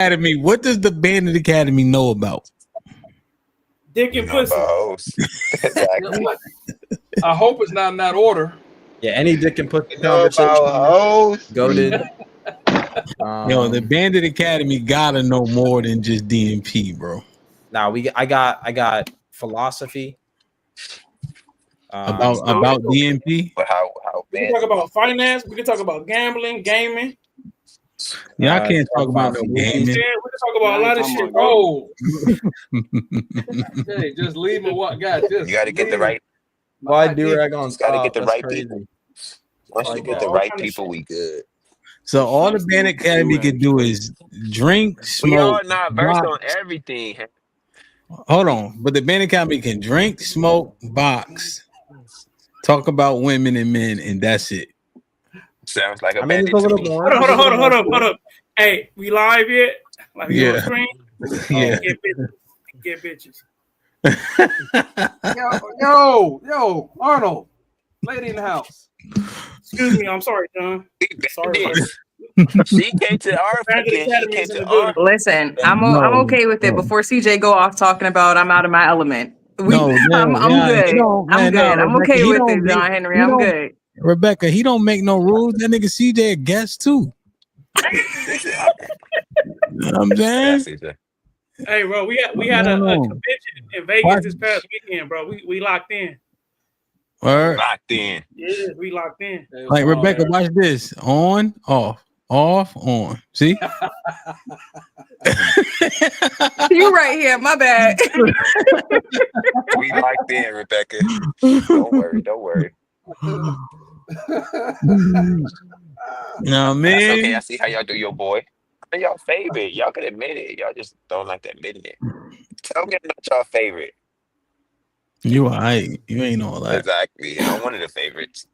Academy. What does the Bandit Academy know about? Dick and pussy. Exactly. I hope it's not in that order. Yeah, any dick and pussy Know about conversation. Goated. Yo, the Bandit Academy gotta know more than just DMP, bro. Nah, I got philosophy. About DMP. But how we can talk about finance. We can talk about gambling, gaming. Yeah, I can't talk about no gaming. We can talk about a lot of shit. Oh, hey, just leave me what God. you got to get the right. Why do rag on? Got to get the right people. Once you get the right people, we good. So all the Bandit Academy can do is drink, smoke. We all not versed on everything. Hold on, but the Bandit Academy can drink, smoke, box, talk about women and men, and that's it. Sounds like a bandit to me. Hold up. Hey, we live yet? Like you on the screen? Yeah. Get bitches. Yo, Arnold, lady in the house. Excuse me, I'm sorry, John. Sorry. She came to our fucking. Listen, I'm okay with it. Before CJ go off talking about I'm out of my element. I'm good. I'm good. I'm okay with it, John Henry. I'm good. Rebecca, he don't make no rules. That nigga CJ a guest too. You know what I'm saying? Hey, bro, we had a convention in Vegas this past weekend, bro. We locked in. Word. Locked in. Yeah, we locked in. Like Rebecca, watch this. On, off, on. See? You right here. My bad. We locked in, Rebecca. Don't worry. No, man. That's okay. I see how y'all do your boy. I'm y'all favorite. Y'all can admit it. Y'all just don't like to admit it. Tell me about y'all favorite. You alright. You ain't all that. Exactly. I'm one of the favorites.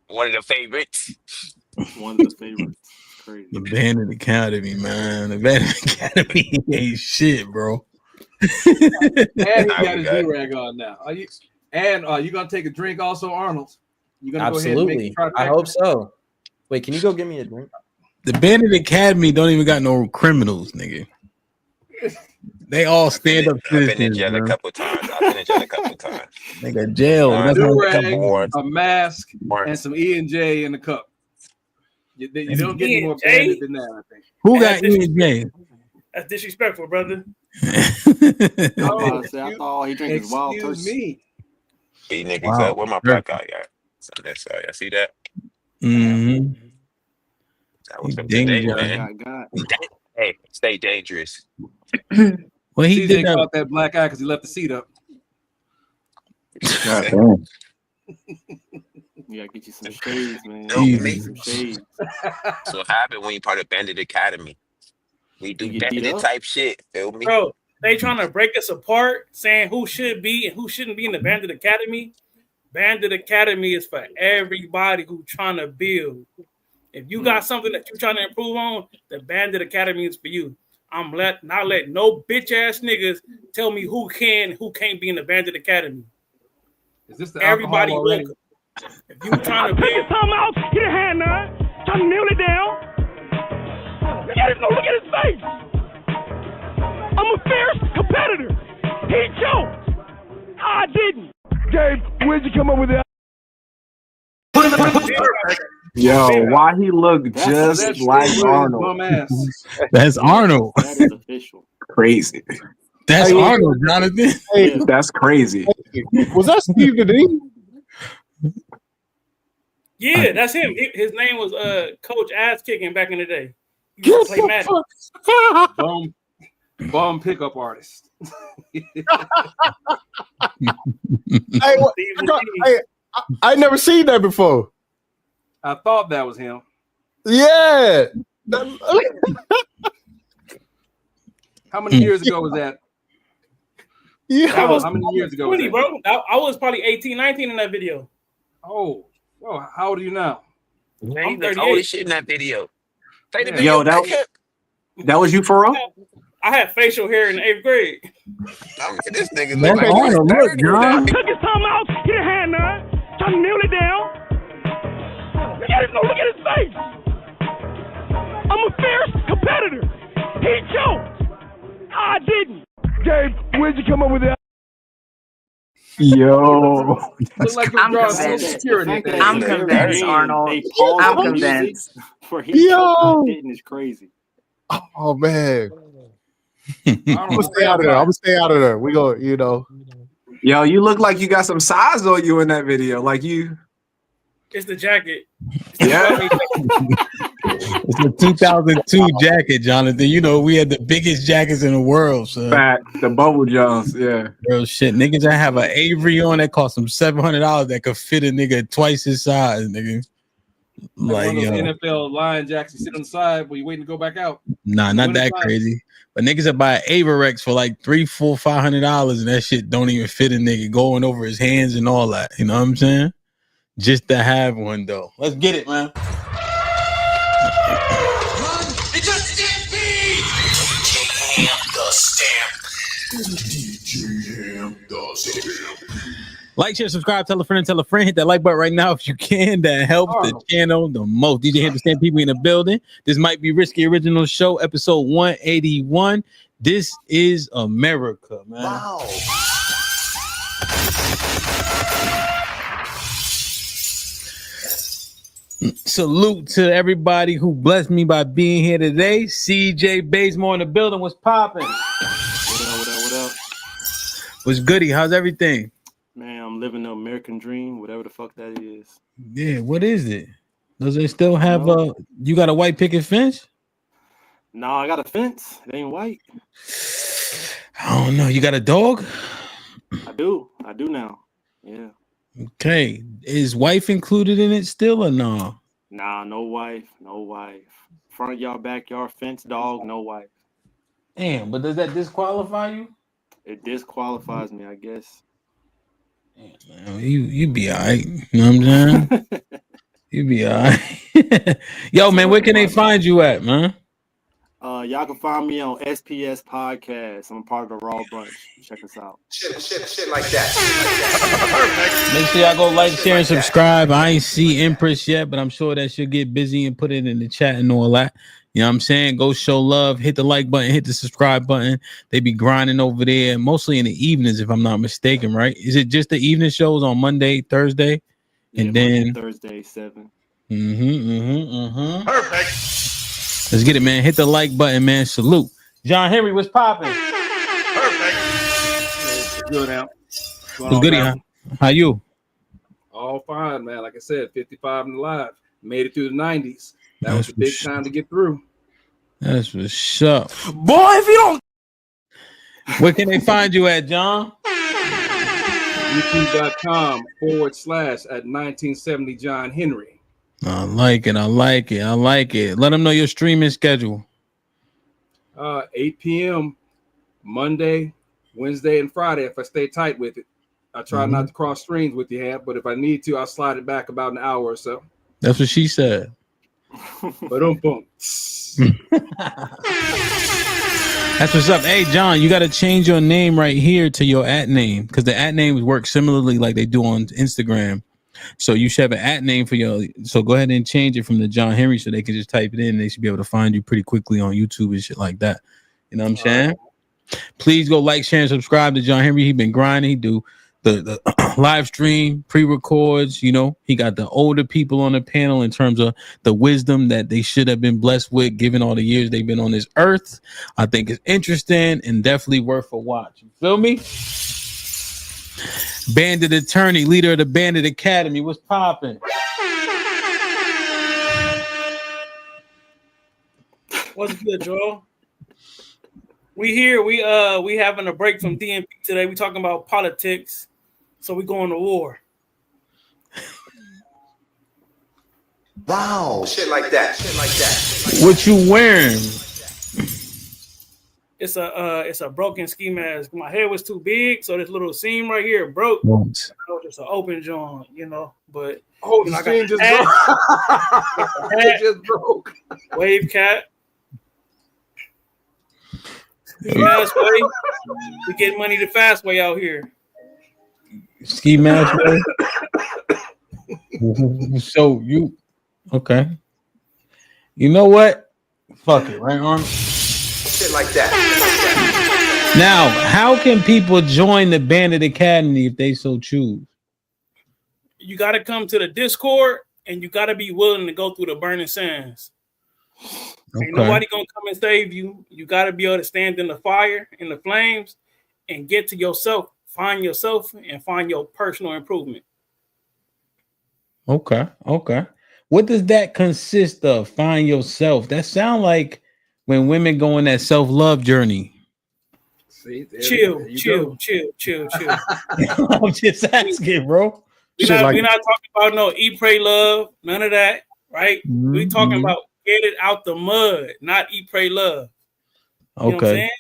Crazy. The Bandit Academy, man. The Bandit Academy ain't shit, bro. And he got his do-rag on now. Are you gonna take a drink also, Arnold? You gonna Absolutely. Go ahead and I hope so. Wait, can you go get me a drink? The Bandit Academy don't even got no criminals, nigga. They all stand up citizens. I've been in jail a couple times. Nigga, jail. That's a mask and some E&J in the cup. You don't get any more bandit than that, I think. Who got E&J? That's disrespectful, brother. I thought he drank his wild turkey. Excuse me. Hey, niggas, where my black guy at? So that's I see that. Mm-hmm. That was some good day, man. Hey, stay dangerous. Well, he did caught that black eye because he left the seat up. Yeah, get you some shades, man. Some shades. So what happened when you part of Bandit Academy? We do bandit type shit. Feel me? Bro, they trying to break us apart, saying who should be and who shouldn't be in the Bandit Academy. Bandit Academy is for everybody who trying to build. If you got something that you're trying to improve on, the Bandit Academy is for you. I'm not letting no bitch ass niggas tell me who can and who can't be in the Bandit Academy. Is this the everybody welcome? If you trying to build, time out, get a hand now, trying to kneel it down. Look at his face. I'm a fierce competitor. He choked. I didn't. Gabe, where'd you come up with that? Yo, why he look just like Arnold? That's Arnold. That is official. Crazy. That's Arnold, Jonathan. Hey, that's crazy. Was that Steve Dean? Yeah, that's him. His name was Coach Ass Kicking back in the day. He used to play Madden. Bum pickup artist. I never seen that before. I thought that was him. Yeah. How many years ago was that? Yeah. That was how many years ago? 20, bro. I was probably 18, 19 in that video. Oh, well, how old are you now? I'm 38. Holy shit in that video. Yo, that was you for real? I had facial hair in 8th grade. This nigga look like Arnold, look, John. Took his time out, get a hand now, trying to kneel it down. Look at his face. I'm a fierce competitor. He choked. Gabe, where'd you come up with that? Yo, Look like I'm you're drawing convinced. security at that. I'm age. convinced, Arnold. They pause I'm the music convinced. for him Yo. hitting is crazy. Oh man, I'm I'm gonna stay out of there. I'm gonna stay out of there. We go, you know. yo, you look like you got some size on you in that video. Like you, It's the jacket. yeah. It's a 2002 jacket, Jonathan. You know, we had the biggest jackets in the world. So Fat, the bubble Jones, yeah. real shit. Niggas that have an Avery on that cost them $700 that could fit a nigga twice his size, nigga. Like one of those yo. NFL line jacks, you sit on the side, but you waiting to go back out. Nah, not that crazy. But niggas that buy Averex for like $300, $400, $500, and that shit don't even fit a nigga going over his hands and all that. You know what I'm saying? Just to have one though. Let's get it, man. It's a stampede! Like, share, subscribe, tell a friend, hit that like button right now if you can. That helps the channel the most. DJ Hamp, stand people in the building. This might be Risky Original Show, episode 181. This is America, man. Wow. Salute to everybody who blessed me by being here today. CJ Bazemore in the building. What's popping? What up? What's goody? How's everything? Man, I'm living the American dream, whatever the fuck that is. Yeah, what is it? Does it still have you got a white picket fence? No, I got a fence. It ain't white. I don't know. You got a dog? I do now. Yeah. Okay. Is wife included in it still or no? Nah, no wife. Front yard, backyard, fence, dog, no wife. Damn, but does that disqualify you? It disqualifies me, I guess. Man, you be all right. You know what I'm saying? You be all right. Yo, man, where can they find you at, man? Y'all can find me on SPS Podcast. I'm a part of the Raw Bunch. Check us out. Shit like that. Make sure y'all go like, share, and subscribe. I ain't see Empress yet, but I'm sure that she'll get busy and put it in the chat and all that. You know what I'm saying? Go show love, hit the like button, hit the subscribe button. They be grinding over there, mostly in the evenings, if I'm not mistaken, right? Is it just the evening shows on Monday, Thursday? And then Thursday, 7. Perfect. Let's get it, man. Hit the like button, man. Salute. John Henry, what's popping? Perfect. Good now. What's good, huh? How you? All fine, man. Like I said, 55 and alive. Made it through the 90s. That was a big time to get through. That's what's up. Boy, if you don't. Where can they find you at, John? YouTube.com/@1970 John Henry. I like it. Let them know your streaming schedule. 8 p.m. Monday, Wednesday, and Friday if I stay tight with it. I try not to cross streams with you, Hamp, but if I need to, I'll slide it back about an hour or so. That's what she said. But boom. That's what's up. Hey, John, you got to change your name right here to your @ name because the @ names work similarly like they do on Instagram. So you should have an @ name for your. So go ahead and change it from the John Henry so they can just type it in. And they should be able to find you pretty quickly on YouTube and shit like that. You know what I'm saying? Please go like, share, and subscribe to John Henry. He been grinding. He do the live stream, pre-records. You know, he got the older people on the panel in terms of the wisdom that they should have been blessed with, given all the years they've been on this earth. I think it's interesting and definitely worth a watch. You feel me? Bandit attorney, leader of the Bandit Academy. What's popping? What's good, Joel? We here. We having a break from DMP today. We talking about politics, so we going to war. Wow. Shit like that. What you wearing? It's a broken ski mask. My head was too big, so this little seam right here broke. Once. Just an open joint, you know. But the seam just broke. It just broke. Wave cap. Ski mask way. We get money the fast way out here. Ski mask way. So you okay? You know what? Fuck it, right, Arm? Shit like that. Now, how can people join the Bandit Academy if they so choose? You got to come to the Discord, and you got to be willing to go through the burning sands. Okay. Ain't nobody gonna come and save you. You got to be able to stand in the fire, in the flames, and get to yourself, find yourself, and find your personal improvement. Okay. What does that consist of? Find yourself. That sound like when women go on that self-love journey. See, chill. I'm just asking, bro. We're not talking about no eat, pray, love, none of that, right? Mm-hmm. We're talking about get it out the mud, not eat, pray, love. You know what I'm saying?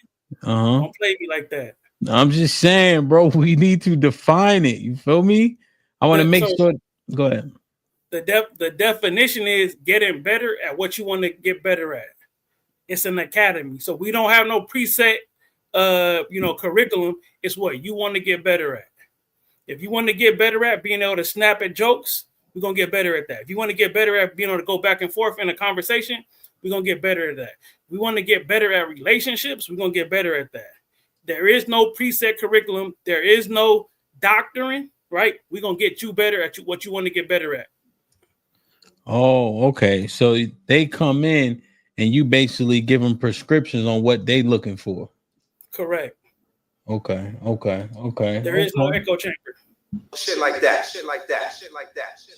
Don't play me like that. I'm just saying, bro, we need to define it. You feel me? I want to make sure. Go ahead. The definition is getting better at what you want to get better at. It's an academy. So we don't have no preset curriculum. It's what you want to get better at. If you want to get better at being able to snap at jokes, we're going to get better at that. If you want to get better at being able to go back and forth in a conversation, we're going to get better at that. We want to get better at relationships, we're going to get better at that. There is no preset curriculum. There is no doctrine, right? We're going to get you better at what you want to get better at. Oh, okay. So they come in and you basically give them prescriptions on what they looking for. Correct. Okay. There is no echo chamber. Shit like that.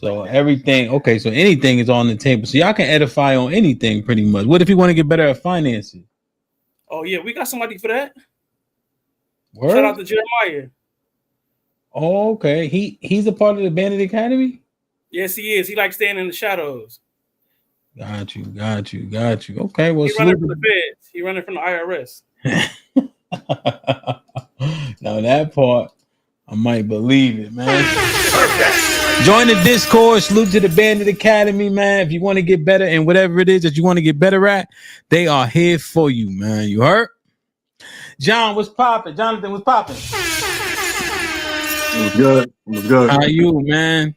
So everything, okay, so anything is on the table. So y'all can edify on anything pretty much. What if you want to get better at finances? Oh, yeah, we got somebody for that. Word? Shout out to Jeremiah. Oh, okay. He's a part of the Bandit Academy? Yes, he is. He likes staying in the shadows. Got you. Okay, well, he's running from the feds. He's running from the IRS. Now that part, I might believe it, man. Join the Discord. Salute to the Bandit Academy, man. If you want to get better and whatever it is that you want to get better at, they are here for you, man. You heard? John, what's popping? Jonathan, what's popping? What's good? How you, man?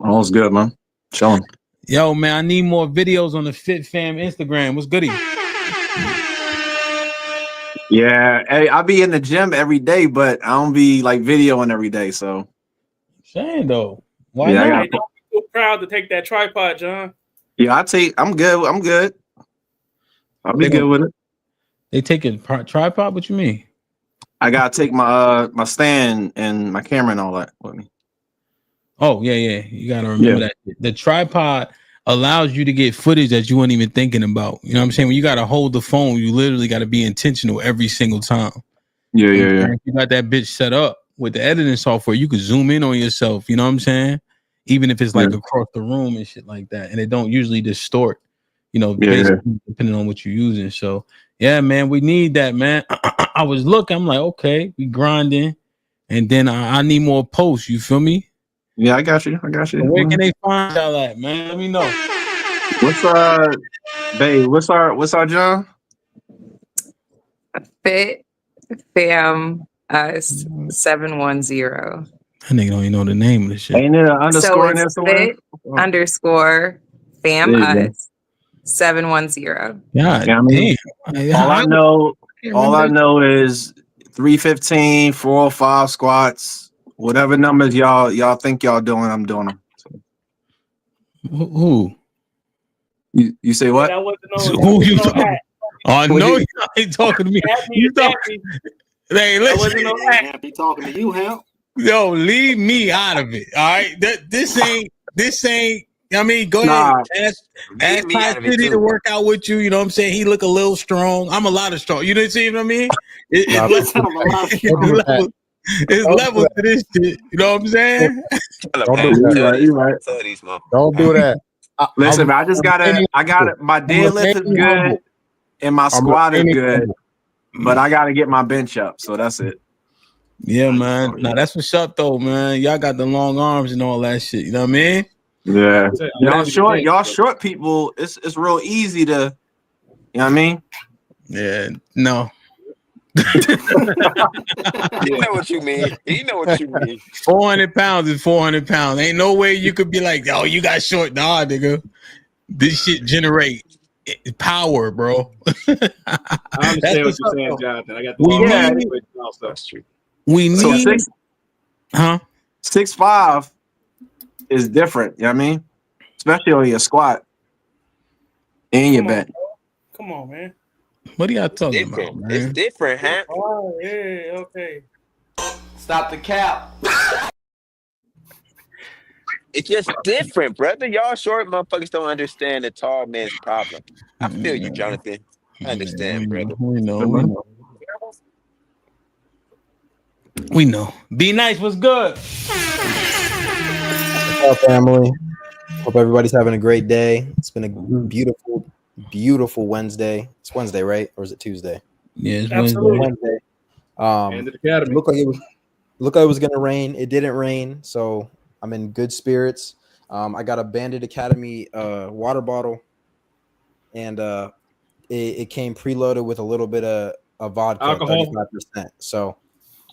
All's good, man. Chilling. Yo, man, I need more videos on the Fit Fam Instagram. What's goody? Yeah, hey, I be in the gym every day, but I don't be like videoing every day. So, saying though, why not? Don't be so proud to take that tripod, John. Yeah, I'm good. I'll be good with it. They take a tripod? What you mean? I gotta take my stand and my camera and all that with me. Oh yeah. You gotta remember that the tripod allows you to get footage that you weren't even thinking about. You know what I'm saying? When you gotta hold the phone, you literally gotta be intentional every single time. Yeah. If you got that bitch set up with the editing software, you could zoom in on yourself. You know what I'm saying? Even if it's like across the room and shit like that, and it don't usually distort. You know, basically depending on what you're using. So yeah, man, we need that, man. I was looking, I'm like, okay, we grinding, and then I need more posts. You feel me? Yeah, I got you. So where can they find y'all at, man? Let me know. What's our John? Fit Fam 710. That nigga don't even know the name of the shit. Ain't it an underscore in there somewhere? Fit _Fam us 710. Yeah, I mean, all I know is 315, 405 squats. Whatever numbers y'all think y'all doing, I'm doing them. Who? You say what? Who you talking? Oh no, you ain't talking to me. You talking? Hey, listen. He talking to you, Hamp. Yo, leave me out of it. All right, this ain't. I mean, go ahead. Ask Ty City to work out with you. You know what I'm saying? He look a little strong. I'm a lot of strong. You didn't see what I mean? It's levels to this shit. You know what I'm saying? Don't do that. Listen, I got it. My deadlift is good and my squat is good, but I got to get my bench up. So that's it. Yeah, man. Now that's what's up, though, man. Y'all got the long arms and all that shit. You know what I mean? Yeah. Y'all short people, it's real easy to, you know what I mean? Yeah. No. You know what you mean. 400 pounds is 400 pounds. Ain't no way you could be like, oh, you got short. Nah, nigga. This shit generate. power, bro. I understand what you're saying, Jonathan. I got the That's true. We need, huh? 6'5" is different. You know what I mean? Especially on your squat and your bench. Come on, man. What are y'all talking Different. about, man? It's different, huh? Oh, yeah, okay. Stop the cap. It's just different, brother. Y'all short motherfuckers don't understand the tall man's problem. I feel you, Jonathan. I understand, brother. We know. Be nice was good. What's up, family? Hope everybody's having a great day. It's been a beautiful, beautiful Wednesday. It's Wednesday, right? Or is it Tuesday? Yeah, it's Wednesday. And the Academy. Looked like it was gonna rain. It didn't rain, so I'm in good spirits. I got a Bandit Academy water bottle, and it came preloaded with a little bit of vodka, alcohol, 35%. So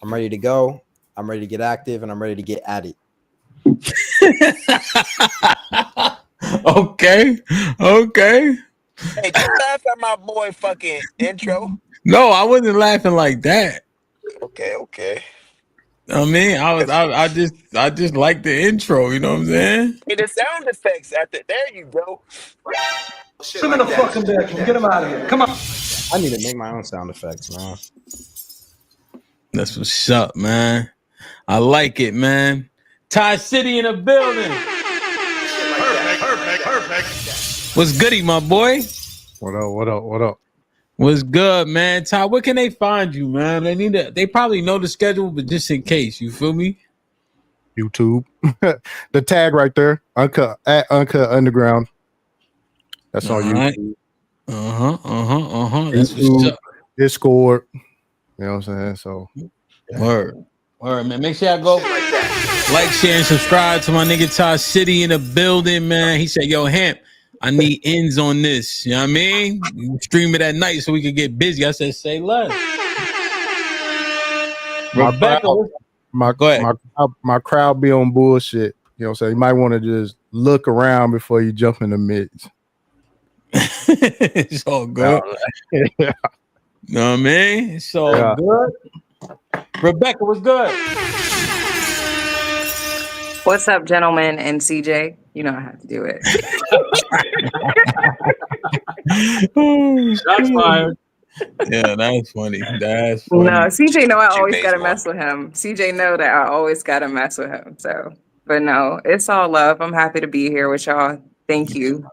I'm ready to go. I'm ready to get active, and I'm ready to get at it. Okay. Hey, don't laugh at my boy fucking intro. No, I wasn't laughing like that. Okay. I mean, I just like the intro, you know what I'm saying? Hey, the sound effects after there you go. Put him in the fucking bedroom. Get him out of here. Come on. I need to make my own sound effects, man. That's what's up, man. I like it, man. Ty City in the building. Perfect. What's goody, my boy? What up? What's good, man? Ty, where can they find you, man? They probably know the schedule, but just in case, you feel me? YouTube. The tag right there, Uncut Underground. That's on YouTube. That's what's up. Discord. You know what I'm saying? So Word, man. Make sure I go like, share, and subscribe to my nigga Ty City in the building, man. He said, yo, Hamp, I need ends on this. You know what I mean? You stream it at night so we can get busy. I said, say less. Rebecca, my crowd be on bullshit. You know what I'm saying? You might want to just look around before you jump in the mix. It's all good. Yeah. You know what I mean? It's all good. Rebecca, what's good? What's up, gentlemen and CJ? You know I have to do it. Shots fired. Yeah, that's funny. That's No, funny. CJ know I always gotta mess with him. CJ know that I always gotta mess with him. So, but no, it's all love. I'm happy to be here with y'all. Thank you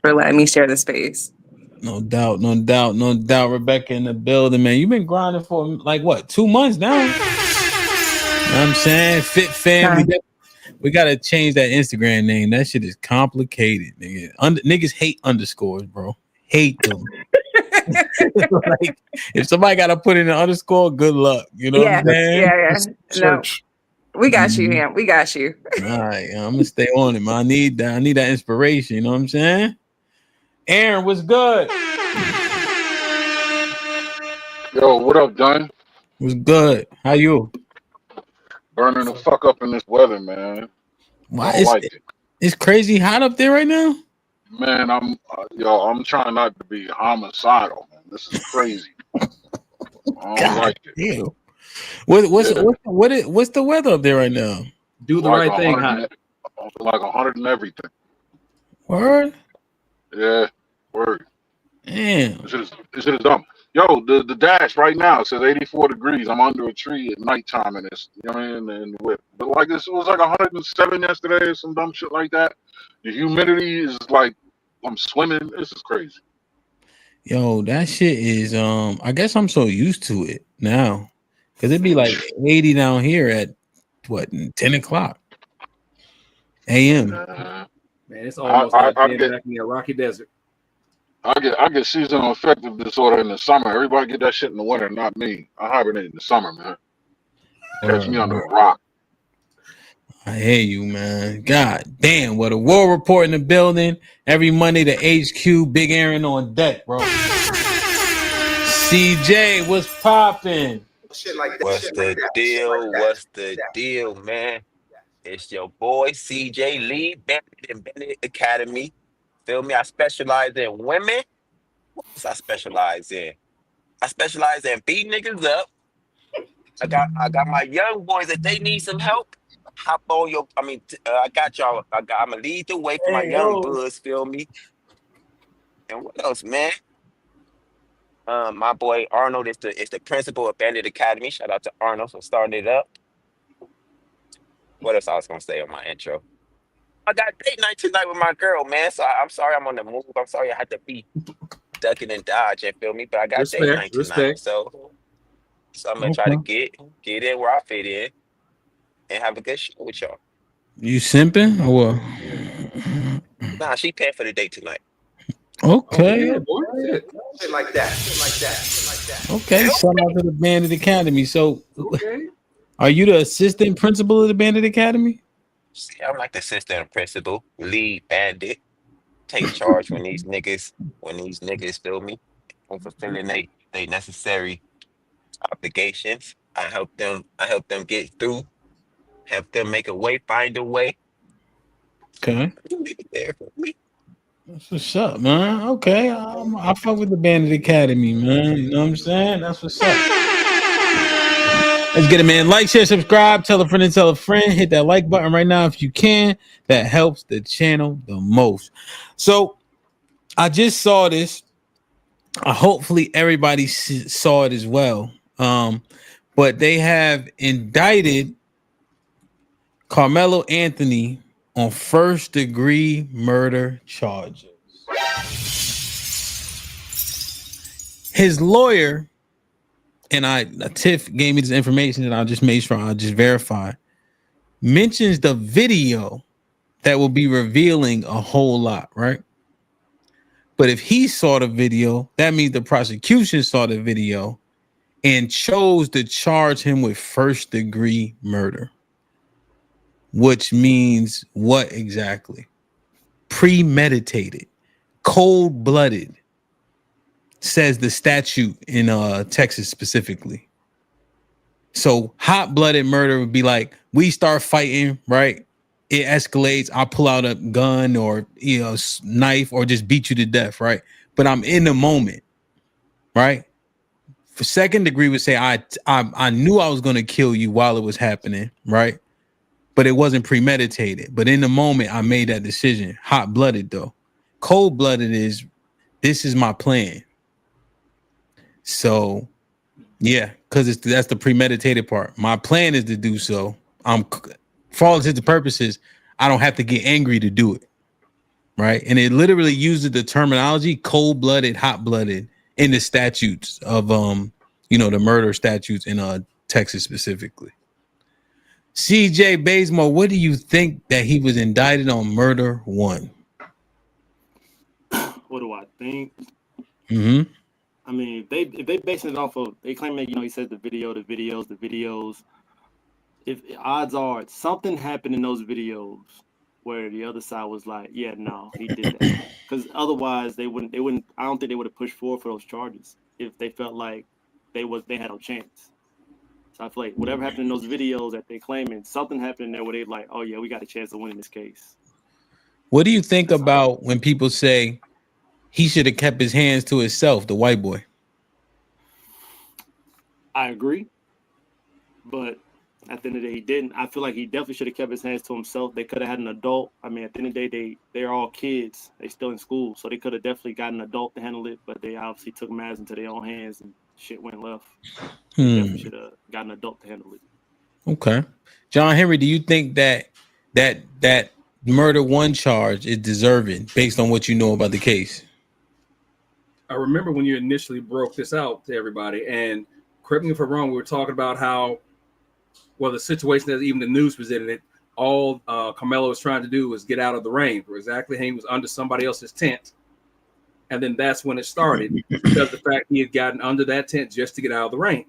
for letting me share the space. No doubt. Rebecca in the building, man. You've been grinding for like what, 2 months now? You know what I'm saying? Fit fam. We gotta change that Instagram name. That shit is complicated, nigga. Niggas hate underscores, bro. Hate them. Like, if somebody gotta put in an underscore, good luck. You know what I'm saying? Yeah. No, we got you, Ham. We got you. All right, I'm gonna stay on it, man. I need that inspiration. You know what I'm saying? Aaron, what's good? Yo, what up, Don? What's good? How you? Burning the fuck up in this weather, man. Why it's crazy hot up there right now? Man, I'm trying not to be homicidal, man. This is crazy. I don't like it. Ew. What's the weather up there right now? Do the right thing, hot. Like 100 and everything. Word? Yeah, word. Damn. This shit is dumb. Yo, the dash right now says 84 degrees. I'm under a tree at nighttime and it's, you know what I mean? But like this, it was like 107 yesterday or some dumb shit like that. The humidity is like, I'm swimming. This is crazy. Yo, that shit is, I guess I'm so used to it now. Cause it'd be like 80 down here at what, 10 o'clock a.m. Man, it's almost like being back in the Rocky Desert. I get seasonal affective disorder in the summer. Everybody get that shit in the winter, not me. I hibernate in the summer, man. Catch me under a rock. I hear you, man. God damn, what a war report in the building. Every Monday to HQ, Big Aaron on deck, bro. CJ, what's popping? What's the deal, man? It's your boy CJ Lee, Bandit and Bandit Academy. Feel me? I specialize in women What else I specialize in? I specialize in beating niggas up. I got my young boys. If they need some help, hop on your. I got y'all. I'm gonna lead the way for my Hey, young yo. buds. Feel me? And what else, man? My boy Arnold is the principal of Bandit Academy. Shout out to Arnold for starting it up. What else I was gonna say on my intro? I got date night tonight with my girl, man. So I'm sorry I'm on the move. I'm sorry I had to be ducking and dodging. Feel me? But I got date night tonight. So I'm gonna try to get in where I fit in and have a good show with y'all. You simping or what? Nah, she paying for the date tonight. Okay. Shit like that. Okay. Shout out to the Bandit Academy. So, are you the assistant principal of the Bandit Academy? See, I'm like the assistant principal, lead bandit, take charge when these niggas feel me, and fulfilling they necessary obligations. I help them get through, help them make a way, find a way. Okay. There for me. That's what's up, man. Okay. I fuck with the Bandit Academy, man. You know what I'm saying? That's what's up. Let's get it, man. Like, share, subscribe, tell a friend and tell a friend. Hit that like button right now if you can. That helps the channel the most. So, I just saw this. Hopefully, everybody saw it as well. But they have indicted Carmelo Anthony on first-degree murder charges. His lawyer, and Tiff gave me this information and I just made sure I just verify, mentions the video that will be revealing a whole lot, right? But if he saw the video, that means the prosecution saw the video and chose to charge him with first-degree murder. Which means what exactly? Premeditated, cold-blooded, says the statute in Texas specifically. So hot-blooded murder would be like, we start fighting, right? It escalates. I pull out a gun or knife or just beat you to death, right? But I'm in the moment, right? For second degree would say I knew I was going to kill you while it was happening, right? But it wasn't premeditated. But in the moment, I made that decision. Hot-blooded, though. Cold-blooded is, this is my plan. So, yeah, because that's the premeditated part. My plan is to do so. For all intents and purposes, I don't have to get angry to do it, right? And it literally uses the terminology cold-blooded, hot-blooded in the statutes of, the murder statutes in Texas specifically. CJ Bazemore, what do you think that he was indicted on murder one? What do I think? Mm-hmm. I mean, if they basing it off of, they claim that, he said the videos. If odds are something happened in those videos where the other side was like, yeah, no, he did that. Because otherwise they wouldn't, I don't think they would have pushed forward for those charges if they felt like they had no chance. So I feel like whatever happened in those videos that they claiming, something happened in there where they like, oh yeah, we got a chance to win in this case. What do you think about when people say he should have kept his hands to himself, the white boy? I agree, but at the end of the day, he didn't. I feel like he definitely should have kept his hands to himself. They could have had an adult. I mean, at the end of the day, they're all kids. They still in school, so they could have definitely got an adult to handle it. But they obviously took matters into their own hands and shit went left. They definitely should have got an adult to handle it. Okay, John Henry, do you think that murder one charge is deserving based on what you know about the case? I remember when you initially broke this out to everybody, and correct me if I'm wrong, we were talking about how, the situation that even the news presented it, all Carmelo was trying to do was get out of the rain. For exactly, he was under somebody else's tent. And then that's when it started, because the fact he had gotten under that tent just to get out of the rain.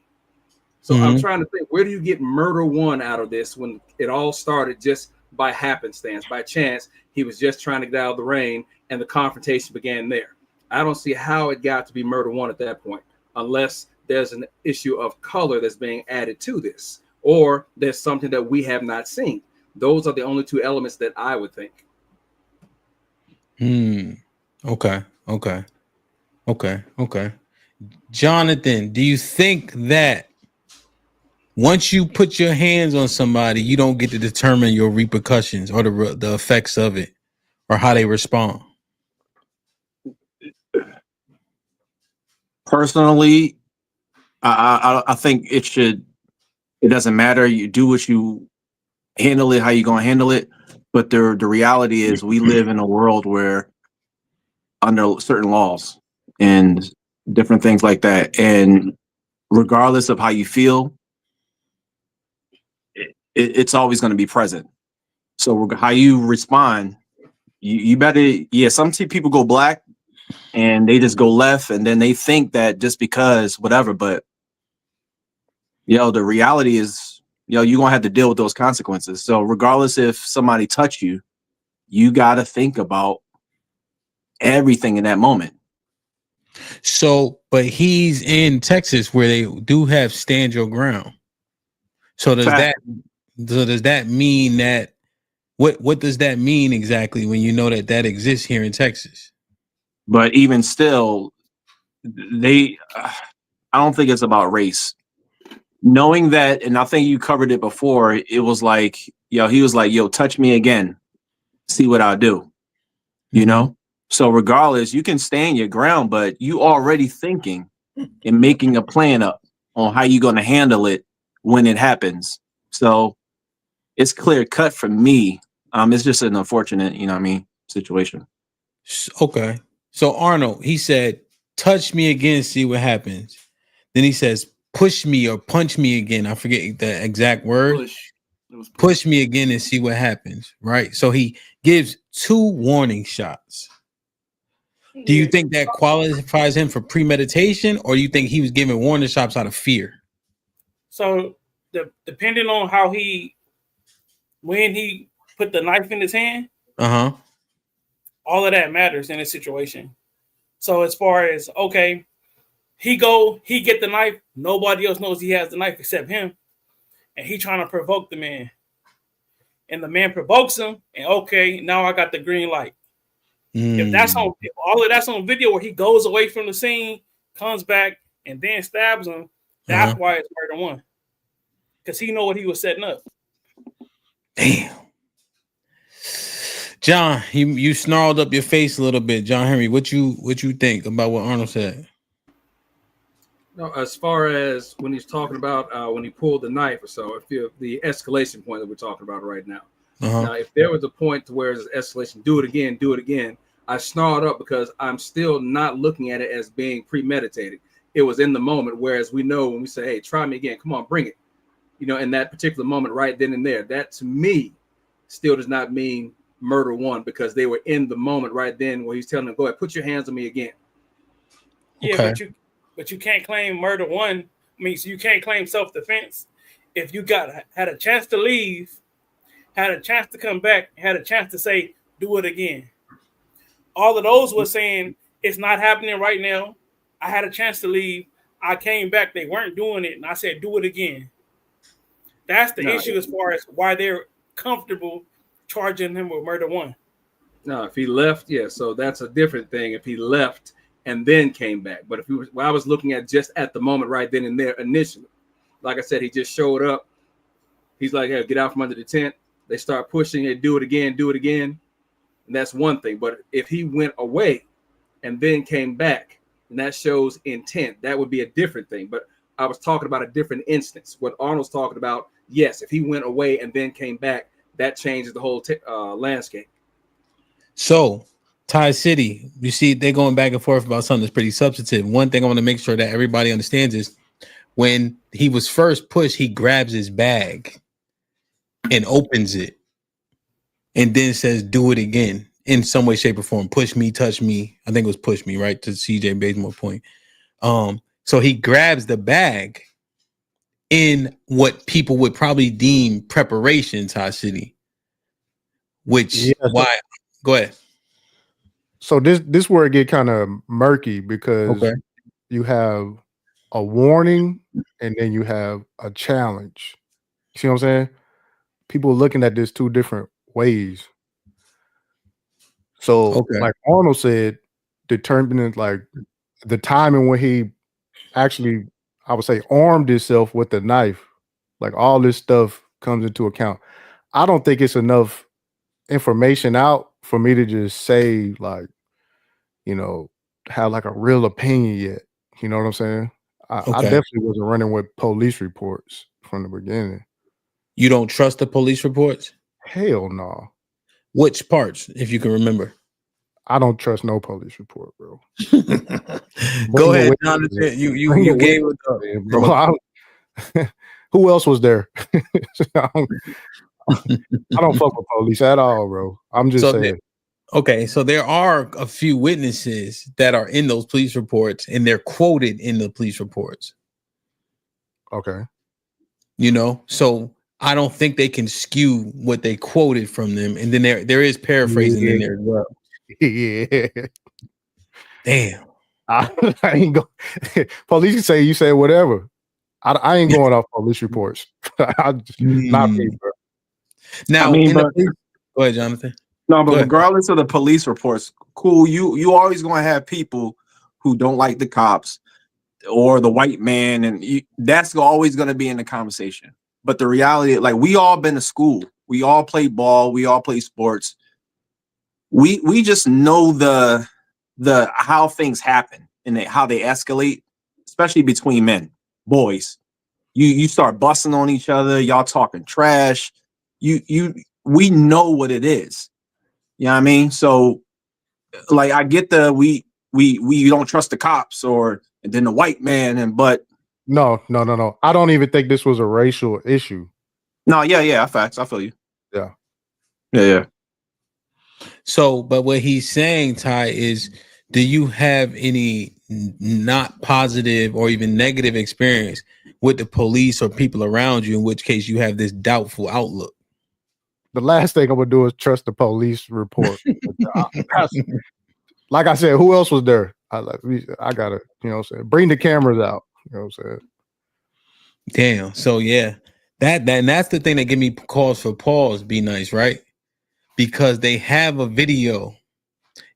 So I'm trying to think, where do you get murder one out of this when it all started just by happenstance, by chance? He was just trying to get out of the rain and the confrontation began there. I don't see how it got to be murder one at that point, unless there's an issue of color that's being added to this, or there's something that we have not seen. Those are the only two elements that I would think. Okay. Okay. Jonathan, do you think that once you put your hands on somebody, you don't get to determine your repercussions or the effects of it or how they respond? Personally, I think it doesn't matter. You do what you handle it, how you gonna handle it. But the reality is we live in a world where under certain laws and different things like that. And regardless of how you feel, it's always going to be present. So how you respond, you better, yeah, some people go black and they just go left and then they think that just because whatever, but the reality is, you're going to have to deal with those consequences. So regardless if somebody touch you, you got to think about everything in that moment. So, but he's in Texas where they do have stand your ground. So does that mean that what does that mean exactly when you know that exists here in Texas? But even still, I don't think it's about race. Knowing that, and I think you covered it before, it was like, he was like, touch me again, see what I'll do. You know? So regardless, you can stand your ground, but you already thinking and making a plan up on how you're going to handle it when it happens. So it's clear cut for me. It's just an unfortunate, situation. Okay. So Arnold, he said, touch me again, see what happens. Then he says, push me or punch me again. I forget the exact word. Push me again and see what happens. Right. So he gives 2 warning shots. Do you think that qualifies him for premeditation, or do you think he was giving warning shots out of fear? So depending on when he put the knife in his hand, all of that matters in this situation. So as far as, okay, he get the knife, nobody else knows he has the knife except him, and he trying to provoke the man. And the man provokes him, and okay, now I got the green light. If all of that's on video where he goes away from the scene, comes back, and then stabs him, that's why it's murder 1. Because he know what he was setting up. Damn. John, you snarled up your face a little bit. John Henry, what you think about what Arnold said? No, as far as when he's talking about when he pulled the knife or so, if the escalation point that we're talking about right now. Now, if there was a point to where it's escalation, do it again, I snarled up because I'm still not looking at it as being premeditated. It was in the moment, whereas we know when we say, hey, try me again, come on, bring it. In that particular moment, right then and there, that to me still does not mean murder 1 because they were in the moment right then where he's telling them, go ahead, put your hands on me again. Yeah, okay. but you can't claim murder 1. I mean, so you can't claim self-defense if you had a chance to leave, had a chance to come back, had a chance to say, do it again. All of those were saying, it's not happening right now. I had a chance to leave. I came back. They weren't doing it. And I said, do it again. That's the issue as far as why they're comfortable charging him with murder 1. No, if he left, so that's a different thing. If he left and then came back. But I was looking at just at the moment right then and there initially. Like I said, he just showed up. He's like, hey, get out from under the tent. They start pushing it, do it again. And that's one thing. But if he went away and then came back, and that shows intent, that would be a different thing. But I was talking about a different instance. What Arnold's talking about, yes, if he went away and then came back, that changes the whole landscape. So, Ty City, you see, they're going back and forth about something that's pretty substantive. One thing I want to make sure that everybody understands is when he was first pushed, he grabs his bag and opens it and then says, do it again in some way, shape, or form. Push me, touch me. I think it was push me, right? To CJ Basemore's point. So he grabs the bag in what people would probably deem preparation, Ty City, which why go ahead. So this where it get kind of murky because you have a warning and then you have a challenge. You see what I'm saying? People are looking at this 2 different ways. So like Arnold said, determining like the timing when he actually, I would say, armed himself with the knife, like all this stuff comes into account. I don't think it's enough information out for me to just say, like, you know, have like a real opinion yet. You know what I'm saying? I Okay. definitely wasn't running with police reports from the beginning. You don't trust the police reports? Hell no. Which parts, if you can remember? I don't trust no police report, bro. Go ahead, Jonathan. You gave it up. Bro. Who else was there? I don't fuck with police at all, bro. I'm just saying. Okay, so there are a few witnesses that are in those police reports, and they're quoted in the police reports. Okay. You know, so I don't think they can skew what they quoted from them, and then there is paraphrasing in there as well. Yeah. Damn. I ain't go. Police can say you say whatever. I ain't going off police reports. Not me, bro. Now, I mean, go ahead, Jonathan. No, but regardless of the police reports, cool. You always going to have people who don't like the cops or the white man, and that's always going to be in the conversation. But the reality, like, we all been to school, we all play ball, we all play sports. We just know the how things happen and how they escalate, especially between men, boys. You start busting on each other, y'all talking trash. We know what it is. You know what I mean? So, like, I get the we don't trust the cops and then the white man, but no. I don't even think this was a racial issue. No, yeah, facts. I feel you. Yeah. So, but what he's saying, Ty, is, do you have any not positive or even negative experience with the police or people around you, in which case you have this doubtful outlook? The last thing I'm gonna do is trust the police report. Like I said, who else was there? I gotta, you know what I'm saying, bring the cameras out. You know what I'm saying? Damn. So yeah, that's the thing that give me cause for pause. Be nice, right? Because they have a video.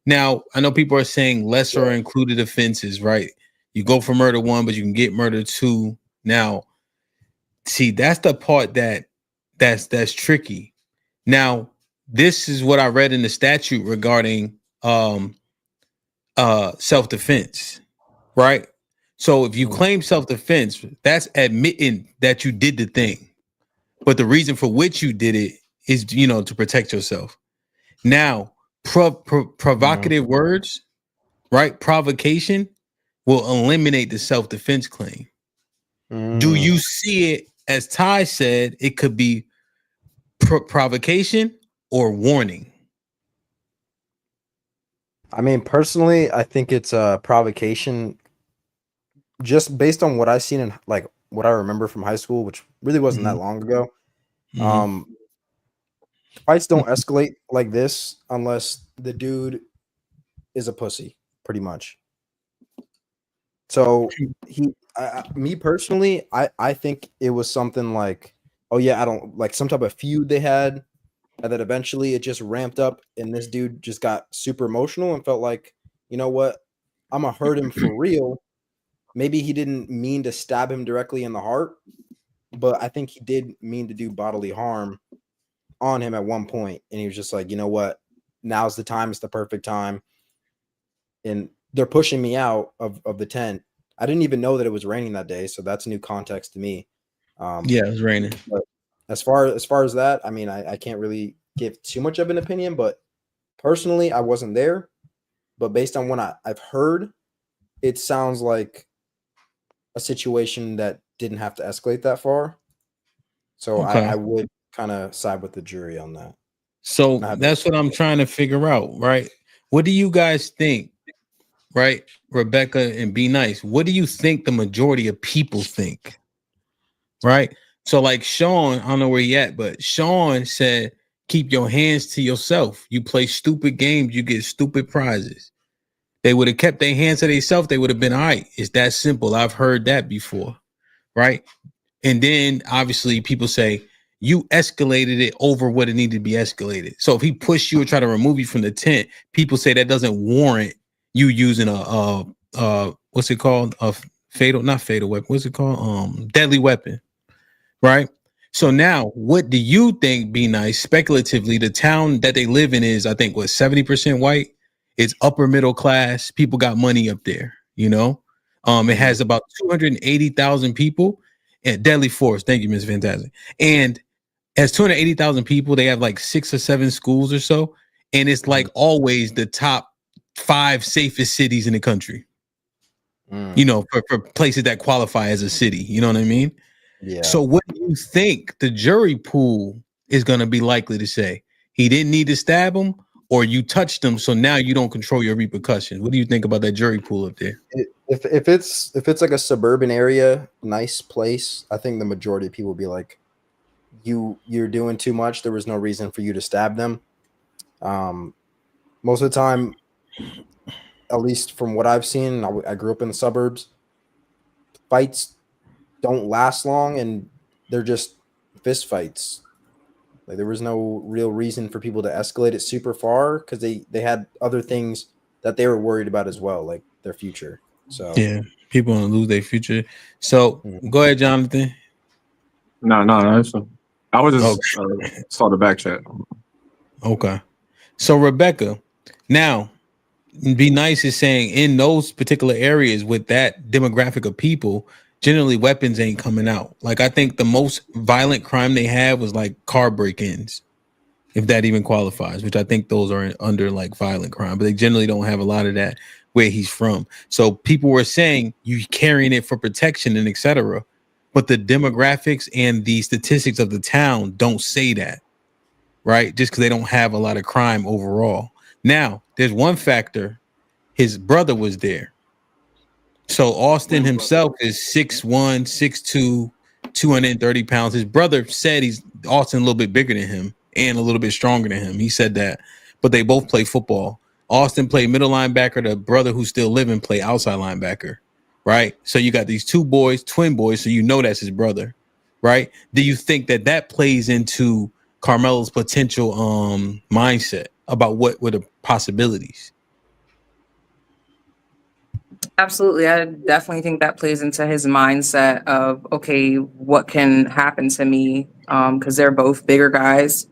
Now, I know people are saying lesser included offenses, right? You go for murder 1, but you can get murder 2. Now, see, that's the part that's tricky. Now, this is what I read in the statute regarding self-defense, right? So if you claim self-defense, that's admitting that you did the thing, but the reason for which you did it is, you know, to protect yourself. Now, provocative words, right? Provocation will eliminate the self-defense claim. Do you see it, as Ty said, it could be provocation or warning? I mean, personally, I think it's a provocation, just based on what I've seen in, like, what I remember from high school, which really wasn't that long ago. Fights don't escalate like this unless the dude is a pussy, pretty much. So me personally, I think it was something like, oh yeah, I don't like some type of feud they had, and then eventually it just ramped up, and this dude just got super emotional and felt like, you know what, I'm gonna hurt him for real. Maybe he didn't mean to stab him directly in the heart, but I think he did mean to do bodily harm on him at one point, and he was just like, you know what, now's the time, it's the perfect time. And they're pushing me out of the tent. I didn't even know that it was raining that day, so that's new context to me. Yeah, it was raining. But as far as that, I mean, I can't really give too much of an opinion, but personally, I wasn't there. But based on what I've heard, it sounds like a situation that didn't have to escalate that far. So Okay. I would kind of side with the jury on that. So that's what I'm trying to figure out, right? What do you guys think, right? Rebecca and Be Nice, what do you think the majority of people think, right? So like Sean, I don't know where he at, but Sean said, keep your hands to yourself. You play stupid games, you get stupid prizes. They would have kept their hands to themselves, they would have been all right. It's that simple. I've heard that before, right? And then obviously people say, you escalated it over what it needed to be escalated. So if he pushed you or try to remove you from the tent, people say that doesn't warrant you using a what's it called? Not fatal weapon. What's it called? Deadly weapon. Right. So now, what do you think, Be Nice, speculatively, the town that they live in is, I think, what, 70% white? It's upper middle class. People got money up there, you know? It has about 280,000 people and Deadly Force. Thank you, Miss Fantastic. And has 280,000 people. They have like 6 or 7 schools or so. And it's like always the top 5 safest cities in the country, you know, for places that qualify as a city. You know what I mean? Yeah. So what do you think the jury pool is going to be likely to say? He didn't need to stab him, or you touched him, so now you don't control your repercussions. What do you think about that jury pool up there? If it's like a suburban area, nice place, I think the majority of people will be like, you're doing too much. There was no reason for you to stab them. Most of the time, at least from what I've seen, I grew up in the suburbs. Fights don't last long, and they're just fist fights. Like there was no real reason for people to escalate it super far because they had other things that they were worried about as well, like their future. So yeah, people want to lose their future. So go ahead, Jonathan. No. I was just saw the back chat. Okay. So Rebecca, now Be Nice is saying in those particular areas with that demographic of people, generally weapons ain't coming out. Like I think the most violent crime they had was like car break-ins, if that even qualifies, which I think those are under like violent crime, but they generally don't have a lot of that where he's from. So people were saying you carrying it for protection and etc. But the demographics and the statistics of the town don't say that, right? Just because they don't have a lot of crime overall. Now, there's one factor. His brother was there. So Austin himself is 6'1", 6'2", 230 pounds. His brother said Austin a little bit bigger than him and a little bit stronger than him. He said that, but they both play football. Austin played middle linebacker. The brother who's still living play outside linebacker, right? So you got these 2 boys, twin boys, so you know that's his brother, right? Do you think that plays into Carmelo's potential mindset about what were the possibilities? Absolutely. I definitely think that plays into his mindset of, okay, what can happen to me? Because they're both bigger guys.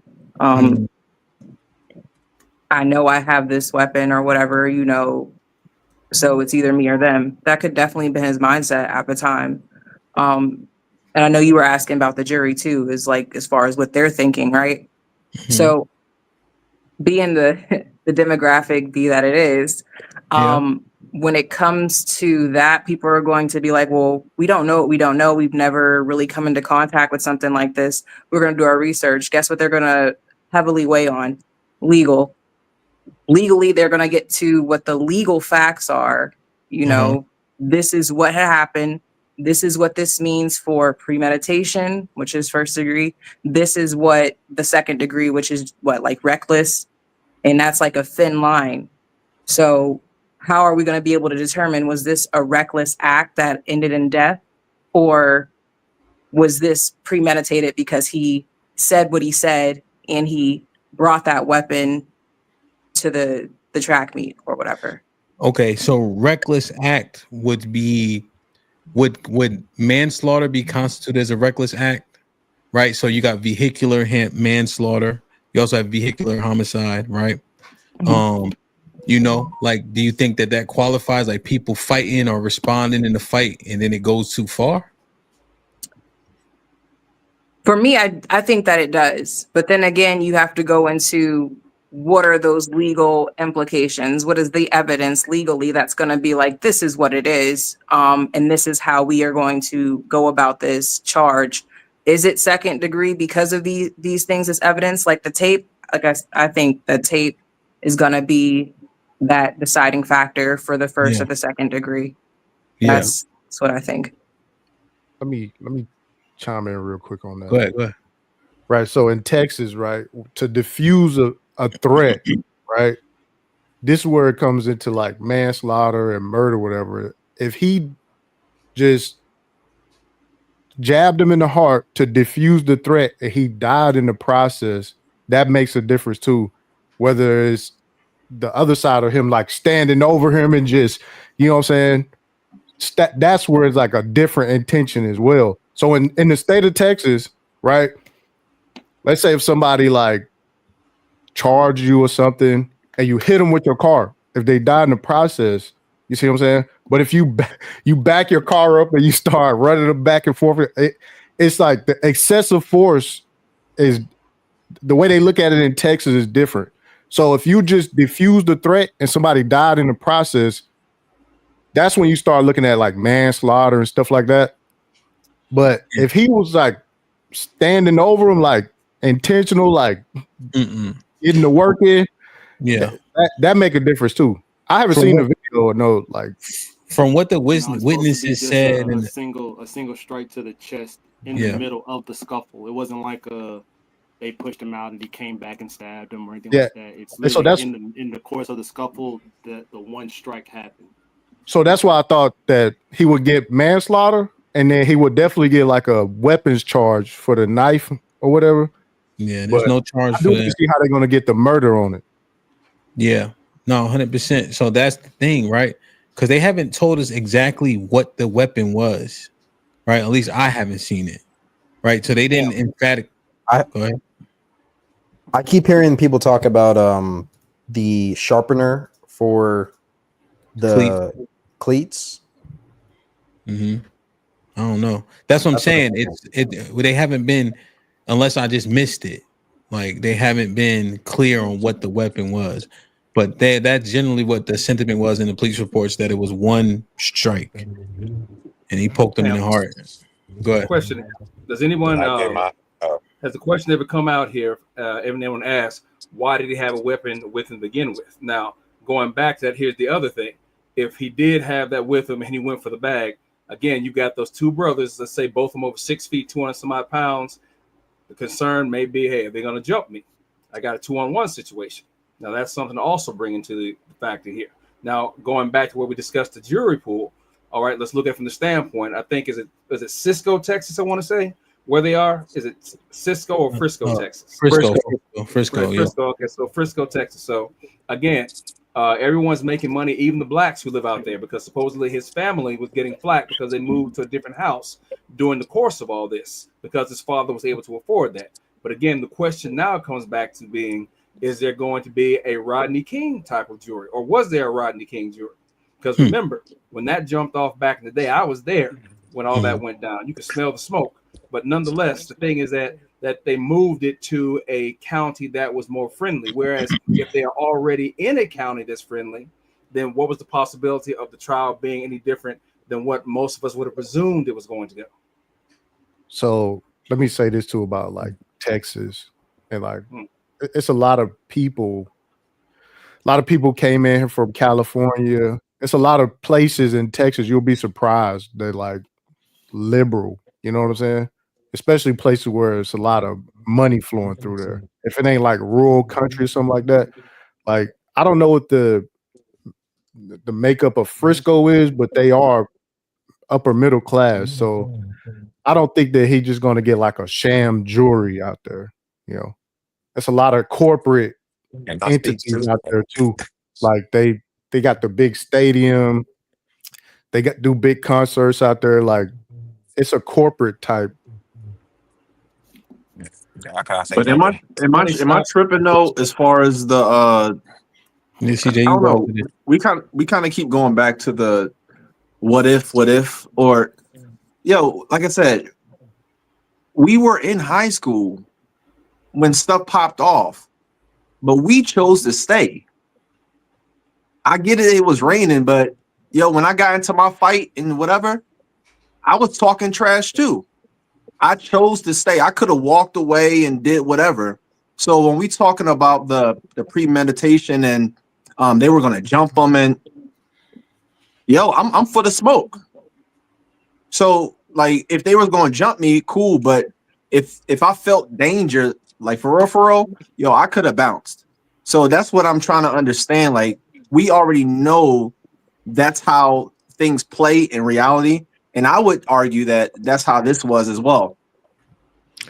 I know I have this weapon or whatever, you know, so it's either me or them. That could definitely be his mindset at the time. And I know you were asking about the jury too, is like as far as what they're thinking, right? So being the demographic be that it is, when it comes to that, people are going to be like, well, we don't know what we don't know. We've never really come into contact with something like this. We're going to do our research. Guess what they're going to heavily weigh on? Legal. Legally, they're going to get to what the legal facts are. You know, this is what happened. This is what this means for premeditation, which is first degree. This is what the second degree, which is what, like reckless. And that's like a thin line. So how are we going to be able to determine, was this a reckless act that ended in death? Or was this premeditated because he said what he said and he brought that weapon to the track meet or whatever? Okay, so reckless act would manslaughter be constituted as a reckless act, right? So you got vehicular manslaughter. You also have vehicular homicide, right? You know, like, do you think that qualifies, like people fighting or responding in the fight and then it goes too far? For me, I think that it does. But then again, you have to go into what are those legal implications? What is the evidence legally that's going to be like, this is what it is. And this is how we are going to go about this charge. Is it second degree because of these things as evidence? Like the tape, I think the tape is going to be that deciding factor for the first or the second degree. That's what I think. Let me chime in real quick on that. Go ahead. Right. So in Texas, right, to diffuse a threat, right, this is where it comes into like manslaughter and murder, whatever. If he just jabbed him in the heart to diffuse the threat and he died in the process, that makes a difference too. Whether it's the other side of him, like standing over him and just, you know what I'm saying? That's where it's like a different intention as well. So in the state of Texas, right? Let's say if somebody like charged you or something and you hit them with your car, if they die in the process, you see what I'm saying? But if you back your car up and you start running them back and forth, it's like the excessive force is the way they look at it in Texas is different. So if you just diffuse the threat and somebody died in the process, that's when you start looking at like manslaughter and stuff like that. But if he was like standing over him, like intentional, like getting the work in, that make a difference too. I haven't seen the video or no, like from what the witnesses said, a single strike to the chest in the middle of the scuffle. It wasn't like they pushed him out and he came back and stabbed him or anything like that. It's literally in the course of the scuffle that the one strike happened. So that's why I thought that he would get manslaughter and then he would definitely get like a weapons charge for the knife or whatever. Yeah, there's no charge I for do that. see how they're going to get the murder on it. Yeah, no, 100%. So that's the thing, right? Because they haven't told us exactly what the weapon was, right? At least I haven't seen it, right? So they didn't emphatic. Go ahead. I keep hearing people talk about the sharpener for the cleats. I don't know. That's what I'm saying. They haven't been, unless I just missed it. Like they haven't been clear on what the weapon was. But that's generally what the sentiment was in the police reports, that it was one strike, and he poked him in the heart. Go ahead. Question: does anyone has the question ever come out here? Anyone asks, why did he have a weapon with him to begin with? Now, going back to that, here's the other thing: if he did have that with him and he went for the bag, again, you got those two brothers. Let's say both of them over 6 feet, 200 some odd pounds. The concern may be, hey, are they going to jump me? I got a 2-on-1 situation. Now, that's something to also bring into the factor here. Now, going back to where we discussed the jury pool, all right, let's look at it from the standpoint. I think, is it Cisco, Texas, I want to say, where they are? Is it Cisco or Frisco, Texas? Frisco, yeah. Okay, so Frisco, Texas. So, again, everyone's making money, even the blacks who live out there, because supposedly his family was getting flack because they moved to a different house during the course of all this, because his father was able to afford that. But again, the question now comes back to being, is there going to be a Rodney King type of jury, or was there a Rodney King jury? Because remember, when that jumped off back in the day, I was there when all that went down. You could smell the smoke. But nonetheless, the thing is that they moved it to a county that was more friendly. Whereas if they are already in a county that's friendly, then what was the possibility of the trial being any different than what most of us would have presumed it was going to go? So let me say this too about like Texas and like it's a lot of people. A lot of people came in here from California. It's a lot of places in Texas. You'll be surprised they're like liberal. You know what I'm saying? Especially places where it's a lot of money flowing through there. If it ain't like rural country or something like that, like I don't know what the makeup of Frisco is, but they are upper middle class. So I don't think that he's just going to get like a sham jury out there. You know, it's a lot of corporate entities out there too. Like they got the big stadium. They do big concerts out there. Like it's a corporate type. But am I tripping though? As far as the CJ, I don't know. We kind of keep going back to the what if, or like I said, we were in high school when stuff popped off, but we chose to stay. I get it was raining, but when I got into my fight and whatever, I was talking trash too. I chose to stay. I could have walked away and did whatever. So when we talking about the premeditation and they were gonna jump them, and I'm for the smoke. So like if they was gonna jump me, cool. But if I felt danger, like for real, I could have bounced. So that's what I'm trying to understand. Like we already know that's how things play in reality. And I would argue that that's how this was as well.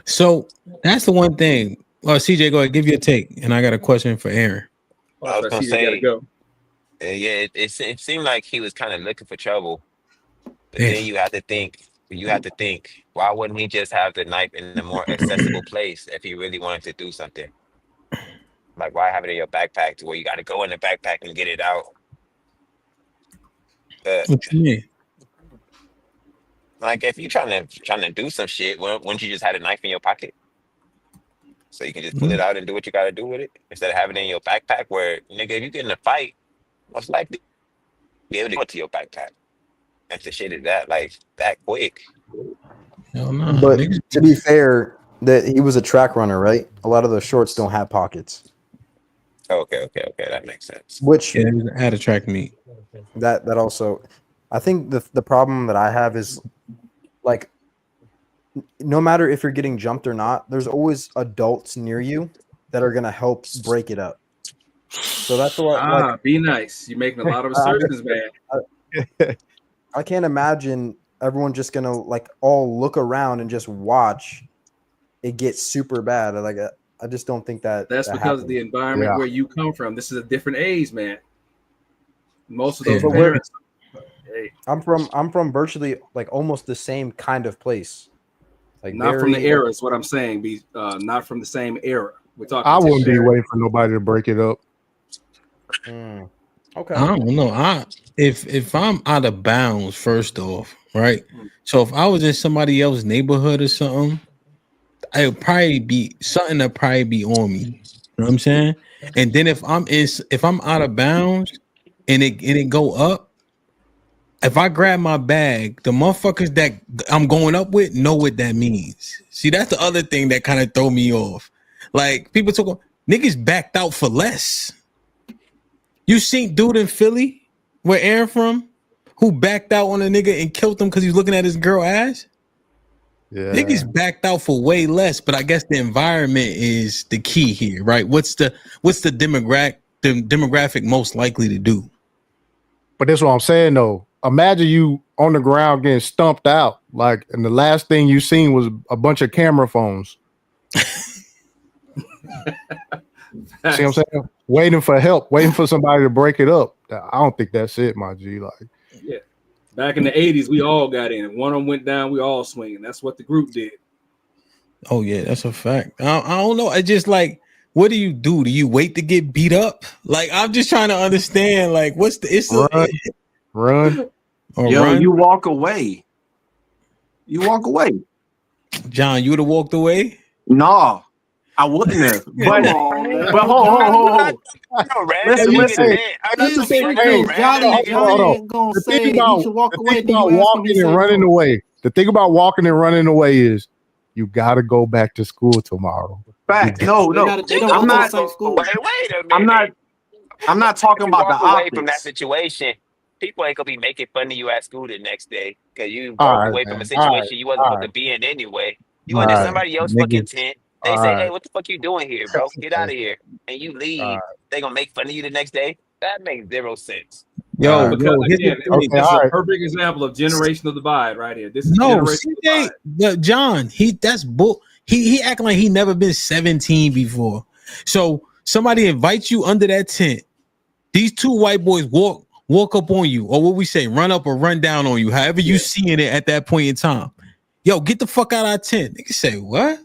So that's the one thing. Well, CJ, go ahead, give you a take. And I got a question for Aaron. I was I gonna see you gotta say, go. yeah, it seemed like he was kind of looking for trouble, but Yeah. then you have to think, why wouldn't he just have the knife in a more accessible place if he really wanted to do something? Like, why have it in your backpack to where you got to go in the backpack and get it out? What you mean? Like, if you're trying to do some shit, wouldn't you just have a knife in your pocket so you can just pull it out and do what you got to do with it instead of having it in your backpack? Where, nigga, if you get in a fight, most likely be able to go to your backpack. If the shit is that quick. Hell no. But Niggas. to be fair, that he was a track runner, right? A lot of the shorts don't have pockets. Okay, that makes sense. Which Yeah, had to track meet. that also, I think the problem that I have is like, no matter if you're getting jumped or not, there's always adults near you that are gonna help break it up. So that's what. Be nice. You're making a lot of assertions, man. I can't imagine everyone just gonna like all look around and just watch it get super bad. Like, I just don't think that. That's because of the environment where you come from. This is a different age, man. Most of those parents. Hey. I'm from virtually like almost the same kind of place. Like, not from the era is what I'm saying. Not from the same era. We're talking. I wouldn't be waiting for nobody to break it up. Okay. I don't know. If I'm out of bounds, first off, right? So if I was in somebody else's neighborhood or something, it would probably be something that probably be on me. You know what I'm saying? And then if I'm out of bounds and it go up, if I grab my bag, the motherfuckers that I'm going up with know what that means. See, that's the other thing that kind of throw me off. Like, people talk, niggas backed out for less. You seen dude in Philly, where Aaron from, who backed out on a nigga and killed him because he was looking at his girl ass? Yeah. Niggas backed out for way less, but I guess the environment is the key here, right? What's the demographic most likely to do? But that's what I'm saying, though. Imagine you on the ground getting stumped out, like, and the last thing you seen was a bunch of camera phones. See what I'm saying? Waiting for help, waiting for somebody to break it up. I don't think that's it, my G. Like, yeah, back in the 80s, we all got in. If one of them went down, we all swinging. That's what the group did. Oh yeah, that's a fact. I don't know. I just like, what do? Do you wait to get beat up? Like, I'm just trying to understand. Like, what's the run? Or yo, run? You walk away. You walk away. John, you would have walked away? No, I wouldn't have. But hold. Listen. John ain't gonna say you should walk away. The thing about walking and running away. The thing about walking and running away is you got to go back to school tomorrow. Fact. No. I'm not. Wait a minute. I'm not talking about the optics. From that situation. People ain't gonna be making fun of you at school the next day because you broke away from a situation you wasn't supposed to be in anyway. You went to somebody else's fucking tent. They say, "Hey, what the fuck you doing here, bro? Get out of here!" And you leave. They gonna make fun of you the next day. That makes zero sense. This is a perfect example of generational divide right here. This is John. He acting like he never been 17 before. So somebody invites you under that tent. These two white boys walk up on you, or what we say, run up or run down on you, however you seeing it at that point in time. Yo, get the fuck out of our tent. Nigga say, what?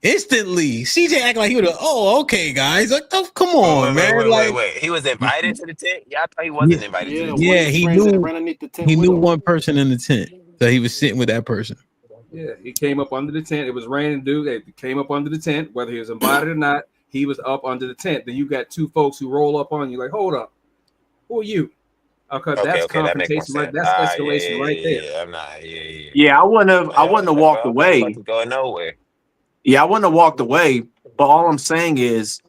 Instantly, CJ act like he would have, okay, guys. Like, oh, come on, man. Wait. He was invited to the tent? Yeah, I thought he wasn't invited to the tent. Yeah, he knew one person in the tent. So he was sitting with that person. Yeah, he came up under the tent. It was raining, dude. They came up under the tent, whether he was invited or not. He was up under the tent. Then you got two folks who roll up on you like, hold up. Who are you? Okay, that's confrontation, right? That's escalation right there. Yeah, I'm not. Yeah, I wouldn't have walked away. Going nowhere. Yeah, I wouldn't have walked away. But all I'm saying is,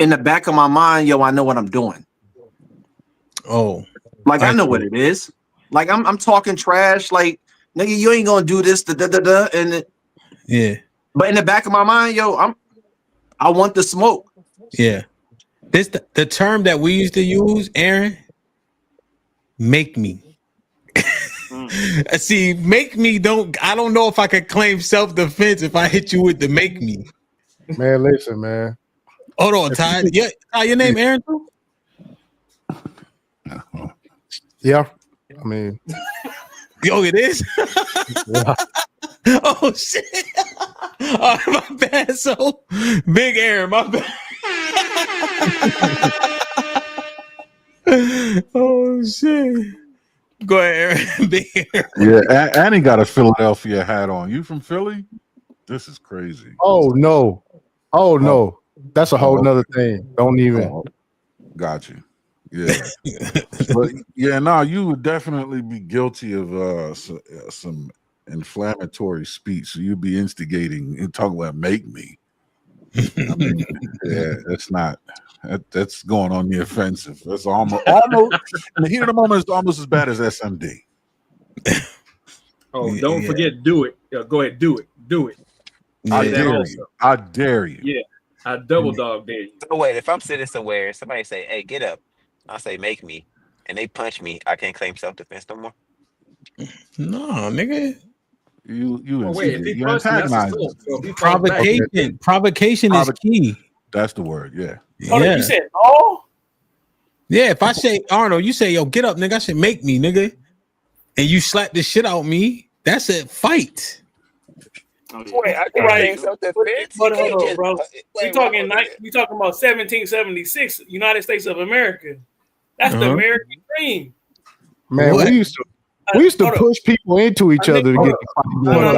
in the back of my mind, I know what I'm doing. Oh, like I know what it is. Like I'm talking trash. Like, nigga, you ain't gonna do this. And yeah. But in the back of my mind, I want the smoke. Yeah. This the term that we used to use, Aaron. Make me. See, make me I don't know if I could claim self-defense if I hit you with the make me. Man, listen, man. Hold on, Ty. Yeah, Ty, your name Aaron too? Yeah, I mean, Yo, it is. yeah. Oh shit! Oh, my bad. So big Aaron, my bad. Oh shit! Go ahead, Aaron. Big Aaron. Yeah, and he got a Philadelphia hat on. You from Philly? This is crazy. Oh no, that's a whole nother thing. Don't even. Got you. Yeah, but yeah, no, you would definitely be guilty of some inflammatory speech. So you'd be instigating and talking about make me. I mean, yeah, that's not. That's going on the offensive. That's almost in the heat of the moment. It's almost as bad as SMD. Oh, don't forget, do it. Go ahead, do it. I dare you. I dare you. Yeah, I double dog dare you. So wait, if I'm sitting somewhere, somebody say, "Hey, get up," I say, "Make me," and they punch me, I can't claim self-defense no more. No, nigga. You wait, if he punched me, that's assault. So if he Provocation. Provocation is key. That's the word. Yeah. Oh, you said no? Yeah, if I say Arnold, you say, yo, get up, nigga. I say, make me, nigga. And you slap the shit out of me, that's a fight. Oh, yeah. Wait, I can't claim self-defense. But hold on, bro. We talking about 1776, United States of America. That's the American dream. Man, What? we used to push people into each other to get the fight going,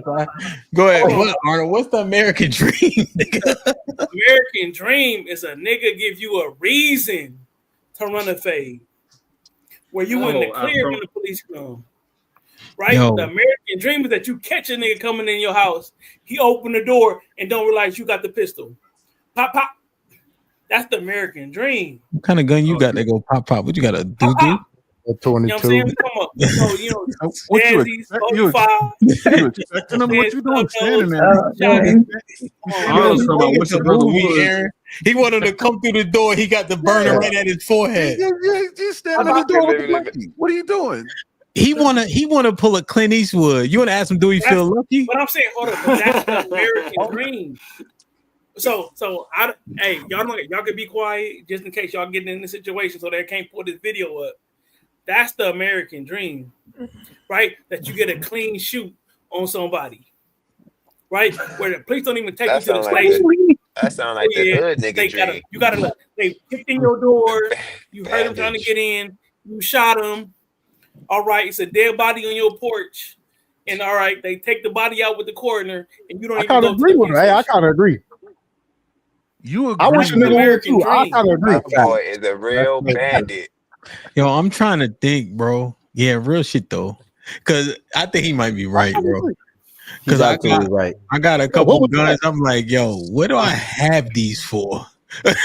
dog. Go ahead. What, Arnold? What's the American dream, nigga? American dream is a nigga give you a reason to run a fade where you in the clear when the police come. Right? Yo. The American dream is that you catch a nigga coming in your house, he open the door and don't realize you got the pistol. Pop, pop. That's the American dream. What kind of gun you got that go pop, pop? What you got, a doo-doo? A 22. You know what I'm saying? Come on. What you Jazzy's, expect? You 45. expecting them? What you doing standing there? He wanted to come through the door. He got the burner right at his forehead. You standing at the door with the lucky. What are you doing? He wanna pull a Clint Eastwood. You wanna ask him, do he feel lucky? But I'm saying, hold on, but that's the American dream. So hey, y'all can be quiet just in case y'all getting in the situation so they can't put this video up. That's the American dream, right? That you get a clean shoot on somebody, right? Where the police don't even take you to the station. That sounds like the hood nigga dream. You gotta look. They kicked in your door. You heard them trying to get in. You shot them. All right, it's a dead body on your porch. And all right, they take the body out with the coroner, and you don't even go agree with that. I kind of agree. You agree? I wish a nigga would too. I kind of agree. That boy is a real bandit. Yo, I'm trying to think, bro. Yeah, real shit though. Cause I think he might be right, bro. Because I got a couple of guns. I'm like, yo, what do I have these for?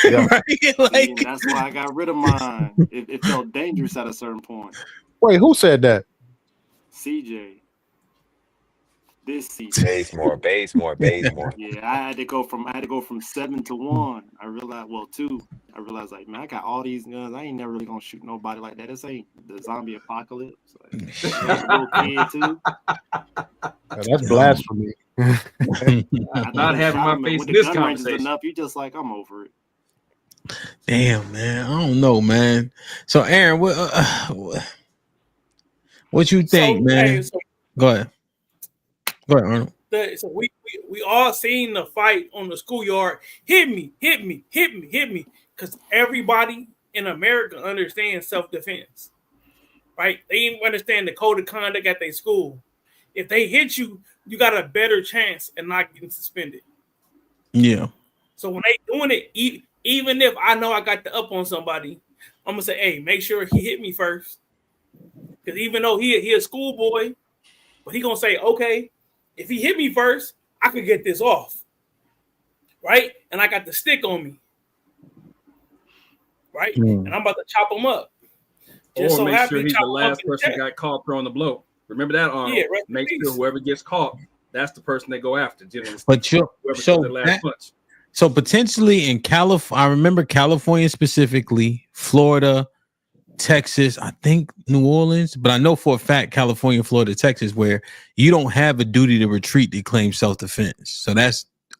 Yeah. Right? Like, that's why I got rid of mine. It felt dangerous at a certain point. Wait, who said that? CJ. This season. Bazemore. Yeah, I had to go from 7 to 1. I realized, 2. I realized, like, man, I got all these guns. I ain't never really gonna shoot nobody like that. This ain't the zombie apocalypse. Like, little kid too. That's blasphemy. Not having my face in this conversation. Enough, you just like, I'm over it. Damn, man, I don't know, man. So, Aaron, what you think, man? Go ahead, Arnold. So we all seen the fight on the schoolyard. Hit me. Because everybody in America understands self-defense, right? They even understand the code of conduct at their school. If they hit you, you got a better chance at not getting suspended. Yeah. So when they doing it, even if I know I got the up on somebody, I'm gonna say, hey, make sure he hit me first. Because even though he a schoolboy, but he gonna say, okay, if he hit me first, I could get this off, right? And I got the stick on me, right? And I'm about to chop him up. Just or make sure he's the last person got caught throwing the blow. Remember that, Arnold? Yeah, make sure whoever gets caught, that's the person they go after. But so potentially in California, I remember California specifically, Florida, Texas, I think New Orleans, but I know for a fact California, Florida, Texas, where you don't have a duty to retreat to claim self-defense. So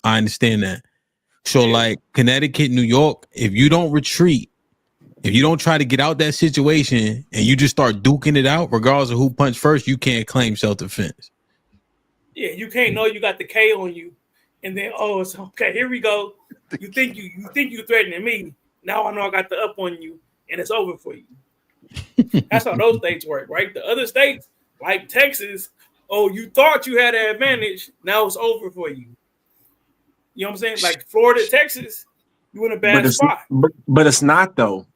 I understand that. So like Connecticut, New York, if you don't retreat, if you don't try to get out that situation and you just start duking it out, regardless of who punched first, you can't claim self-defense. Yeah, you can't know you got the K on you, and then it's okay. Here we go. You think you threatening me? Now I know I got the up on you, and it's over for you. That's how those states work, right? The other states, like Texas, you thought you had an advantage. Now it's over for you. You know what I'm saying? Like Florida, Texas, you in a bad spot. But it's not though.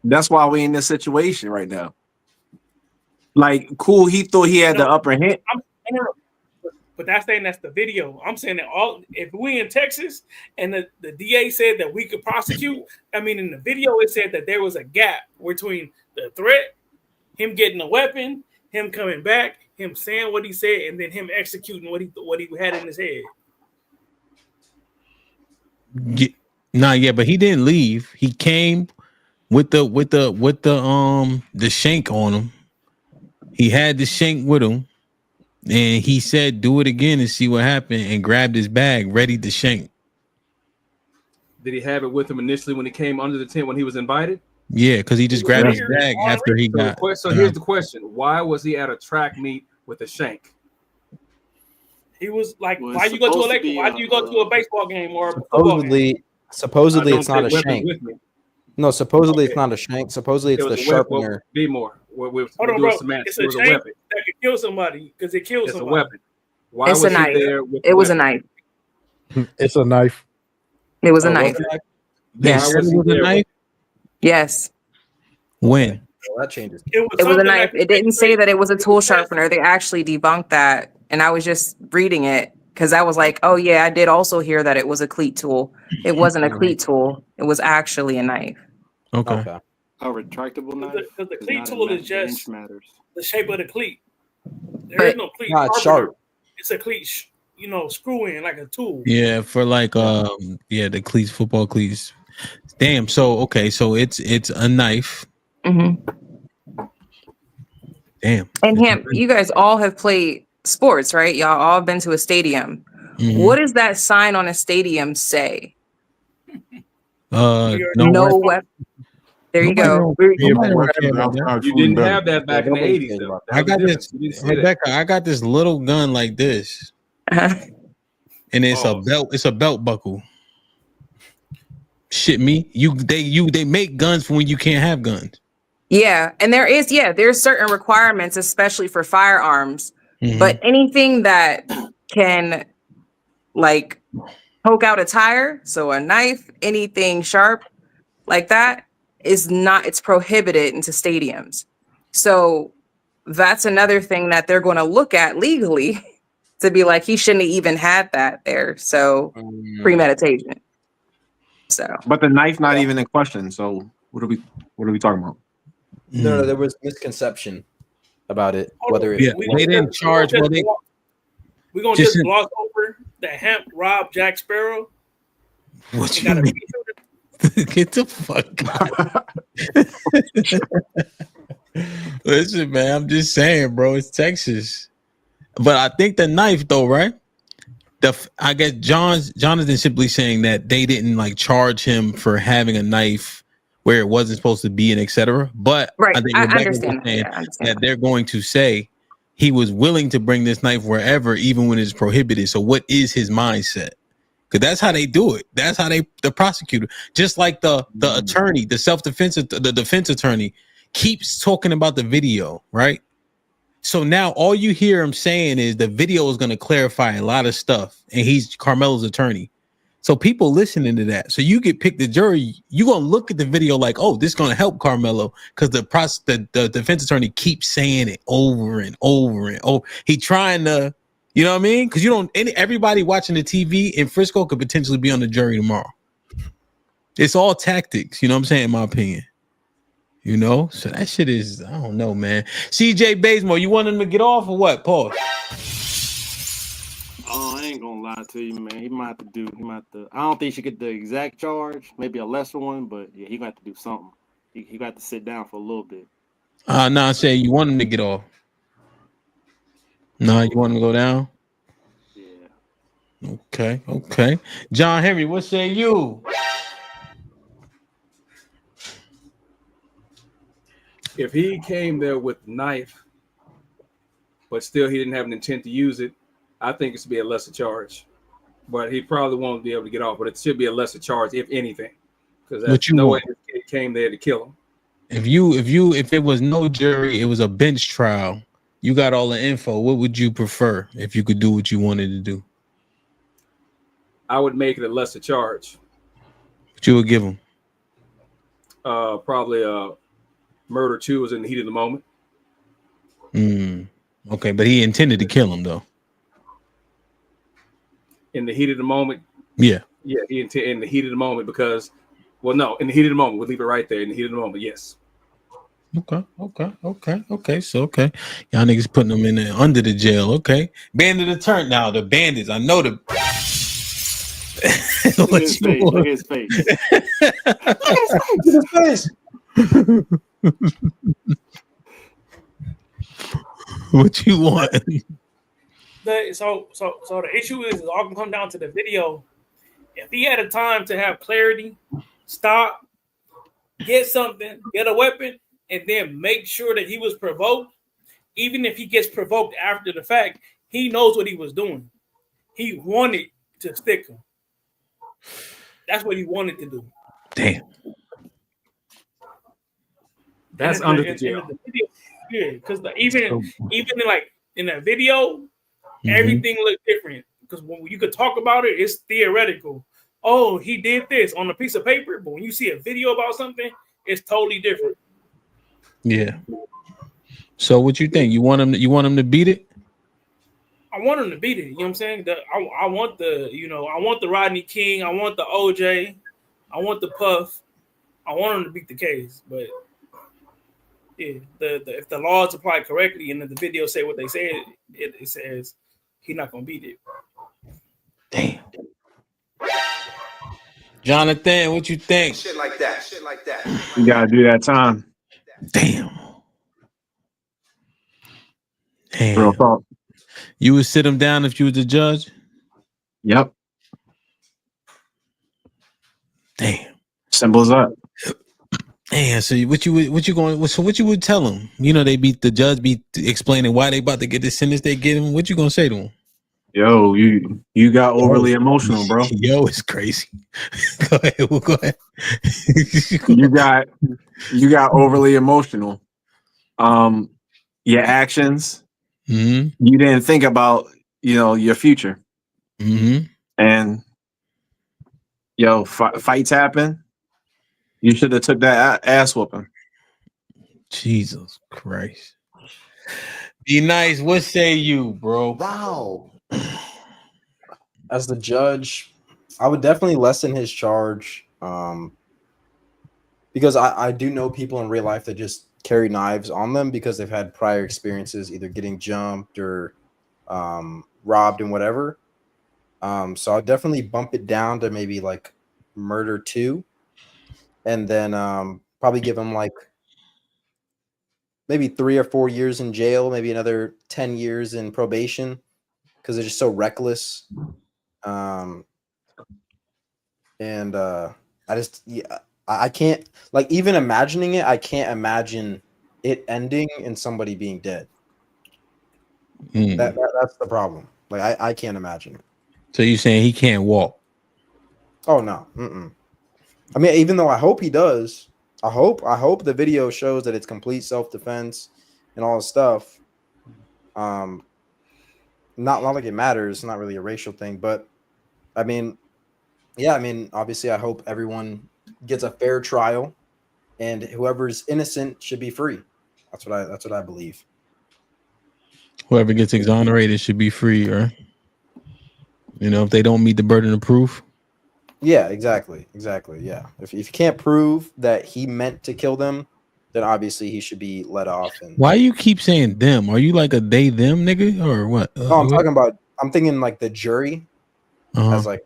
That's why we in this situation right now. Like, cool, he thought he had the upper hand. But that's saying that's the video. I'm saying that if we in Texas and the DA said that we could prosecute, I mean, in the video it said that there was a gap between the threat, him getting a weapon, him coming back, him saying what he said, and then him executing what he had in his head. But he didn't leave. He came with the shank on him. He had the shank with him. And he said, do it again and see what happened, and grabbed his bag, ready to shank. Did he have it with him initially when he came under the tent when he was invited? Yeah, because he just grabbed his bag after he got. So here's the question. Why was he at a track meet with a shank? He was like, why do you go to a baseball game or a supposedly, football game? Supposedly it's not a shank. No, supposedly it's not a shank. Supposedly it's the sharpener. Be more. Hold on, bro. It's a shank that could kill somebody because it kills somebody. It's a weapon. Why it's was a knife. It was a knife. It's a knife. It was a knife. Yes. It was a knife? Yes. When? Well, that changes. It was a knife. It didn't say that it was a tool sharpener. They actually debunked that. And I was just reading it because I was like, oh, yeah, I did also hear that it was a cleat tool. It wasn't a cleat tool. It was actually a knife. Okay. A retractable knife? Because the cleat tool is just the shape of the cleat. There is no cleat. Not sharp. It's a cleat, screw in like a tool. Yeah, for like the cleats, football cleats. Damn. So okay, so it's a knife. Mm-hmm. Damn. And HAMP, you guys all have played sports, right? Y'all all been to a stadium. Mm-hmm. What does that sign on a stadium say? No weapon. There you go. You didn't have that back in the 80s, though. I got this, Rebecca. I got this little gun like this, and it's a belt. It's a belt buckle. Shit, me. They make guns for when you can't have guns. Yeah, and there's certain requirements, especially for firearms. Mm-hmm. But anything that can like poke out a tire, so a knife, anything sharp like that, it's prohibited into stadiums. So that's another thing that they're going to look at legally to be like, he shouldn't have even had that there. So premeditation. So, but the knife not even in question. So what are we talking about? No, there was misconception about it. Whether they didn't charge. We're gonna just gloss over that HAMP robbed Jack Sparrow. What you mean? Get the fuck out. Listen, man, I'm just saying, bro, it's Texas. But I think the knife, though, right? I guess Jonathan simply saying that they didn't like charge him for having a knife where it wasn't supposed to be, and etc. But right. I think Rebecca was saying that they're going to say he was willing to bring this knife wherever, even when it's prohibited. So what is his mindset? Because that's how they do it. That's how the prosecutor, just like the attorney, the defense attorney keeps talking about the video, right? So now all you hear him saying is the video is going to clarify a lot of stuff, and he's Carmelo's attorney. So people listening to that, so you get picked the jury, you're going to look at the video like, oh, this is going to help Carmelo, because the defense attorney keeps saying it over and over and over. He trying to, you know what I mean? Because everybody watching the TV in Frisco could potentially be on the jury tomorrow. It's all tactics, you know what I'm saying, in my opinion. You know? So that shit is, I don't know, man. CJ Bazemore, you want him to get off or what? Pause. Oh, I ain't gonna lie to you, man. He might have to. I don't think he should get the exact charge, maybe a lesser one, but yeah, he gonna have to do something. He got to sit down for a little bit. No, I say you want him to get off. No, you want him to go down? Yeah. Okay, okay. John Henry, what say you? If he came there with a knife, but still he didn't have an intent to use it, I think it should be a lesser charge. But he probably won't be able to get off. But it should be a lesser charge, if anything, because there's no way this kid came there to kill him. If it was no jury, it was a bench trial. You got all the info. What would you prefer if you could do what you wanted to do? I would make it a lesser charge. What you would give him? Probably murder 2 was in the heat of the moment. Okay, but he intended to kill him though. In the heat of the moment. Yeah. Yeah, in the heat of the moment because, well, no, in the heat of the moment. We'll leave it right there. In the heat of the moment, yes. Okay. So okay, y'all niggas putting them in there under the jail. Okay, bandit the turn now. The bandits, I know the. Look at his face. Look at his face. What you want? So the issue is all gonna come down to the video. If he had a time to have clarity, stop, get something, get a weapon, and then make sure that he was provoked, even if he gets provoked after the fact, he knows what he was doing. He wanted to stick him. That's what he wanted to do. Damn. That's under the jail. Yeah, because even in that video, everything looked different. Because when you could talk about it, it's theoretical. Oh, he did this on a piece of paper, but when you see a video about something, it's totally different. Yeah. So what you think? You want him to beat it? I want him to beat it. You know what I'm saying? I want the Rodney King. I want the OJ. I want the Puff. I want him to beat the case. But yeah, if the laws apply correctly and the video say what they said, it says he's not gonna beat it. Damn. Jonathan, what you think? Shit like that. You gotta do that time. Damn. Real talk. You would sit him down if you was the judge? Yep. Damn. Simple as that. Damn. So what you would tell him? You know, the judge be explaining why they about to get the sentence they get him. What you gonna say to him? Yo, you got overly emotional, bro. Yo, it's crazy. Go ahead. you got overly emotional. Your actions. Mm-hmm. You didn't think about, your future. Mm-hmm. And fights happen. You should have took that ass whooping. Jesus Christ. Be nice. What say you, bro? Wow. As the judge, I would definitely lessen his charge. Because I do know people in real life that just carry knives on them because they've had prior experiences, either getting jumped or robbed and whatever. So I'll definitely bump it down to maybe like murder 2, and then probably give him like maybe 3 or 4 years in jail, maybe another 10 years in probation because they're just so reckless. I can't, like, even imagining it, I can't imagine it ending in somebody being dead. That's the problem. Like, I can't imagine it. So you're saying he can't walk? Oh no. I mean, even though I hope he does, I hope the video shows that it's complete self-defense and all this stuff. Not like it matters. It's not really a racial thing, but I mean, yeah, I mean, obviously I hope everyone gets a fair trial and whoever's innocent should be free. That's what I believe. Whoever gets exonerated should be free, right? If they don't meet the burden of proof. Yeah, exactly. Yeah. If you can't prove that he meant to kill them, then obviously he should be let off. And why you keep saying them? Are you like a they them nigga or what? No, I'm thinking like the jury as like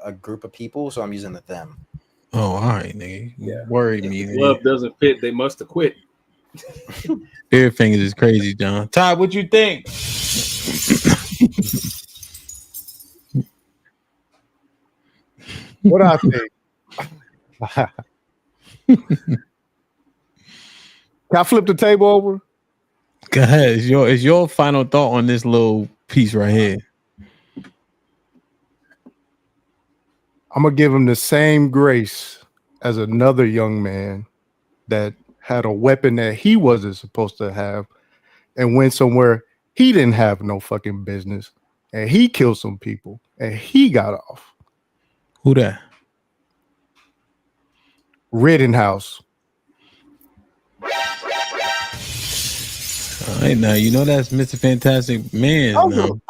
a group of people, so I'm using the them. Oh, all right, nigga. Yeah. Worried me. If the glove doesn't fit, they must have quit. Beer fingers is crazy, John. Todd, what you think? What I think. Can I flip the table over? Go ahead. Is your final thought on this little piece right here? I'm gonna give him the same grace as another young man that had a weapon that he wasn't supposed to have and went somewhere he didn't have no fucking business, and he killed some people and he got off. Who that? Rittenhouse. All right, now you know that's Mr. Fantastic Man. Now.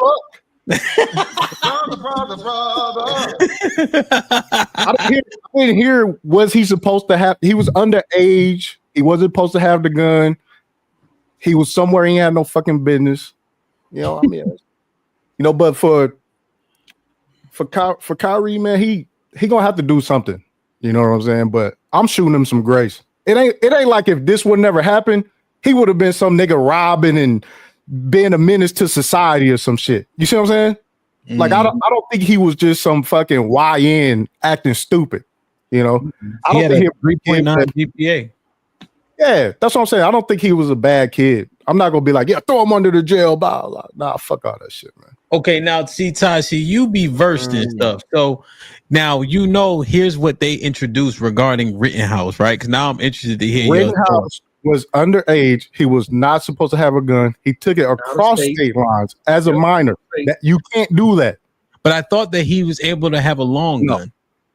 I didn't hear. Was he supposed to have? He was underage. He wasn't supposed to have the gun. He was somewhere he had no fucking business. You know, I mean, but for Kyrie, man, he gonna have to do something. You know what I'm saying? But I'm shooting him some grace. It ain't like if this would never happen, he would have been some nigga robbing and being a menace to society or some shit. You see what I'm saying? Like I don't think he was just some fucking YN acting stupid. You know, I don't think he 3.9 GPA. Yeah, that's what I'm saying. I don't think he was a bad kid. I'm not gonna be like, yeah, throw him under the jail. Blah, blah. Nah, fuck all that shit, man. Okay, now see, Ty, you be versed in stuff. So now here's what they introduced regarding Rittenhouse, right? Because now I'm interested to hear Rittenhouse was underage. He was not supposed to have a gun. He took it across state lines as a minor. You can't do that. But I thought that he was able to have a long gun.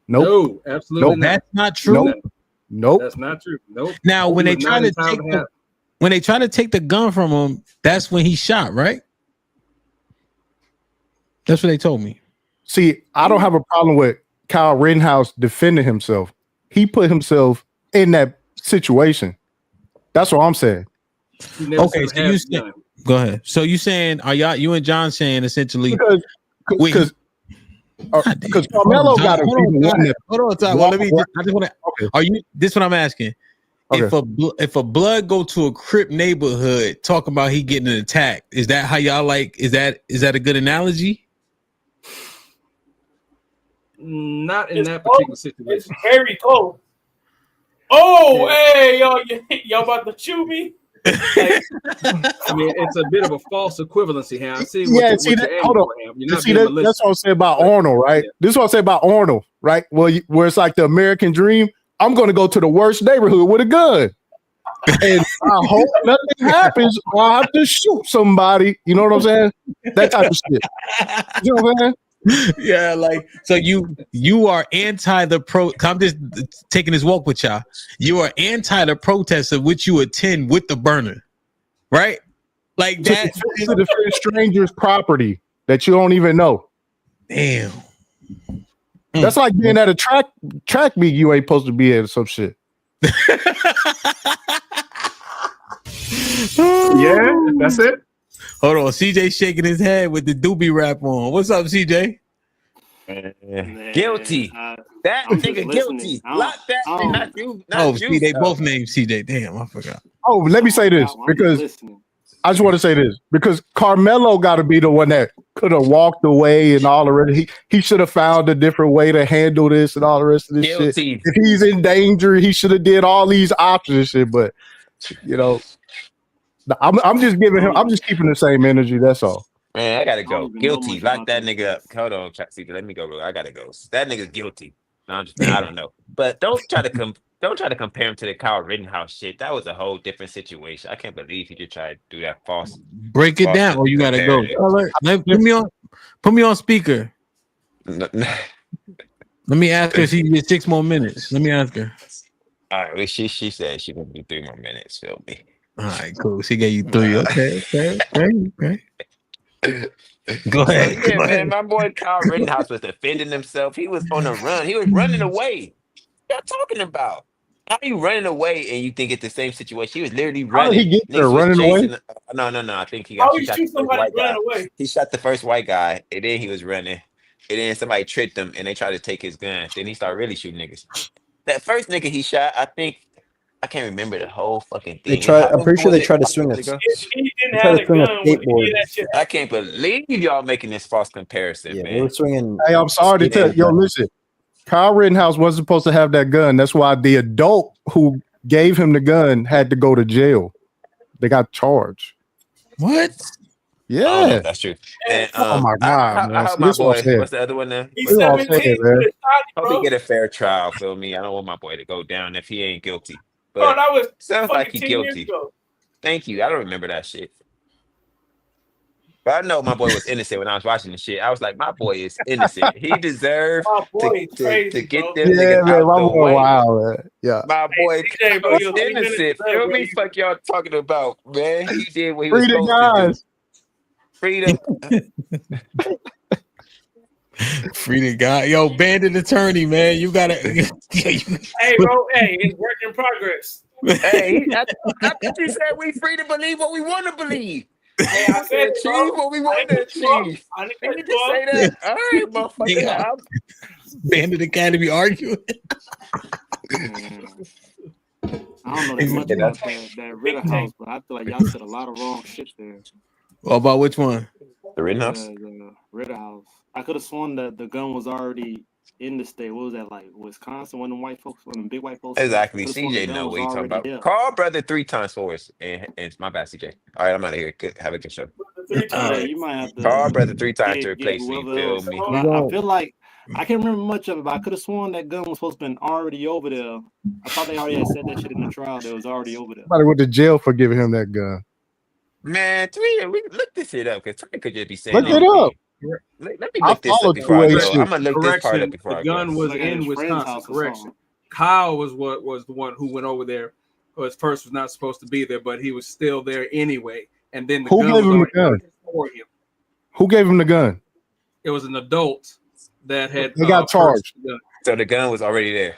No, absolutely not. That's not true. Nope. That's not true. Nope. Now, when they try to take the gun from him, that's when he shot, right? That's what they told me. See, I don't have a problem with Kyle Rittenhouse defending himself. He put himself in that situation. That's what I'm saying. Okay, so go ahead. So you saying, you and John saying essentially because Carmelo got to hold on, Ty. Well, let me. I just want to. Okay. Are you? This what I'm asking. Okay. If a blood go to a Crip neighborhood talking about he getting attacked, is that how y'all like? Is that a good analogy? Not in that particular situation. It's very close. Oh, hey, y'all about to chew me? I mean, it's a bit of a false equivalency here. I see. Hold on. That's what I'm saying about Arnold, right? This is what I say about Arnold, right? Well, where it's like the American dream. I'm going to go to the worst neighborhood with a gun, and I hope nothing happens. Or I have to shoot somebody. You know what I'm saying? That type of shit. You know what I'm saying? Yeah, like so you are anti the pro. I'm just taking this walk with y'all. You are anti the protest of which you attend with the burner, right? Like that to defend strangers' property that you don't even know. Damn, that's like being at a track meet you ain't supposed to be at or some shit. Yeah, that's it. Hold on, CJ shaking his head with the doobie wrap on. What's up, CJ? Guilty. That nigga guilty. Lock that thing, not you. See, they both named CJ. Damn, I forgot. Oh, let me say this because I just want to say this because Carmelo got to be the one that could have walked away and all the rest. He should have found a different way to handle this and all the rest of this shit. If he's in danger, he should have did all these options and shit. But I'm just giving him. I'm just keeping the same energy. That's all. Man, I gotta go. Guilty. Lock that nigga up. Hold on, let me go. I gotta go. That nigga's guilty. No, I don't know. But don't try to compare him to the Kyle Rittenhouse shit. That was a whole different situation. I can't believe he just tried to do that false. Break it down, or you gotta go. All right, put me on speaker. Let me ask her if she can get 6 more minutes. Let me ask her. All right. Well, she said she would be 3 more minutes. Feel me. All right, cool. She gave you 3. Okay. Go ahead. Yeah, man. My boy Kyle Rittenhouse was defending himself. He was on the run. He was running away. What y'all talking about? How are you running away and you think it's the same situation? He was literally running. How did he get there? Running away? No. I think he got. He shot the first white guy. He shot the first white guy, and then he was running. And then somebody tricked him, and they tried to take his gun. Then he started really shooting niggas. That first nigga he shot, I can't remember the whole fucking thing. I'm pretty sure they tried to swing a skateboard. I can't believe y'all making this false comparison, man. They were swinging. Hey, I'm sorry to tell you. Yo, listen. Kyle Rittenhouse wasn't supposed to have that gun. That's why the adult who gave him the gun had to go to jail. They got charged. What? I don't know Yeah. if that's true. And Oh my God, man. I hope See, my this what I'm boy, saying. what's the other one now? He's This is what I'm 17. saying, man. Hope he get a fair trial. Feel me? I don't want my boy to go down if he ain't guilty. Bro, But that was sounds like fucking he 10 years guilty. ago. Thank you. I don't remember that shit. But I know my boy was innocent when I was watching the shit. I was like, my boy is innocent. He deserved My boy is to crazy, get bro. them Yeah, niggas man. out My the boy, way. wow, man. Yeah. My boy CJ, bro, was you're 3 minutes innocent. left, Feel bro. me? Fuck y'all talking about, man. He did what he Free was the supposed to do. guys. Freedom. Free the guy. Yo, bandit attorney, man. You gotta. Hey, bro. Hey, it's work in progress. Hey, I thought you said we free to believe what we want to believe. Hey, I said, Achieve what we want to achieve. I need You just say that. All right, motherfucker. Yeah. Bandit Academy arguing. I don't know that much about that Rittenhouse, but I feel like y'all said a lot of wrong shit there. Well, about which one? The Rittenhouse? The Rittenhouse. I could have sworn that the gun was already in the state. What was that, like Wisconsin? One of them white folks, one of them big white folks. Exactly. Could've sworn the CJ gun know was what you talking already about. there. Call brother 3 times for us. And it's my bad, CJ. All right, I'm out of here. Good. Have a good show. Yeah, you might have to Call brother 3 times to get replace me. whoever Feel else. me? But I feel like I can't remember much of it, but I could have sworn that gun was supposed to been already over there. I thought they already had said that shit in the trial. That was already over there. Somebody went to jail for giving him that gun. Man, we look this shit up because I could just be saying Look it anything. up. Let me I look this follow up before I two-way go. shit. I'm gonna look this part up Correction, before the I go. gun was Like at in his friend's Wisconsin. house or Correction. something. Kyle was the one who went over there. Was first was not supposed to be there, but he was still there anyway. And then the Who gun gave was him the already gun? for him. Who gave him the gun? It was an adult that had They got charged. purchased the gun. So the gun was already there.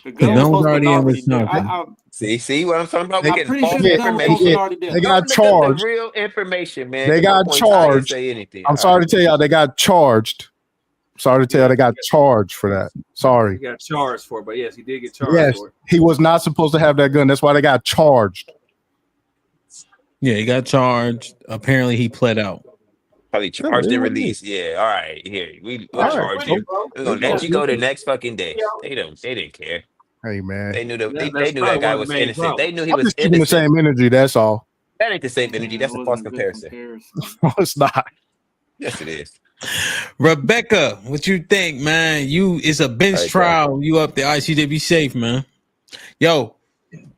The The gun was gun was supposed to already be in already there. Wisconsin. See what I'm talking about? We I'm getting pretty false sure the gun was supposed to be information. already there. They Don't got look up charged. the real information, man. They 'cause my got boy Ty didn't charged. say anything. I'm All sorry right. to tell y'all they got charged. Sorry to tell y'all they got charged for that. He Sorry. got charged for it, but yes, he did get charged Yes, for it. he was not supposed to have that gun. That's why they got charged. Yeah, he got charged. Apparently, he pled out. Probably charged and released. Yeah, all right. Here, we'll All right. charge you. We're gonna let you go the next fucking day. Yeah. They didn't care. Hey man, They knew they That's knew probably that guy one of was the main innocent. They problems. knew he I'm was just keeping the innocent. same energy. That's all. That ain't the same energy. Yeah, That's it a false wasn't a good comparison. No, it's not. Yes, it is. Rebecca, what you think, man? It's a bench All right, trial. You up there? All right, CJ, be safe, man. Yo,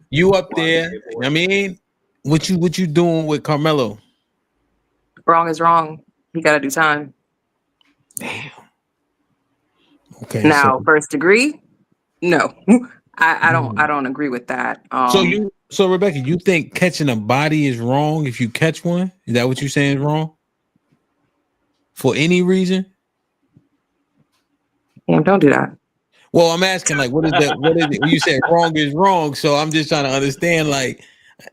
you up there? I mean, what you doing with Carmelo? Wrong is wrong. He got to do time. Damn. Okay. Now, first degree, no, I don't agree with that. So Rebecca, you think catching a body is wrong if you catch one? Is that what you're saying is wrong? For any reason? Yeah, don't do that. Well, I'm asking, like, what is that? What is it? When you said wrong is wrong, so I'm just trying to understand, like,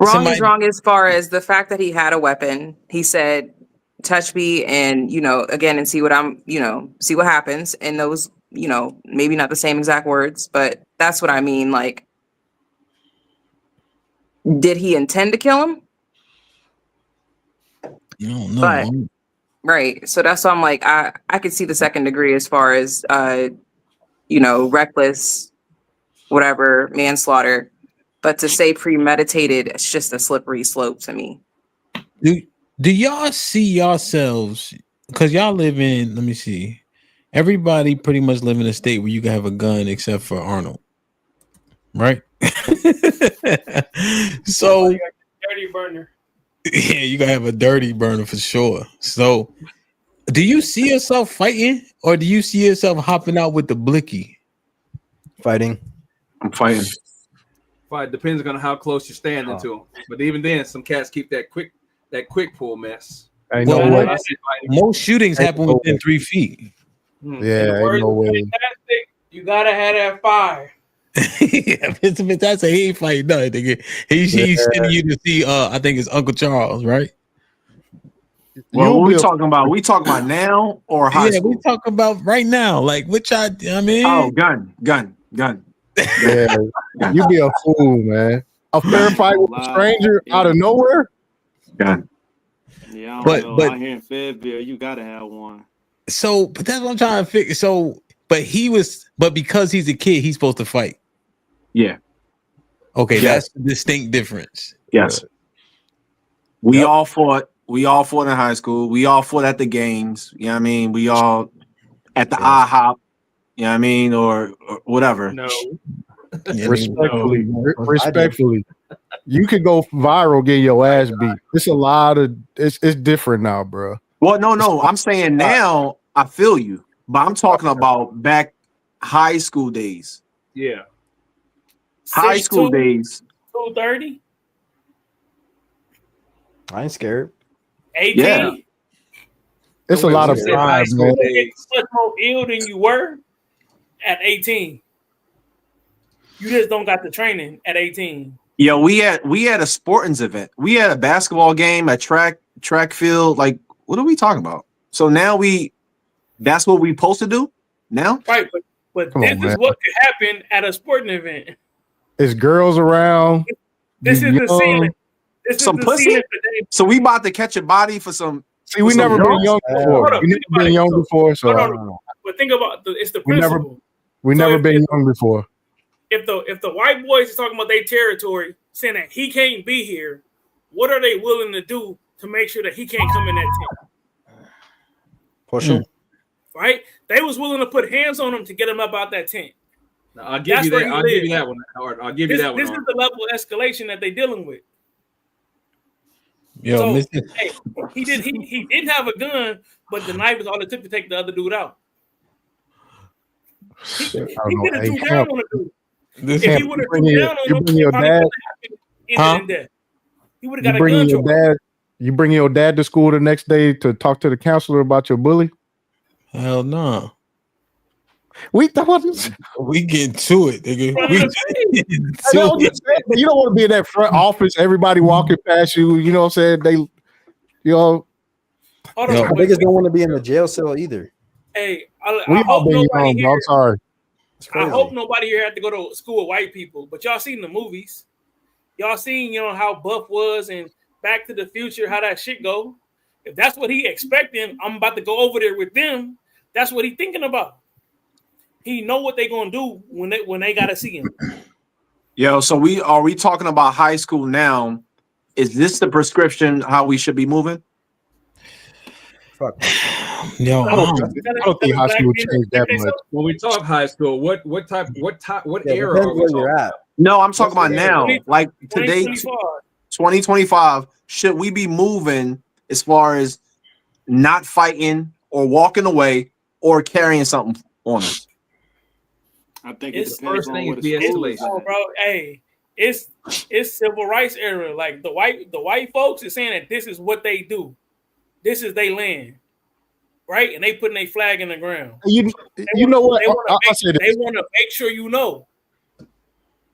Wrong is wrong as far as the fact that he had a weapon. He said, touch me and, again, and see what see what happens. And those, maybe not the same exact words, but that's what I mean. Like, did he intend to kill him? No, no. But, right. So that's why I'm like, I could see the second degree as far as, reckless, whatever, manslaughter. But to say premeditated, it's just a slippery slope to me. Do y'all see yourselves? Because y'all live in, let me see. Everybody pretty much live in a state where you can have a gun except for Arnold. Right? So, Dirty burner. yeah, you gotta have a dirty burner for sure. So, do you see yourself fighting, or do you see yourself hopping out with the blicky? Fighting. I'm fighting. Fight depends on how close you're standing to him. But even then, some cats keep that quick pull mess. Ain't no way. Most shootings happen within 3 feet. Yeah, ain't no way. Fantastic. You gotta have that fire. Yeah, that's he ain't fighting nothing. Nigga. He's sending you to see. I think it's Uncle Charles, right? Well, what we talking about? We talking about now or high school? We talking about right now. Like which I mean. Oh, gun. Yeah, you be a fool, man. A fair fight with a stranger out of nowhere. Gun. Yeah, but out here in Fayetteville, you gotta have one. So, but that's what I'm trying to figure. So, but because he's a kid, he's supposed to fight. Yeah. Okay, Yes. that's a distinct difference. Yes. We all fought. We all fought in high school. We all fought at the games. You know what I mean? We all at the IHOP. You know what I mean? Or whatever. No. Respectfully, respectfully, you could go viral, get your ass beat. It's a lot of it's different now, bro. Well, no. I'm saying now I feel you, but I'm talking about back high school days. Yeah. High school days. 230. I ain't scared. 18. Yeah. It's a lot of pride, man. You much more ill than you were at 18. You just don't got the training at 18. Yo, we had a sporting event. We had a basketball game, a track field. Like, what are we talking about? So now that's what we supposed to do now? Right, but this is what could happen at a sporting event. It's girls around. This is the ceiling. This Some is the pussy? ceiling today. So we about to catch a body for some. See, we never been young before. We never been young before, so I don't know. But think about it's the principle. We never been young before. If the white boys is talking about their territory, saying that he can't be here, what are they willing to do to make sure that he can't come in that tent? Push him. Right? They was willing to put hands on him to get him up out that tent. Now, I'll give you that. I'll give you that one. I'll give you that one. This is the level of escalation that they're dealing with. Yo, So, hey, he didn't have a gun, but the knife is all it took to take the other dude out. He could have threw down on the dude. If he would have threw down on him, your dad, he would have got a gun charge. You bring your dad to school the next day to talk to the counselor about your bully? Hell no. We get to it, nigga. You don't want to be in that front office, everybody walking past you, you know what I'm saying? Niggas don't want to be in the jail cell either. Hey, I hope nobody here. I'm sorry. I hope nobody here had to go to school with white people, but y'all seen the movies. Y'all seen, how Buff was and Back to the Future, how that shit go. If that's what he expecting, I'm about to go over there with them. That's what he thinking about. He know what they gonna do when they gotta see him. Yo, so are we talking about high school now? Is this the prescription how we should be moving? Fuck. Yo, I don't think high school changed that much. When we talk high school, what era are we where talking? you're at. No, I'm talking about now. Like today, 2025. 2025. Should we be moving as far as not fighting or walking away or carrying something on us? I think It's the first thing is de-escalation. Bro, hey, it's civil rights era. Like the white folks is saying that this is what they do. This is their land, right? And they putting their flag in the ground. You know what? They want to this. make sure you know.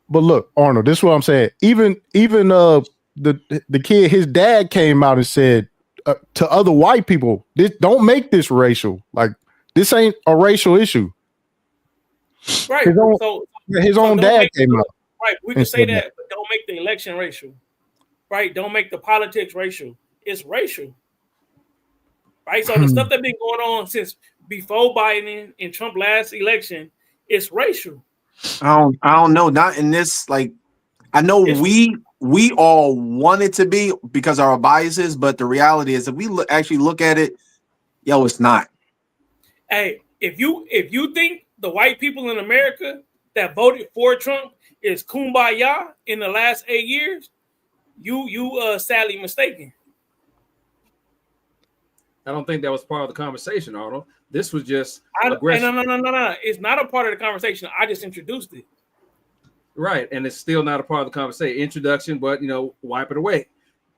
But look, Arnold, this is what I'm saying. Even the kid, his dad came out and said to other white people, don't make this racial. Like, this ain't a racial issue. Right. His own dad came out. Right. We can say that, but don't make the election racial. Right. Don't make the politics racial. It's racial. Right. So the stuff that's been going on since before Biden and Trump last election, it's racial. I don't know. Not in this. Like, I know we all want it to be because of our biases, but the reality is, if we actually look at it, yo, it's not. Hey, if you think the white people in America that voted for Trump is kumbaya in the last 8 years, you sadly mistaken. I don't think that was part of the conversation, Arnold. This was just aggression. No. It's not a part of the conversation. I just introduced it. Right, and it's still not a part of the conversation. Introduction, but wipe it away.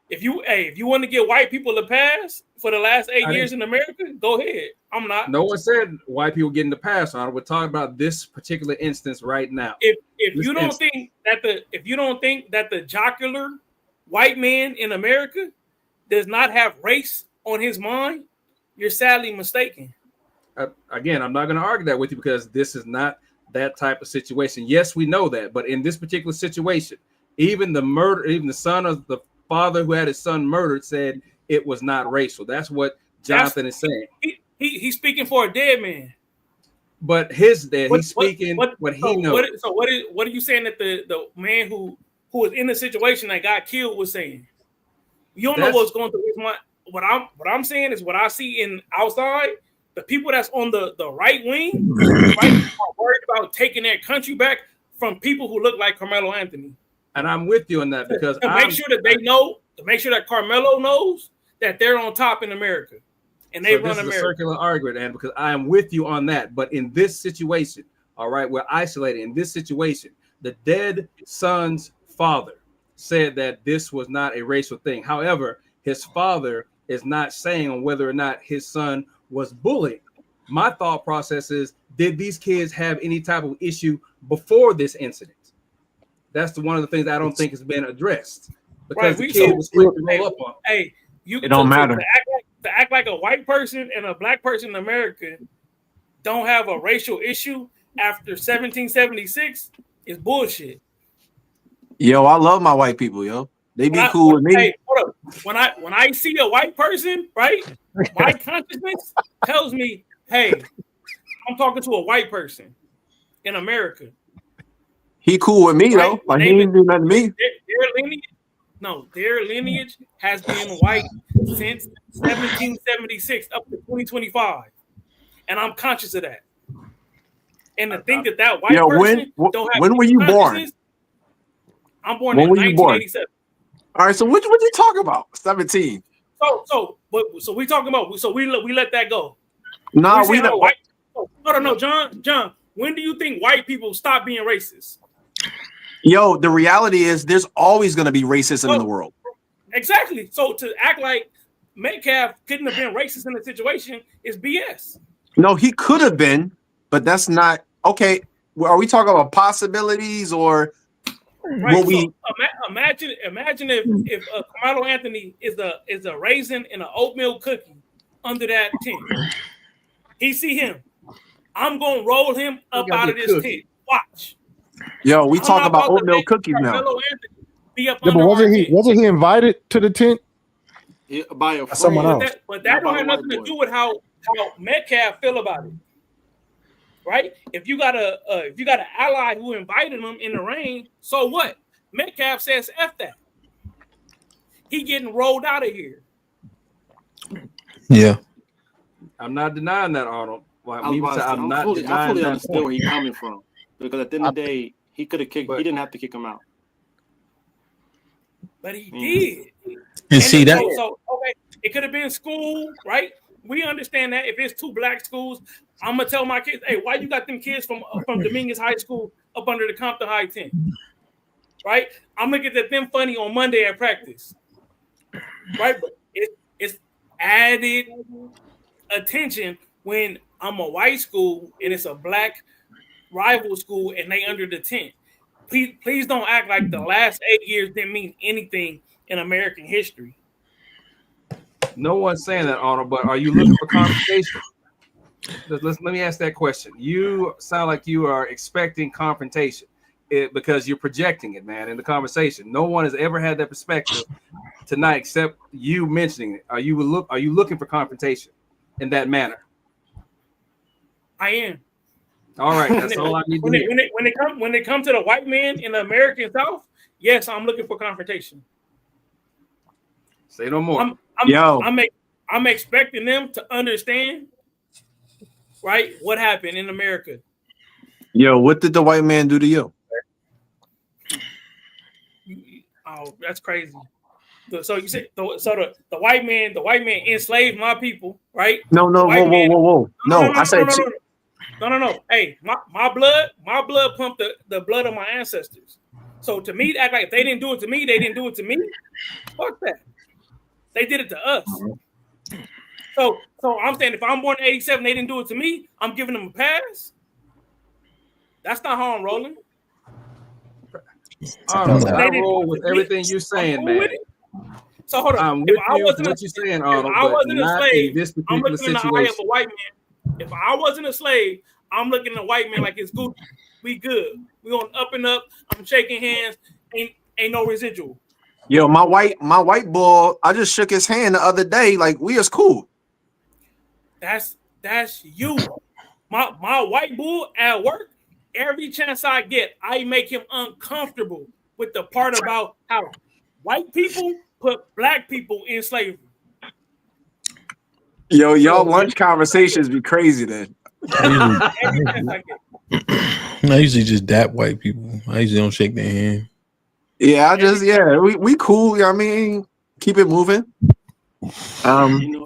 If you want to get white people a pass for the last 8 years in America, go ahead. I'm not. No one said white people getting the pass on it. We're talking about this particular instance right now. If you don't think that the jocular white man in America does not have race on his mind, you're sadly mistaken. Again, I'm not going to argue that with you because this is not that type of situation. Yes, we know that, but in this particular situation, even the son of the father who had his son murdered said it was not racial. That's what Jonathan is saying. He's speaking for a dead man. But his dad, he's speaking what he knows. What are you saying that the man who was in the situation that got killed was saying? You don't know what's going through his mind. What I'm saying is what I see in outside. The people that's on the right wing, right, are worried about taking their country back from people who look like Carmelo Anthony. And I'm with you on that because to make sure that they know, to make sure that Carmelo knows that they're on top in America, and they run America. This is a circular argument, and because I am with you on that. But in this situation, all right, we're isolated. In this situation, the dead son's father said that this was not a racial thing. However, his father is not saying on whether or not his son was bullied. My thought process is, did these kids have any type of issue before this incident? That's one of the things I don't think has been addressed because the kid was quick to roll up on. Hey, it don't matter. To act like a white person and a black person in America don't have a racial issue after 1776 is bullshit. Yo, I love my white people, yo. They be cool with me. Hey, hold up. When I see a white person, right, my consciousness tells me, hey, I'm talking to a white person in America. He cool with me, though. Like, he didn't do nothing to me. Their lineage has been white since 1776 up to 2025. And I'm conscious of that. And to think that white person don't have when were you born? I'm born in 1987. All right, so what you talking about? 17. So we talking about we let that go. No, we don't. No, John. When do you think white people stop being racist? Yo, the reality is there's always going to be racism in the world. Exactly. So to act like Metcalf couldn't have been racist in the situation is BS. No, he could have been, but that's not okay. Are we talking about possibilities or? Right. So imagine if Carmelo Anthony is a raisin in an oatmeal cookie under that tent. He see him. I'm gonna roll him up out of this tent. Watch. Yo, we talk about oatmeal cookies now. Yeah, but wasn't he invited to the tent? Yeah, by a someone else. But that don't have nothing to do with how Metcalf feel about it. Right? If you got an ally who invited him in the rain, so what? Metcalf says F that. He getting rolled out of here. Yeah. I'm not denying that, Arnold. I fully understand where he's coming from. Because at the end of the day, he could have kicked. He didn't have to kick him out. But he did. And see that. So okay, it could have been school, right? We understand that if it's two black schools, I'm gonna tell my kids, hey, why you got them kids from Dominguez High School up under the Compton High 10? Right? I'm looking at them funny on Monday at practice. Right? But it's added attention when I'm a white school and it's a black rival school and they under the tent. Please don't act like the last 8 years didn't mean anything in American history. No one's saying that, Arnold, but are you looking for confrontation? Let me ask that question. You sound like you are expecting confrontation because you're projecting it, man, in the conversation. No one has ever had that perspective tonight except you mentioning it. Are you looking for confrontation in that manner? I am. All right, that's all I need to hear. When it comes to the white man in the American South, yes, I'm looking for confrontation. Say no more. I'm expecting them to understand, right, what happened in America. Yo, what did the white man do to you? Oh, that's crazy. So you said the white man enslaved my people, right? No, whoa. No, I said no. Hey, my blood pumped the blood of my ancestors. So to me, act like if they didn't do it to me, they didn't do it to me. Fuck that. They did it to us. So I'm saying if I'm born in 87, they didn't do it to me, I'm giving them a pass. That's not how I'm rolling. I roll with everything you're saying, man. So hold on. I'm with you what you're saying, Arnold, I wasn't a slave, this I'm particular looking in the eye of a white man. If I wasn't a slave, I'm looking at a white man like it's Gucci. We good. We on up and up. I'm shaking hands. Ain't no residual. Yo, my white boy, I just shook his hand the other day. Like, we is cool. That's you. My white bull at work, every chance I get, I make him uncomfortable with the part about how white people put black people in slavery. Yo, y'all lunch conversations be crazy then. Every chance I get. I usually just dap white people. I usually don't shake their hand. Yeah, we cool. You know what I mean, keep it moving.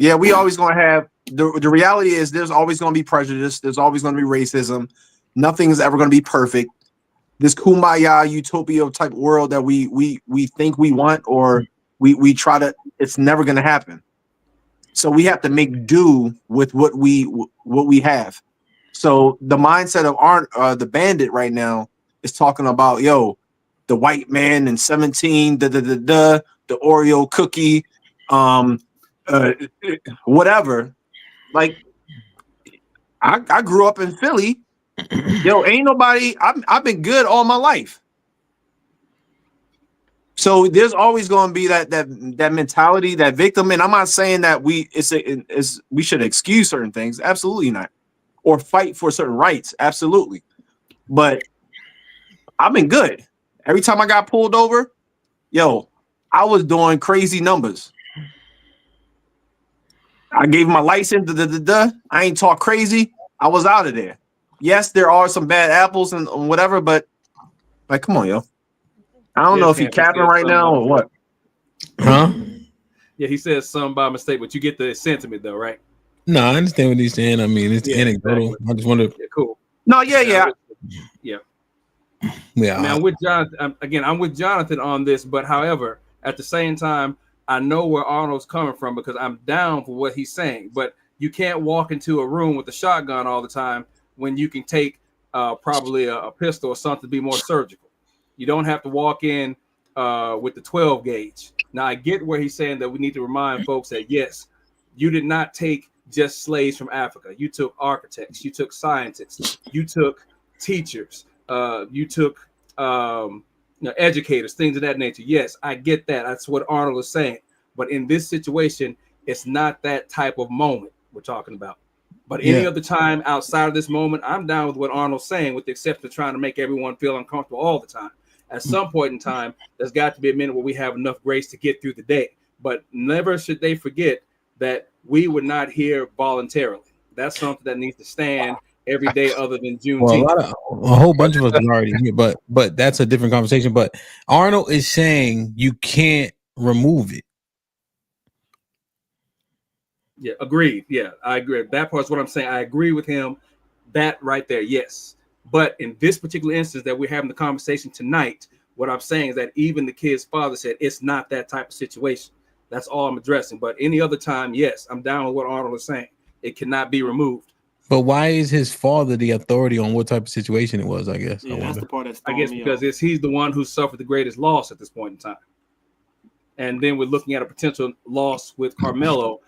Yeah, we always gonna have the reality is there's always gonna be prejudice. There's always gonna be racism. Nothing is ever gonna be perfect. This kumbaya utopia type world that we think we want or we try to, it's never gonna happen. So we have to make do with what we have. So the mindset of the bandit right now is talking about the white man and 17 the Oreo cookie, whatever. Like I grew up in Philly. Ain't nobody. I've been good all my life. So there's always going to be that mentality, that victim. And I'm not saying that we should excuse certain things. Absolutely not. Or fight for certain rights. Absolutely. But I've been good. Every time I got pulled over, I was doing crazy numbers. I gave my license. I ain't talk crazy. I was out of there. Yes, there are some bad apples and whatever, but like, come on, yo. I don't know if he's capping right now or what. Huh? Yeah, he says something by mistake, but you get the sentiment though, right? No, I understand what he's saying. I mean, it's anecdotal. Exactly. I just wonder. Yeah, cool. No, yeah. Yeah. I mean, I'm with Jonathan. I'm with Jonathan on this, but however, at the same time, I know where Arnold's coming from because I'm down for what he's saying. But you can't walk into a room with a shotgun all the time when you can take probably a pistol or something to be more surgical. You don't have to walk in with the 12 gauge. Now, I get where he's saying that we need to remind folks that, yes, you did not take just slaves from Africa. You took architects, you took scientists, you took teachers, you took educators, things of that nature. Yes, I get that. That's what Arnold is saying. But in this situation, it's not that type of moment we're talking about. But any other time outside of this moment, I'm down with what Arnold's saying, with the exception of trying to make everyone feel uncomfortable all the time. At some point in time, there's got to be a minute where we have enough grace to get through the day. But never should they forget that we were not here voluntarily. That's something that needs to stand every day other than Juneteenth. Well, a whole bunch of us are already here, but that's a different conversation. But Arnold is saying you can't remove it. Yeah, agreed. Yeah, I agree. That part's what I'm saying. I agree with him. That right there, yes. But in this particular instance that we're having the conversation tonight, what I'm saying is that even the kid's father said it's not that type of situation. That's all I'm addressing. But any other time, yes, I'm down with what Arnold is saying. It cannot be removed. But why is his father the authority on what type of situation it was? I guess. Yeah, that's the part that's because he's the one who suffered the greatest loss at this point in time. And then we're looking at a potential loss with Carmelo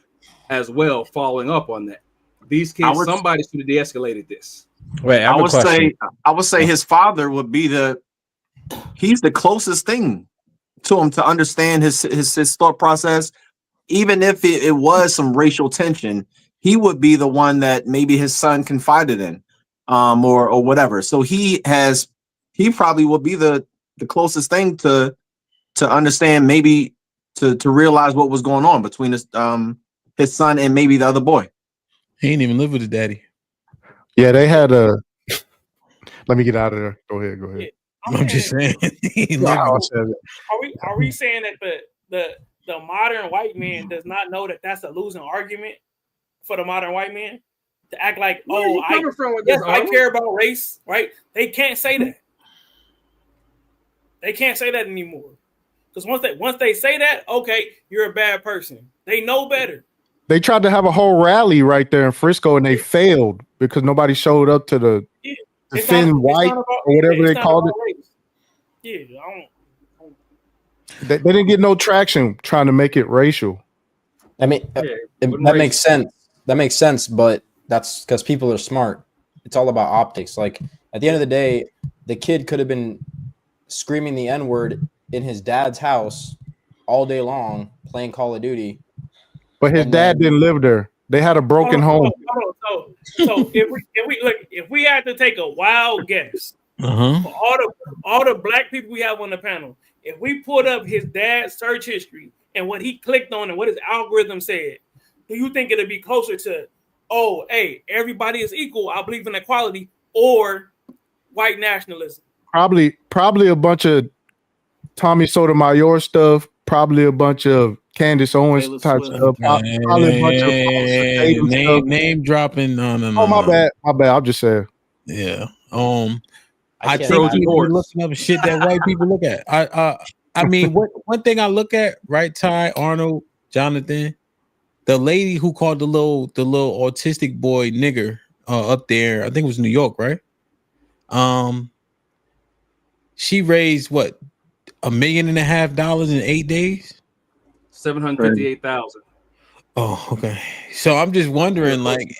as well, following up on that. These kids, somebody should have de-escalated this. Wait, I would say his father would be he's the closest thing to him to understand his thought process. Even if it was some racial tension, he would be the one that maybe his son confided in, or whatever. So he probably would be the closest thing to understand, maybe to realize what was going on between his son and maybe the other boy. He ain't even live with his daddy. Yeah, they had a. Let me get out of there. Go ahead. Yeah, I'm just saying. Are we saying that the modern white man does not know that that's a losing argument for the modern white man to act like, I care about race, right? They can't say that. They can't say that anymore. Because once they say that, okay, you're a bad person. They know better. They tried to have a whole rally right there in Frisco, and they failed because nobody showed up to defend white or whatever they called it. Race. Yeah, They didn't get no traction trying to make it racial. I mean, that makes sense. That makes sense, but that's because people are smart. It's all about optics. Like, at the end of the day, the kid could have been screaming the N-word in his dad's house all day long, playing Call of Duty. But his dad didn't live there. They had a broken home. So if we had to take a wild guess, for all the black people we have on the panel, if we put up his dad's search history and what he clicked on and what his algorithm said, do you think it'd be closer to, oh, hey, everybody is equal, I believe in equality, or white nationalism? Probably a bunch of Tommy Sotomayor stuff. Probably a bunch of Candace Owens type stuff. Probably a bunch of name dropping. No. Oh, my bad. I'm just saying. Yeah. I can't think imagine. you're looking up shit that white people look at. I mean, one thing I look at, right, Ty, Arnold, Jonathan, the lady who called the little autistic boy nigger up there, I think it was New York, right? She raised what, $1.5 million in 8 days? 758,000. Oh, okay. So I'm just wondering, like,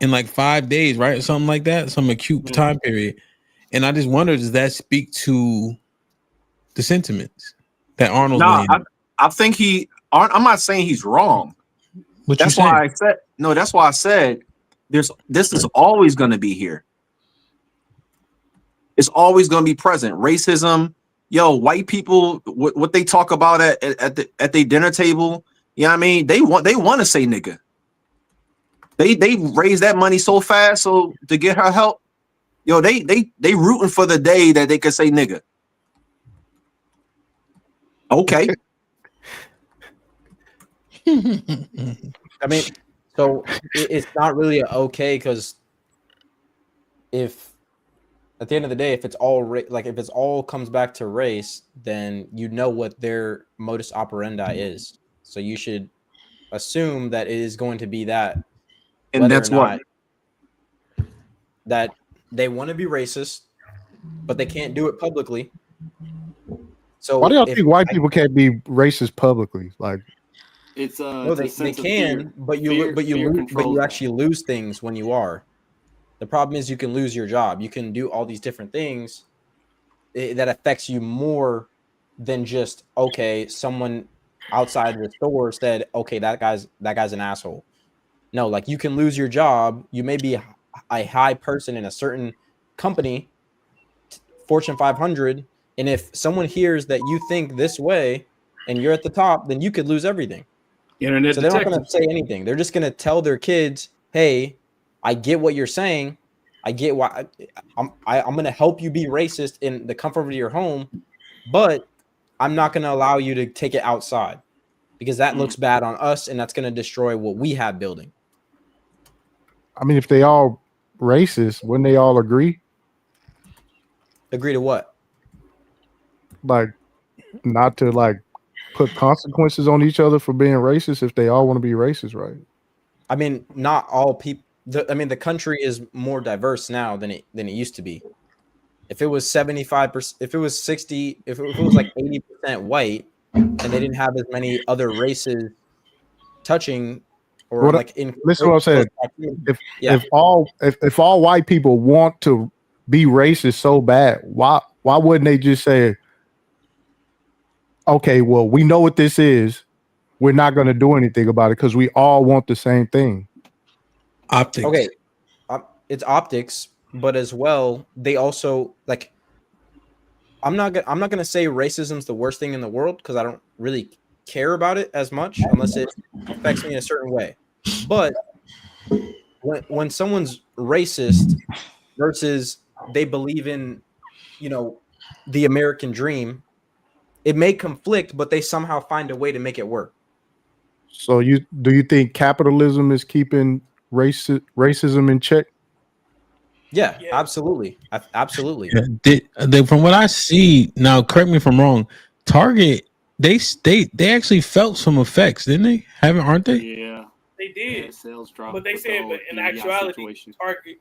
in like 5 days, right, or something like that, some acute time period. And I just wonder, does that speak to the sentiments that Arnold's laying? I think I'm not saying he's wrong. That's why I said this is always going to be here. It's always going to be present. Racism, white people, what they talk about at their dinner table, you know what I mean? They want to say nigga. They raise that money so fast so to get her help. They rooting for the day that they could say nigga. Okay. I mean, so it's not really okay, because if at the end of the day, if it's all if it's all comes back to race, then you know what their modus operandi is. So you should assume that it is going to be that, and that's what that they want to be racist, but they can't do it publicly. So why do y'all think white people can't be racist publicly? Like, it's no, they can, but you actually lose things when you are. The problem is you can lose your job. You can do all these different things that affects you more than just, okay, someone outside the store said, okay, that guy's an asshole. No, like, you can lose your job. You may be a high person in a certain company, Fortune 500, and if someone hears that you think this way and you're at the top, then you could lose everything. So they're not going to say anything. They're just going to tell their kids, hey, I get what you're saying. I get why I'm going to help you be racist in the comfort of your home, but I'm not going to allow you to take it outside, because that looks bad on us, and that's going to destroy what we have building. I mean, if they all racist, wouldn't they all agree? Agree to what? Like, not to put consequences on each other for being racist if they all want to be racist, right? I mean, not all people. The country is more diverse now than it used to be. If it was 75%, if it was 60%, if it was like 80% white, and they didn't have as many other races touching, or listen to what I'm saying. If all white people want to be racist so bad, why wouldn't they just say, okay, well, we know what this is, we're not going to do anything about it because we all want the same thing? Optics. Okay, it's optics, but as well, they also I'm not gonna say racism's the worst thing in the world, because I don't really care about it as much unless it affects me in a certain way. But when someone's racist versus they believe in, the American dream, it may conflict, but they somehow find a way to make it work. So do you think capitalism is keeping racism in check? Yeah, absolutely. Absolutely. From what I see now, correct me if I'm wrong, Target, they actually felt some effects, didn't they? Aren't they? Yeah, they did. Yeah, sales dropped. But they said, but in actuality, Target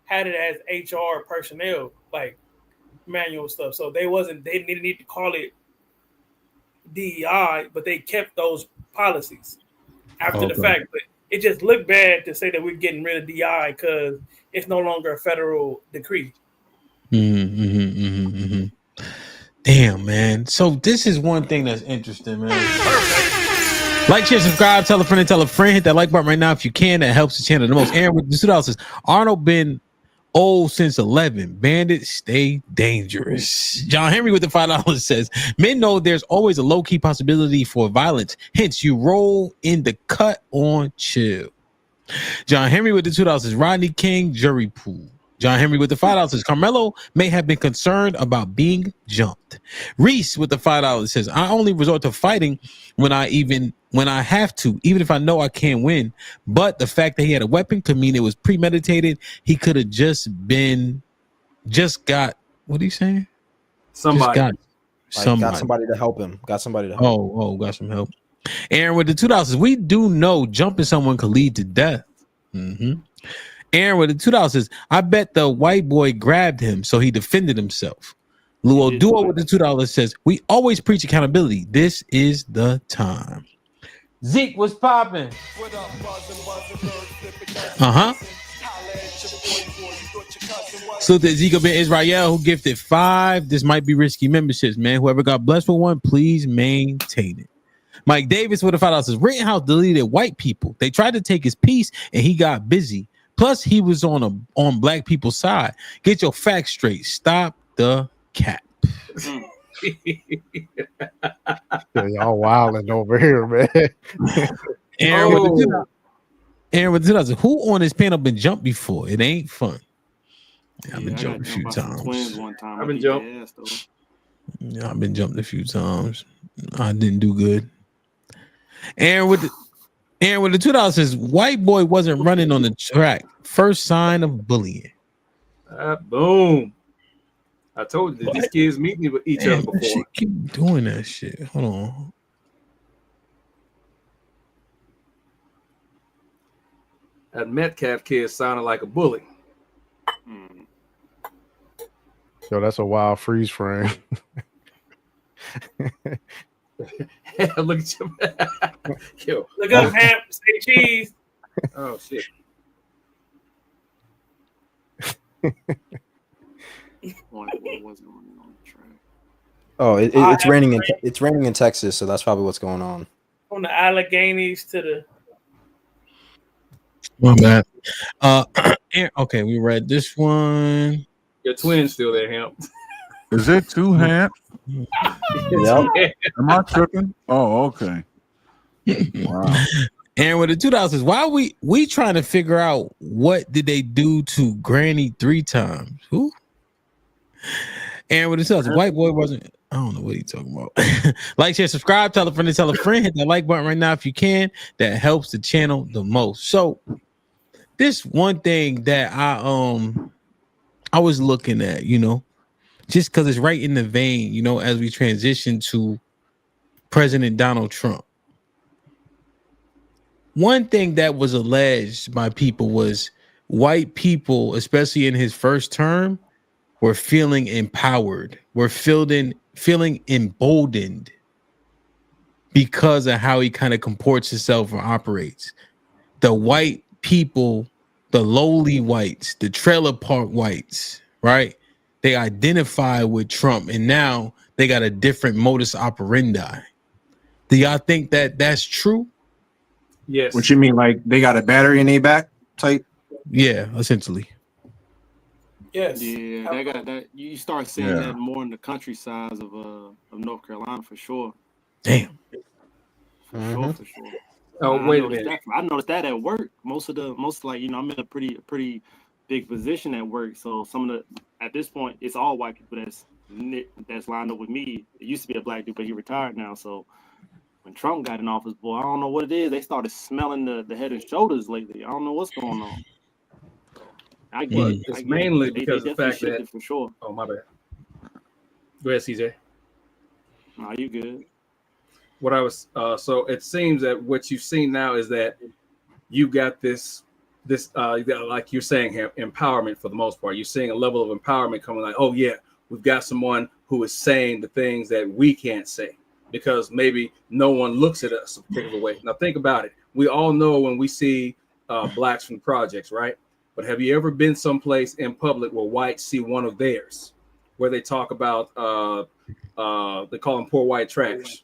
had it as HR personnel, like manual stuff. So they didn't need to call it DEI, but they kept those policies after the fact. But it just looked bad to say that we're getting rid of DEI because it's no longer a federal decree. Damn, man. So this is one thing that's interesting, man. Like, share, subscribe, tell a friend, and tell a friend. Hit that like button right now if you can. That helps the channel the most. Aaron with the $2 says, Arnold been old since 11. Bandits stay dangerous. John Henry with the $5 says, men know there's always a low-key possibility for violence. Hence, you roll in the cut on chill. John Henry with the $2 says, Rodney King, jury pool. John Henry with the $5 says, Carmelo may have been concerned about being jumped. Reese with the $5 says, I only resort to fighting when I have to, even if I know I can't win. But the fact that he had a weapon could mean it was premeditated. He could have just got, what are you saying? Somebody. Got somebody to help him. Got somebody to help. Got some help. Aaron with the $2 says, we do know jumping someone could lead to death. Aaron with the $2 says, I bet the white boy grabbed him, so he defended himself. Luo Duo with the $2 says, we always preach accountability. This is the time. Zeke, what's popping? So the Zeke Ben Israel who gifted 5. This might be risky memberships, man. Whoever got blessed with one, please maintain it. Mike Davis with the $5 says, Rittenhouse deleted white people. They tried to take his piece and he got busy. Plus, he was on black people's side. Get your facts straight. Stop the cap. Y'all wilding over here, man. Aaron with the $2. Who on this panel been jumped before? It ain't fun. I've been jumped a few times. I've been jumped. Yeah, I've been jumped a few times. I didn't do good. Aaron with the $2 says, white boy wasn't running on the track. First sign of bullying. Boom. I told you, these kids meet with each other before. Shit, keep doing that shit. Hold on. That Metcalf kid sounded like a bully. Yo, that's a wild freeze frame. Look at you. Yo. Look up, Hamp. Say cheese. Oh, shit. Oh, it's raining. It's raining in Texas, so that's probably what's going on. From the Alleghenies to the. My bad. Okay, we read this one. Your twin's still there, Hamp. Is it too Hamp? Yep. Am I tripping? Oh, okay. Wow. And with the $2 says, why we trying to figure out what did they do to Granny 3 times? Who? And with the $2 says, white boy wasn't. I don't know what he's talking about. Like, share, subscribe, tell a friend, hit that like button right now if you can. That helps the channel the most. So this one thing that I was looking at, just because it's right in the vein, as we transition to President Donald Trump. One thing that was alleged by people was white people, especially in his first term, were feeling empowered, were feeling emboldened because of how he kind of comports himself or operates. The white people, the lowly whites, the trailer park whites, right? They identify with Trump, and now they got a different modus operandi. Do y'all think that that's true? Yes. What you mean, like they got a battery in their back type? Yeah, essentially. Yes. Yeah, they got that. You start seeing that more in the countryside of North Carolina for sure. Damn. For sure. Oh, wait a minute. I noticed that at work. Most I'm in a pretty big position at work. So at this point, it's all white people that's lined up with me. It used to be a black dude, but he retired now. So when Trump got in office, boy, I don't know what it is. They started smelling the head and shoulders lately. I don't know what's going on. It's mainly because of the fact that for sure. Oh, my bad. Go ahead, CJ. No, you good. What I was so it seems that what you've seen now is that you got this like you're saying here, empowerment for the most part. You're seeing a level of empowerment coming, like, oh yeah, we've got someone who is saying the things that we can't say because maybe no one looks at us a particular way. Now think about it. We all know when we see blacks from projects, right? But have you ever been someplace in public where whites see one of theirs, where they talk about they call them poor white trash?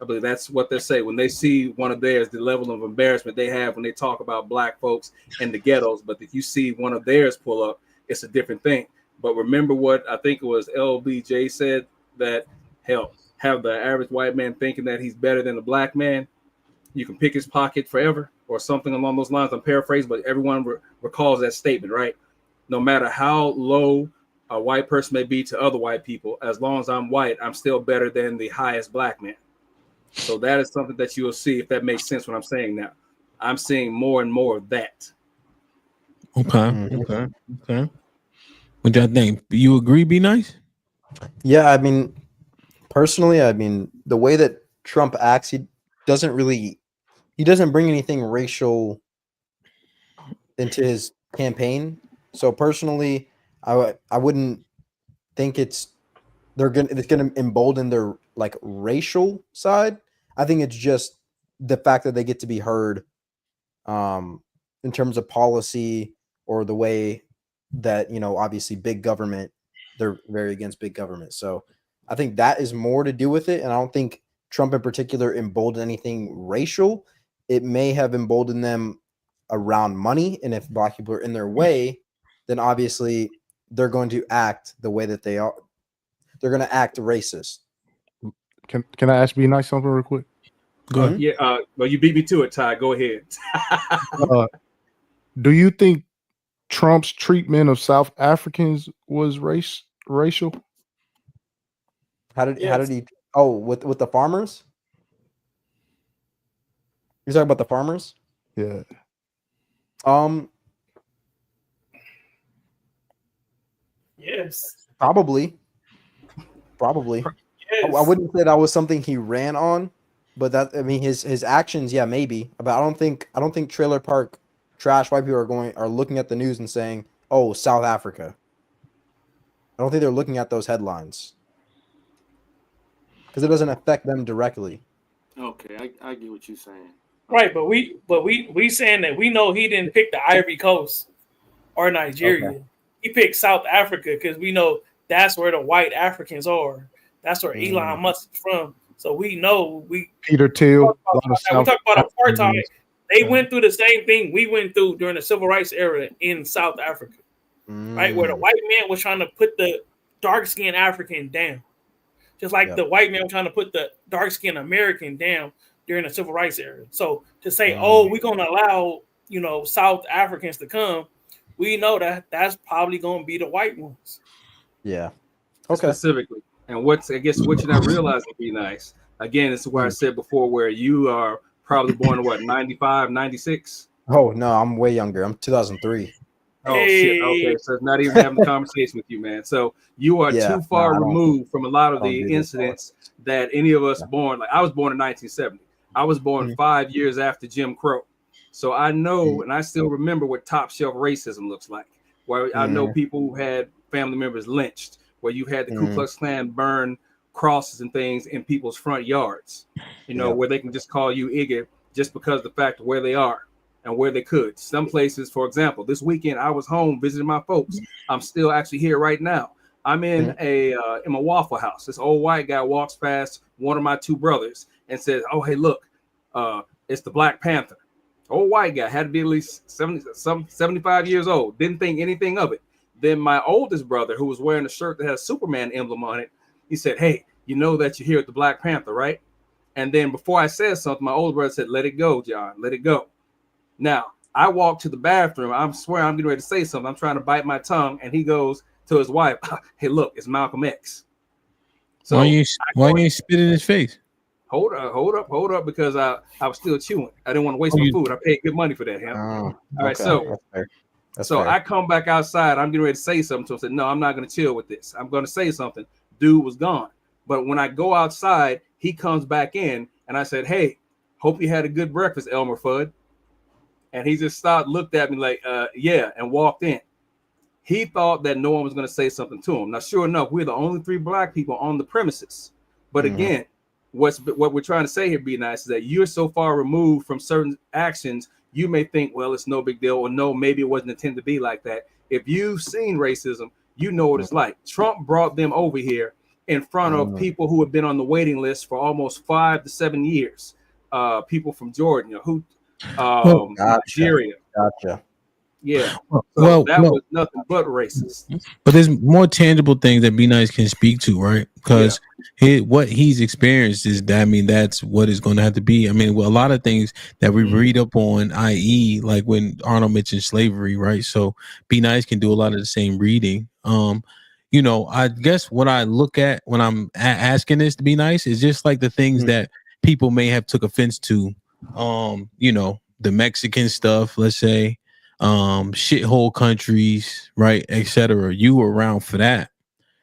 I believe that's what they say when they see one of theirs, the level of embarrassment they have when they talk about black folks in the ghettos. But if you see one of theirs pull up, it's a different thing. But remember what I think it was LBJ said, that hell, have the average white man thinking that he's better than the black man, you can pick his pocket forever, or something along those lines. I'm paraphrasing, but everyone recalls that statement, right? No matter how low a white person may be to other white people, as long as I'm white, I'm still better than the highest black man. So that is something that you will see, if that makes sense what I'm saying now. I'm seeing more and more of that. Okay. What y'all think? You agree, Be Nice? Yeah, I mean, personally, I mean, the way that Trump acts, he doesn't bring anything racial into his campaign. So personally, I wouldn't think it's gonna embolden their like racial side. I think it's just the fact that they get to be heard in terms of policy, or the way that, obviously big government, they're very against big government. So I think that is more to do with it. And I don't think Trump in particular emboldened anything racial. It may have emboldened them around money. And if black people are in their way, then obviously they're going to act the way that they are. They're going to act racist. Can I ask Be Nice something real quick? Go ahead. Yeah, well, you beat me to it, Ty. Go ahead. Do you think Trump's treatment of South Africans was racial? How did he? Oh, with the farmers? You're talking about the farmers? Yeah. Yes. Probably. Yes. I wouldn't say that was something he ran on, but his actions, yeah, maybe. But I don't think trailer park trash white people are looking at the news and saying, "Oh, South Africa." I don't think they're looking at those headlines because it doesn't affect them directly. Okay, I get what you're saying. Right, but we saying that we know he didn't pick the Ivory Coast or Nigeria. Okay. He picked South Africa because we know that's where the white Africans are. That's where Elon Musk is from. So we know Peter Thiel. We talk about apartheid. They went through the same thing we went through during the civil rights era in South Africa, right? Where the white man was trying to put the dark-skinned African down, just like the white man was trying to put the dark-skinned American down during the civil rights era. So to say, oh, we're going to allow, South Africans to come, we know that that's probably going to be the white ones. Yeah. Okay. Specifically. And what you're not realizing, Be Nice. Again, it's where I said before, where you are probably born in what, 95, 96? Oh, no, I'm way younger. I'm 2003. Oh, shit. Okay, so it's not even having a conversation with you, man. So you are too far removed from a lot of the incidents that any of us born. Like, I was born in 1970. I was born 5 years after Jim Crow. So I know, and I still remember what top shelf racism looks like, where I know people who had family members lynched, where you had the Ku Klux Klan burn crosses and things in people's front yards, where they can just call you Iggy just because of the fact of where they are and where they could. Some places, for example, this weekend I was home visiting my folks. I'm still actually here right now. I'm in a Waffle House. This old white guy walks past one of my two brothers and says, "Oh, hey, look, it's the Black Panther." Old white guy, had to be at least 75 years old. Didn't think anything of it. Then my oldest brother, who was wearing a shirt that had a Superman emblem on it, he said, "Hey, you know that you're here at the Black Panther, right?" And then before I said something, my older brother said, "Let it go, John, let it go." Now, I walked to the bathroom. I swear I'm getting ready to say something. I'm trying to bite my tongue. And he goes to his wife, "Hey, look, it's Malcolm X." So why you spit in his face? Hold up, because I was still chewing. I didn't want to waste my food. I paid good money for that. All right, so That's fair. I come back outside. I'm getting ready to say something to him. I said, "No, I'm not going to chill with this. I'm going to say something." Dude was gone. But when I go outside, he comes back in, and I said, "Hey, hope you had a good breakfast, Elmer Fudd." And he just stopped, looked at me like, yeah, and walked in. He thought that no one was going to say something to him. Now, sure enough, we're the only 3 black people on the premises. But again, what we're trying to say here, Be Nice, is that you're so far removed from certain actions, you may think, well, it's no big deal, or no, maybe it wasn't intended to be like that. If you've seen racism, you know what it's like. Trump brought them over here in front of people who have been on the waiting list for almost 5 to 7 years. People from Jordan, Nigeria. Gotcha. Yeah. Well, that was nothing but racist. But there's more tangible things that Be Nice can speak to, right? Because what he's experienced is that, I mean, that's what it's going to have to be. I mean, well, a lot of things that we read up on, i.e., like when Arnold mentioned slavery, right? So Be Nice can do a lot of the same reading. You know, I guess what I look at when I'm asking this to Be Nice is just like the things that people may have took offense to. You know, the Mexican stuff, let's say. Shithole countries, right, etc. You were around for that.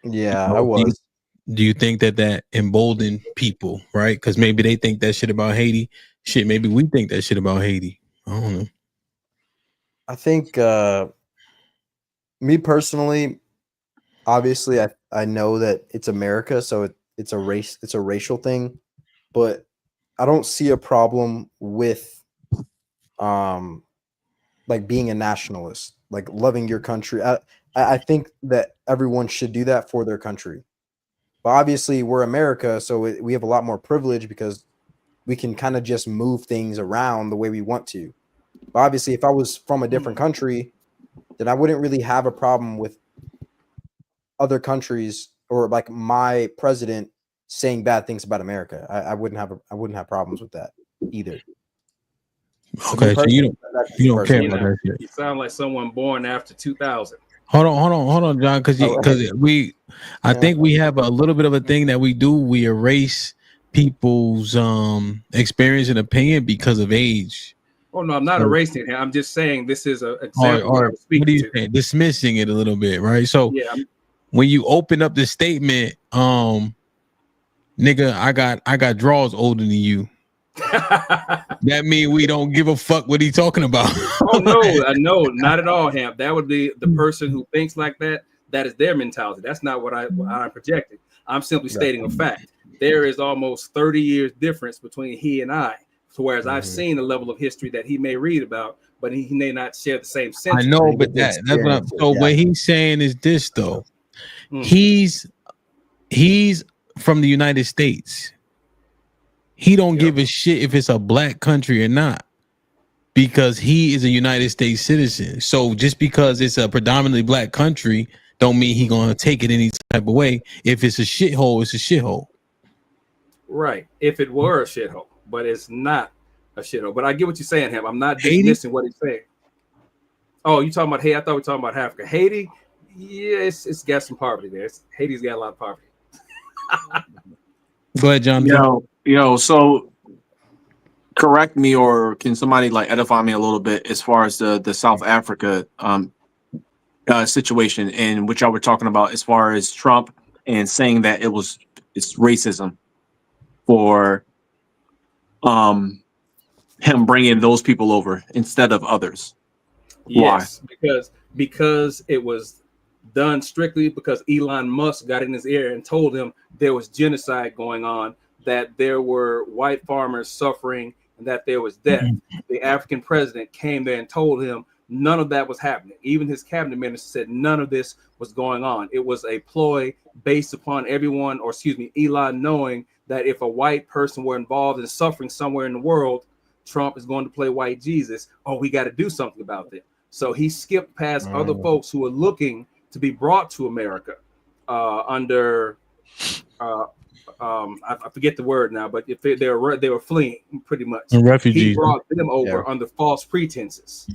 Yeah, I was. Do you think that emboldened people, right? Because maybe they think that shit about Haiti. Shit, maybe we think that shit about Haiti. I don't know. I think me personally, obviously I know that it's America, so it's a racial thing, but I don't see a problem with like being a nationalist, like loving your country. I think that everyone should do that for their country. But obviously we're America, so we have a lot more privilege because we can kind of just move things around the way we want to. But obviously if I was from a different country, then I wouldn't really have a problem with other countries or like my president saying bad things about America. I wouldn't have problems with that either. Okay, so you don't care about that shit. You sound like someone born after 2000. Hold on, John, because I think we have a little bit of a thing that we do. We erase people's experience and opinion because of age. Oh no, I'm not erasing it. I'm just saying this is an example. Or what do you think? Dismissing it a little bit, right? So when you open up the statement, nigga, I got draws older than you. That mean we don't give a fuck what he talking about. Oh no, not at all, Hamp. That would be the person who thinks like that. That is their mentality. That's not what I'm projecting. I'm simply stating a fact. There is almost 30 years difference between he and I. So whereas I've seen a level of history that he may read about, but he may not share the same sense. I know, but that's what I'm, so what he's saying is this though. He's from the United States. He don't give a shit if it's a black country or not, because he is a United States citizen. So just because it's a predominantly black country, don't mean he gonna take it any type of way. If it's a shithole, it's a shithole. Right. If it were a shithole, but it's not a shithole. But I get what you're saying, Ham. I'm not dismissing what he's saying. Oh, you talking about Haiti? I thought we were talking about Africa. Haiti, yeah, it's got some poverty there. Haiti's got a lot of poverty. Go ahead, John. So correct me, or can somebody like edify me a little bit as far as the South Africa situation, and which y'all were talking about as far as Trump and saying that it's racism for him bringing those people over instead of others. Yes, why? Because it was done strictly because Elon Musk got in his ear and told him there was genocide going on, that there were white farmers suffering, and that there was death. The African president came there and told him none of that was happening. Even his cabinet minister said none of this was going on. It was a ploy based upon Elon knowing that if a white person were involved in suffering somewhere in the world, Trump is going to play white Jesus. Oh, we got to do something about it. So he skipped past other folks who were looking to be brought to America under I forget the word now, but if they were fleeing pretty much. And refugees. He brought them over under false pretenses.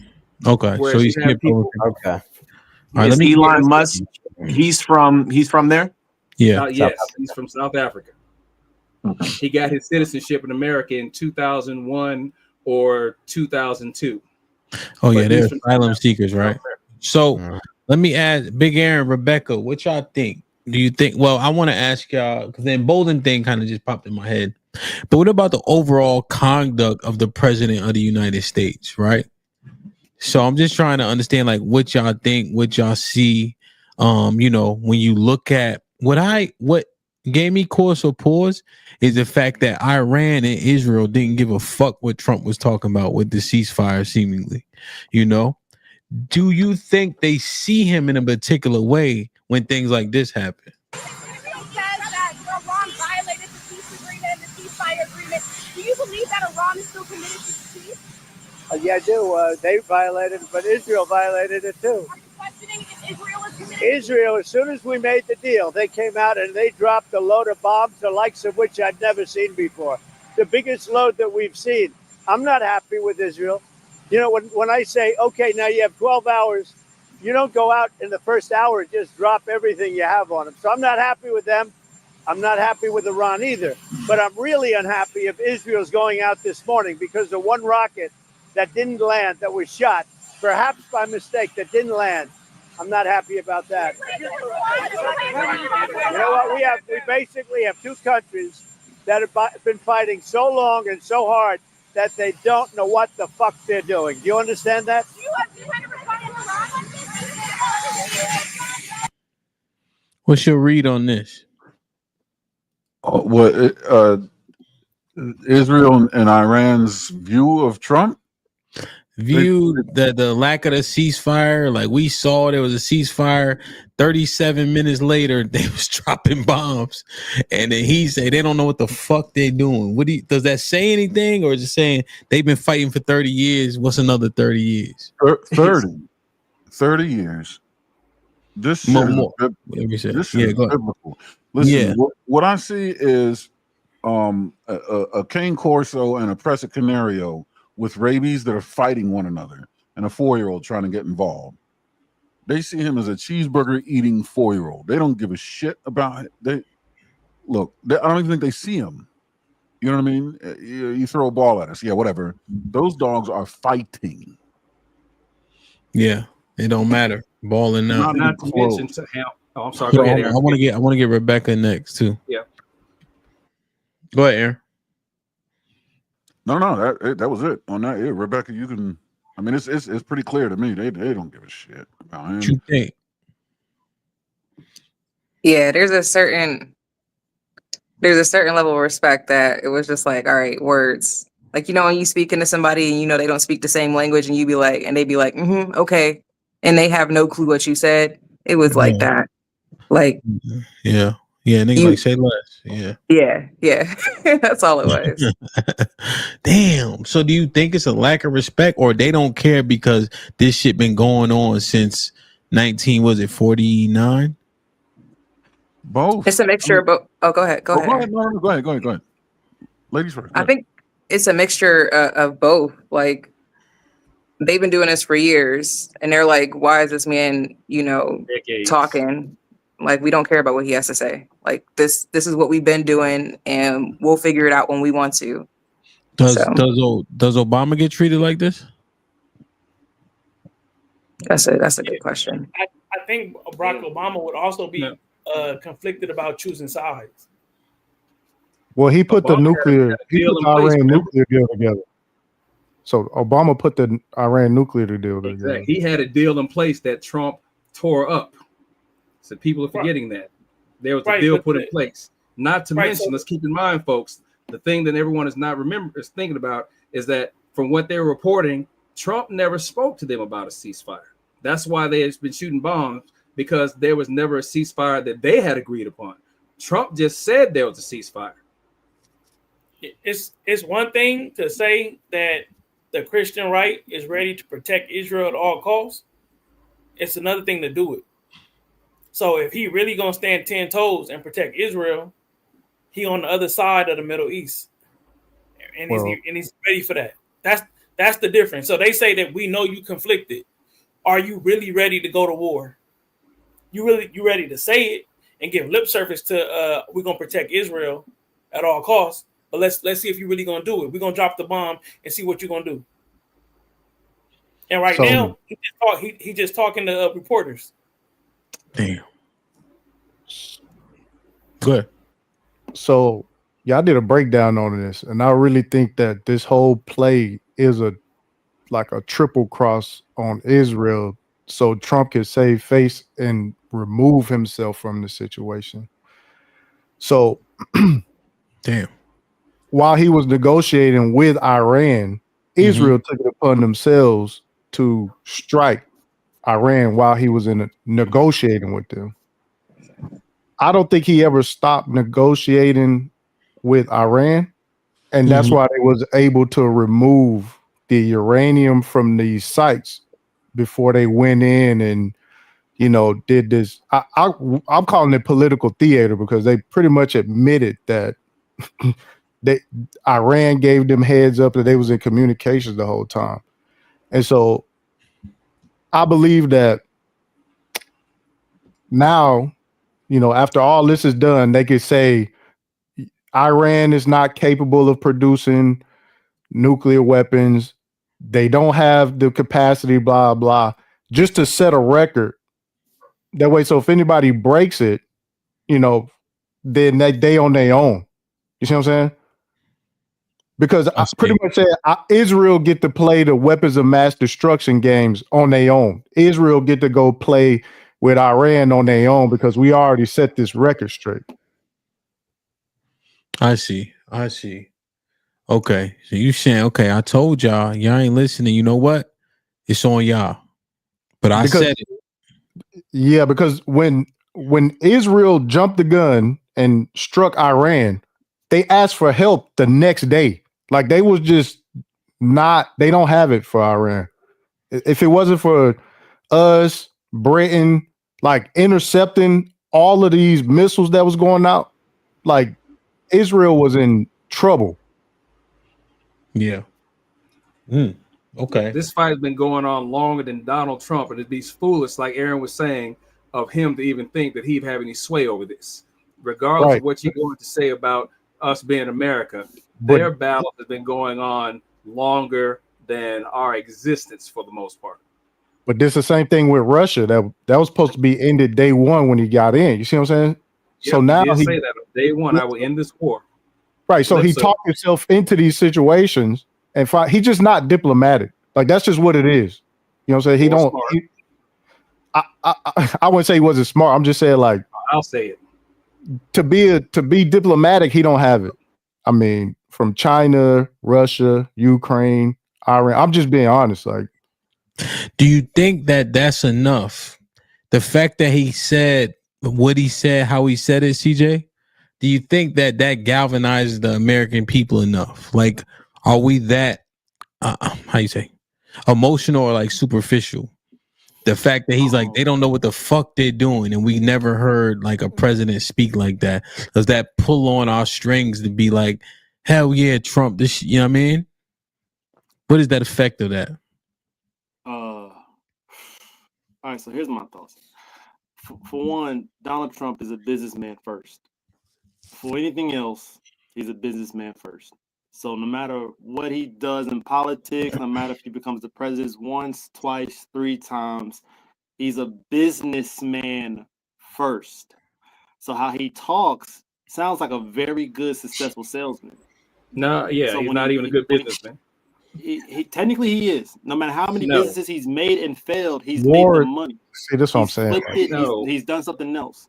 Okay, so he's people. Okay. All right, Elon Musk. He's from there. Yeah. Yes, he's from South Africa. Okay. He got his citizenship in America in 2001 or 2002. Oh yeah, they're asylum seekers, right? So let me ask Big Aaron, Rebecca, what y'all think? Do you think? Well, I want to ask y'all because the emboldened thing kind of just popped in my head. But what about the overall conduct of the president of the United States, right? So I'm just trying to understand, like, what y'all think, what y'all see. When you look at what gave me cause for pause is the fact that Iran and Israel didn't give a fuck what Trump was talking about with the ceasefire, seemingly. Do you think they see him in a particular way when things like this happen? Iran is still committed to peace? Yeah, I do. They violated it, but Israel violated it too. Are you questioning if Israel is committed? Israel, as soon as we made the deal, they came out and they dropped a load of bombs, the likes of which I'd never seen before. The biggest load that we've seen. I'm not happy with Israel. You know, when I say, okay, now you have 12 hours, you don't go out in the first hour and just drop everything you have on them. So I'm not happy with them. I'm not happy with Iran either. But I'm really unhappy if Israel's going out this morning because the one rocket that didn't land, that was shot, perhaps by mistake, that didn't land. I'm not happy about that. You know what? We basically have two countries that have been fighting so long and so hard that they don't know what the fuck they're doing. Do you understand that? What's your read on this? Israel and Iran's view of Trump? View the lack of the ceasefire. Like we saw there was a ceasefire. 37 minutes later, they was dropping bombs. And then he said they don't know what the fuck they're doing. Does that say anything, or is it saying they've been fighting for 30 years? What's another 30 years? 30 years. This shit is biblical. Listen, what I see is a cane corso and a Presa Canario with rabies that are fighting one another, and a 4-year-old trying to get involved. They see him as a cheeseburger eating 4-year-old. They don't give a shit about it. I don't even think they see him. You know what I mean? You throw a ball at us, yeah, whatever. Those dogs are fighting. Yeah, it don't matter. Balling now. Not to mention to how. Oh, I'm sorry. Go ahead, Aaron. I want to get Rebecca next too. Yeah. Go ahead, Aaron. No, that was it on that. Yeah, Rebecca, you can. I mean, it's pretty clear to me. They don't give a shit about him. What you think? Yeah, there's a certain level of respect that it was just like, all right, words. Like, you know, when you speak into somebody and you know they don't speak the same language, and you be like, and they be like, okay, and they have no clue what you said. It was like that. Like, yeah, nigga, like say less. Yeah. That's all it was. Damn. So do you think it's a lack of respect, or they don't care because this shit been going on since 49? Both. It's a mixture of both. Oh, go ahead. Go ahead. No, go ahead. Ladies first. I think it's a mixture of both. Like, they've been doing this for years, and they're like, why is this man, decades, talking? Like, we don't care about what he has to say. Like, this is what we've been doing, and we'll figure it out when we want to. Does Obama get treated like this? That's a good question. I think Barack Obama would also be conflicted about choosing sides. Well, he put the Iran nuclear deal together. So Obama put the Iran nuclear deal together. Exactly. He had a deal in place that Trump tore up. So people are forgetting that. There was a deal put in place. Not to mention, let's keep in mind, folks, the thing that everyone is thinking about is that from what they're reporting, Trump never spoke to them about a ceasefire. That's why they have been shooting bombs, because there was never a ceasefire that they had agreed upon. Trump just said there was a ceasefire. It's one thing to say that the Christian right is ready to protect Israel at all costs. It's another thing to do it. So if he really gonna stand 10 toes and protect Israel, he on the other side of the Middle East, and he's ready for that. That's the difference. So they say that we know you conflicted. Are you really ready to go to war? You ready to say it and give lip service to we're gonna protect Israel at all costs? But let's see if you're really gonna do it. We're gonna drop the bomb and see what you're gonna do. And now he just talking to reporters. Damn. Good. So y'all did a breakdown on this, and I really think that this whole play is like a triple cross on Israel, so Trump can save face and remove himself from the situation. So, damn. While he was negotiating with Iran, Israel took it upon themselves to strike Iran while he was negotiating with them. I don't think he ever stopped negotiating with Iran, and that's why they was able to remove the uranium from these sites before they went in and did this. I'm calling it political theater because they pretty much admitted that Iran gave them heads up that they was in communications the whole time. And so I believe that now, after all this is done, they could say Iran is not capable of producing nuclear weapons. They don't have the capacity, blah, blah, just to set a record. That way, so if anybody breaks it, then they on their own. You see what I'm saying? Because I pretty much said Israel get to play the weapons of mass destruction games on their own. Israel get to go play with Iran on their own because we already set this record straight. I see. Okay. So you saying, okay, I told y'all ain't listening. You know what? It's on y'all. But I said it. Yeah, because when Israel jumped the gun and struck Iran, they asked for help the next day. Like they was just they don't have it for Iran. If it wasn't for us, Britain, like intercepting all of these missiles that was going out, like Israel was in trouble. Yeah. Okay. This fight has been going on longer than Donald Trump, and it'd be foolish, like Aaron was saying, of him to even think that he'd have any sway over this. Regardless of what you're going to say about us being America, their battle has been going on longer than our existence for the most part. But this is the same thing with Russia. That was supposed to be ended day one when he got in. You see what I'm saying? Yep, so now he say that on day one, I will end this war. Right. So he talked himself into these situations, and he's just not diplomatic. Like that's just what it is. You know what I'm saying? He don't. I wouldn't say he wasn't smart. I'm just saying like I'll say it. To be diplomatic, he don't have it. I mean, from China, Russia, Ukraine, Iran. I'm just being honest. Like, do you think that that's enough? The fact that he said what he said, how he said it, CJ. Do you think that galvanizes the American people enough? Like, are we that how you say emotional or like superficial? The fact that he's like, they don't know what the fuck they're doing, and we never heard like a president speak like that. Does that pull on our strings to be like, hell yeah, Trump? This, you know what I mean? What is that effect of that? All right, so here's my thoughts. For one, Donald Trump is a businessman first. For anything else, he's a businessman first. So no matter what he does in politics, no matter if he becomes the president once, twice, 3 times, he's a businessman first. So how he talks sounds like a very good, successful salesman. No, yeah, so he's not even a good businessman. He technically he is. No matter how many businesses he's made and failed, he's made the money. See, that's what I'm saying. He's done something else.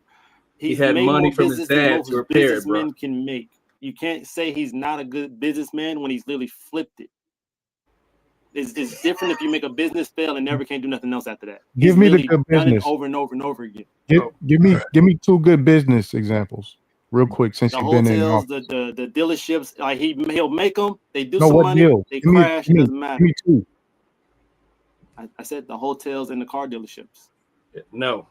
He's had made money more from his dad to repair it, bro. Can make. You can't say he's not a good businessman when he's literally flipped it. It's different if you make a business fail and never can't do nothing else after that. Give me the good business over and over and over again. Give me 2 good business examples, real quick, since you've been in. The dealerships, like he'll make them. They do some money. Deal? They crash. It doesn't matter. Give me 2. I said the hotels and the car dealerships. No.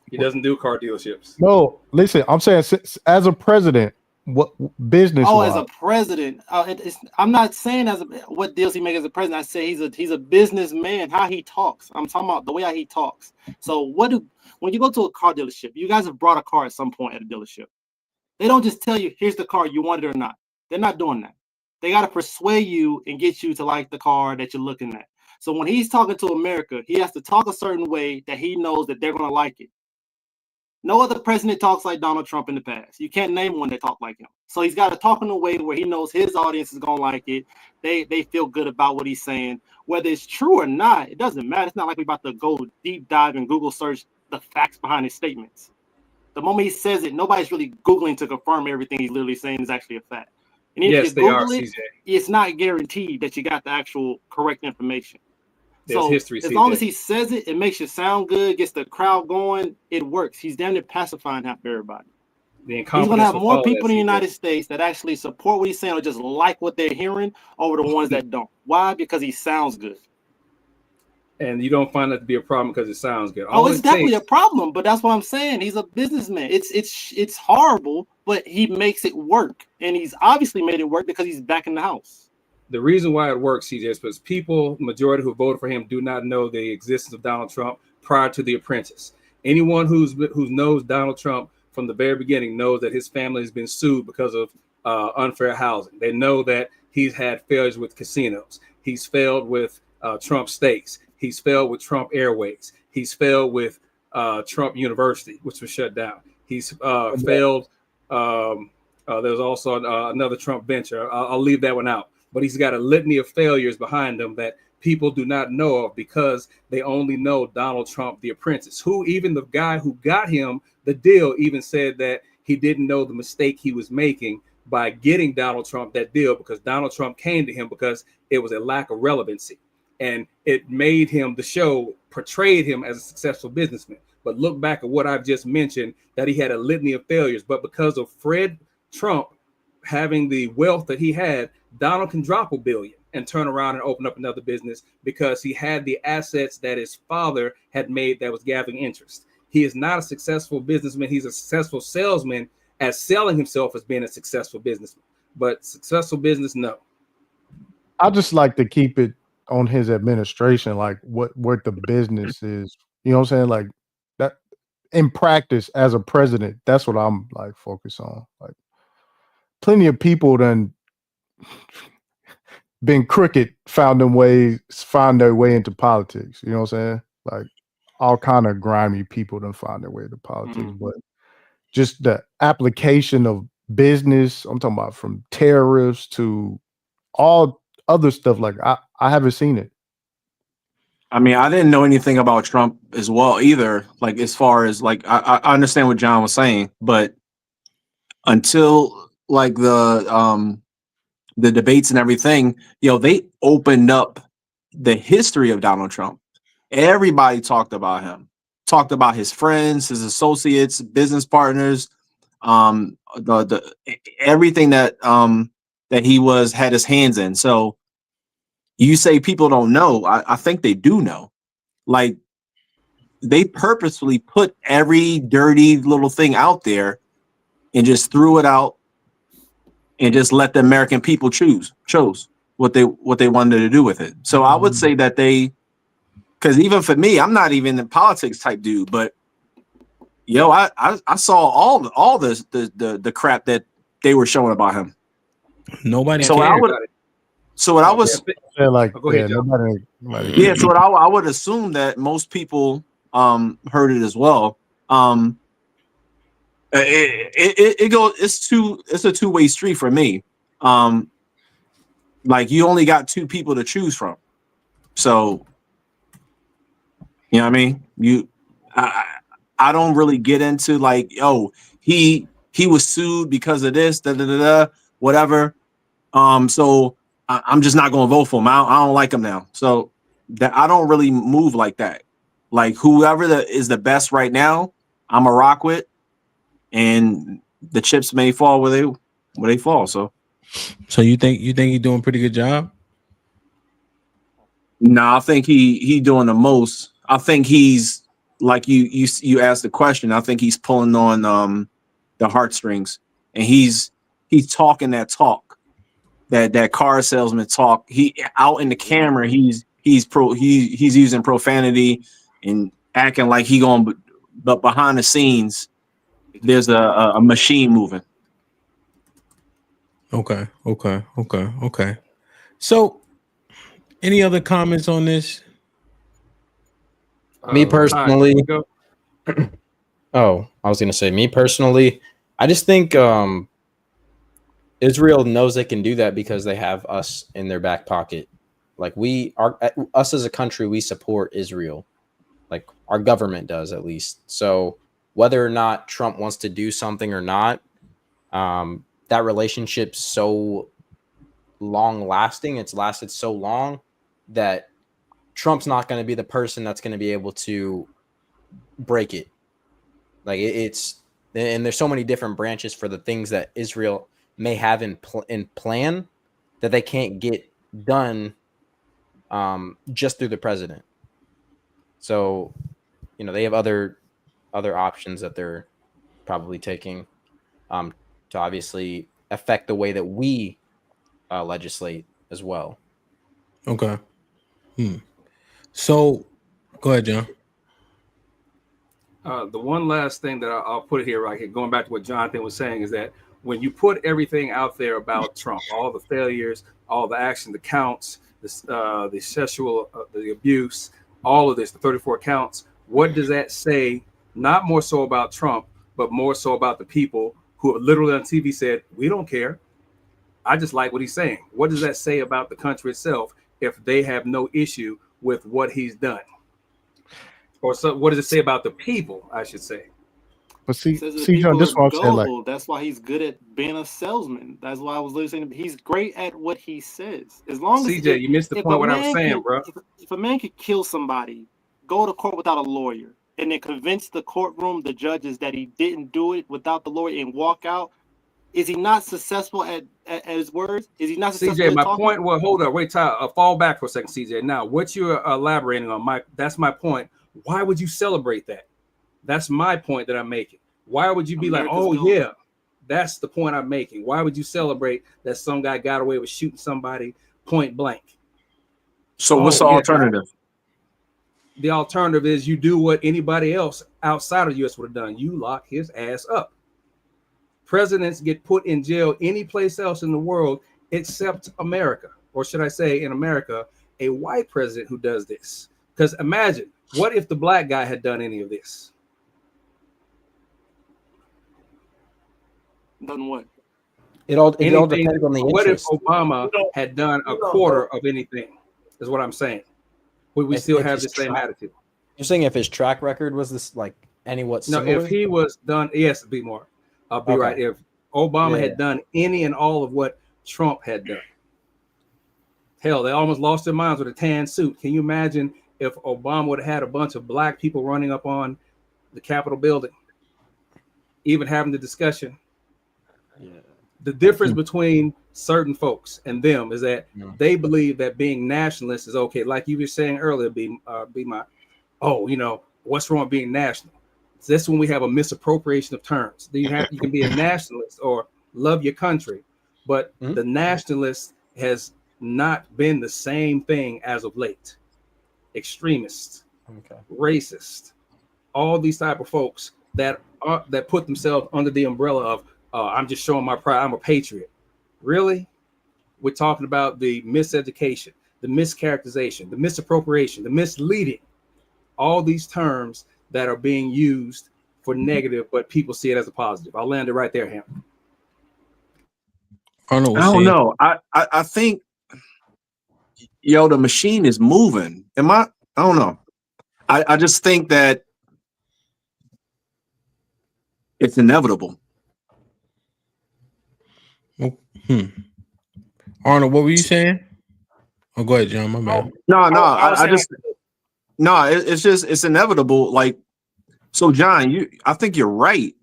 He doesn't do car dealerships. No, listen, I'm saying as a president, what business? As a president, I'm not saying what deals he makes as a president. I say he's a businessman. How he talks, I'm talking about the way how he talks. So when you go to a car dealership, you guys have brought a car at some point at a dealership. They don't just tell you here's the car, you want it or not. They're not doing that. They got to persuade you and get you to like the car that you're looking at. So when he's talking to America, he has to talk a certain way that he knows that they're going to like it. No other president talks like Donald Trump in the past. You can't name one that talked like him. So he's got to talk in a way where he knows his audience is going to like it. They feel good about what he's saying. Whether it's true or not, it doesn't matter. It's not like we're about to go deep dive and Google search the facts behind his statements. The moment he says it, nobody's really Googling to confirm everything he's literally saying is actually a fact. And if you Google it, it's not guaranteed that you got the actual correct information. So as long as he says it, it makes you sound good, gets the crowd going, it works. He's damn near pacifying half everybody. The He's gonna incompetence have will more follow people that, in the CJ. United States that actually support what he's saying or just like what they're hearing over the ones that don't. Why? Because he sounds good. And you don't find that to be a problem because it sounds good. Oh, it's definitely a problem, but that's what I'm saying. He's a businessman. It's horrible, but he makes it work, and he's obviously made it work because he's back in the house. The reason why it works, CJ, is because people, majority who voted for him, do not know the existence of Donald Trump prior to The Apprentice. Anyone who knows Donald Trump from the very beginning knows that his family has been sued because of unfair housing. They know that he's had failures with casinos. He's failed with Trump Steaks. He's failed with Trump Airways. He's failed with Trump University, which was shut down. He's failed. There's also another Trump venture. I'll leave that one out. But he's got a litany of failures behind him that people do not know of because they only know Donald Trump, the apprentice, who even the guy who got him the deal even said that he didn't know the mistake he was making by getting Donald Trump that deal, because Donald Trump came to him because it was a lack of relevancy. And it made him, the show portrayed him as a successful businessman. But look back at what I've just mentioned, that he had a litany of failures. But because of Fred Trump having the wealth that he had, Donald can drop $1 billion and turn around and open up another business because he had the assets that his father had made that was gathering interest. He is not a successful businessman. He's a successful salesman at selling himself as being a successful businessman. But successful business, no. I just like to keep it on his administration, like what the business is. You know what I'm saying? Like that in practice as a president, that's what I'm like focused on. Like plenty of people done been crooked, found their way into politics. You know what I'm saying? Like all kind of grimy people done find their way into politics. But just the application of business, I'm talking about from tariffs to all other stuff, like I haven't seen it. I mean, I didn't know anything about Trump as well either. Like, as far as like, I understand what John was saying, but until like the debates and everything, they opened up the history of Donald Trump. Everybody talked about him, talked about his friends, his associates, business partners, the everything that that he had his hands in. So you say people don't know. I think they do know. Like, they purposefully put every dirty little thing out there and just threw it out and just let the American people chose what they wanted to do with it. So I would say that because even for me, I'm not even a politics type dude, but I saw all the crap that they were showing about him. Nobody. So what I was like, go ahead, nobody. So what I would assume that most people heard it as well. It's a two-way street for me. Like, you only got two people to choose from. So, you know what I mean? I don't really get into like, he was sued because of this, whatever. So I'm just not going to vote for him. I don't like him now. So that I don't really move like that. Like, whoever is the best right now, I'm a rock with, and the chips may fall where they fall. So you think he's doing a pretty good job? No, I think he doing the most. I think he's like you asked the question. I think he's pulling on the heartstrings, and he's talking that talk, that car salesman talk. He out in the camera. He's using profanity and acting like he going, but behind the scenes, there's a machine moving. Okay. So, any other comments on this? Me personally, I was gonna say, me personally, I just think Israel knows they can do that because they have us in their back pocket. Like, us as a country, we support Israel. Like, our government does, at least. So whether or not Trump wants to do something or not, that relationship's so long lasting. It's lasted so long that Trump's not going to be the person that's going to be able to break it. Like, it's and there's so many different branches for the things that Israel may have in plan that they can't get done just through the president. So, you know, they have other options that they're probably taking to obviously affect the way that we legislate as well. Okay. So, go ahead, John. The one last thing that I'll put here, right here, going back to what Jonathan was saying, is that when you put everything out there about Trump, all the failures, all the action, the counts, the sexual, the abuse, all of this, the 34 counts, what does that say? Not more so about Trump, but more so about the people who literally on TV said, we don't care. I just like what he's saying. What does that say about the country itself if they have no issue with what he's done? Or so, what does it say about the people, I should say? But See, John, this is what I'm saying. Like, that's why he's good at being a salesman. That's why I was literally saying he's great at what he says. As long as CJ, you missed the point what I was saying, bro. If a man could kill somebody, go to court without a lawyer, and then convince the courtroom, the judges, that he didn't do it without the lawyer and walk out, is he not successful at his words? Is he not successful? CJ, my point. Well, hold up, wait, fall back for a second, CJ. Now, what you're elaborating on, that's my point. Why would you celebrate that? That's my point that I'm making. Why would you be yeah, that's the point I'm making. Why would you celebrate that some guy got away with shooting somebody point blank? So what's the alternative? The alternative is you do what anybody else outside of the U.S. would have done. You lock his ass up. Presidents get put in jail any place else in the world except America. Or should I say in America, a white president who does this. Because imagine, what if the black guy had done any of this? Done what? It all depends on the What interest. if Obama had done a quarter of anything? Is what I'm saying. Would we still have the same attitude? You're saying if his track record was this like what? No, similar? if he was done, yes, be more. I'll be right. If Obama had done any and all of what Trump had done, hell, they almost lost their minds with a tan suit. Can you imagine if Obama would have had a bunch of black people running up on the Capitol building, even having the discussion? Yeah. The difference between certain folks and them is that they believe that being nationalist is okay. Like you were saying earlier, what's wrong with being national? So that's when we have a misappropriation of terms. You can be a nationalist or love your country, but the nationalist has not been the same thing as of late. Extremists, racist, all these type of folks that put themselves under the umbrella of I'm just showing my pride, I'm a patriot. Really? We're talking about the miseducation, the mischaracterization, the misappropriation, the misleading, all these terms that are being used for negative, but people see it as a positive. I'll land it right there, Ham. I don't know. I think, the machine is moving. I don't know. I just think that it's inevitable. Arnold, what were you saying? Oh, go ahead, John. My bad. It's inevitable. Like, so John, I think you're right.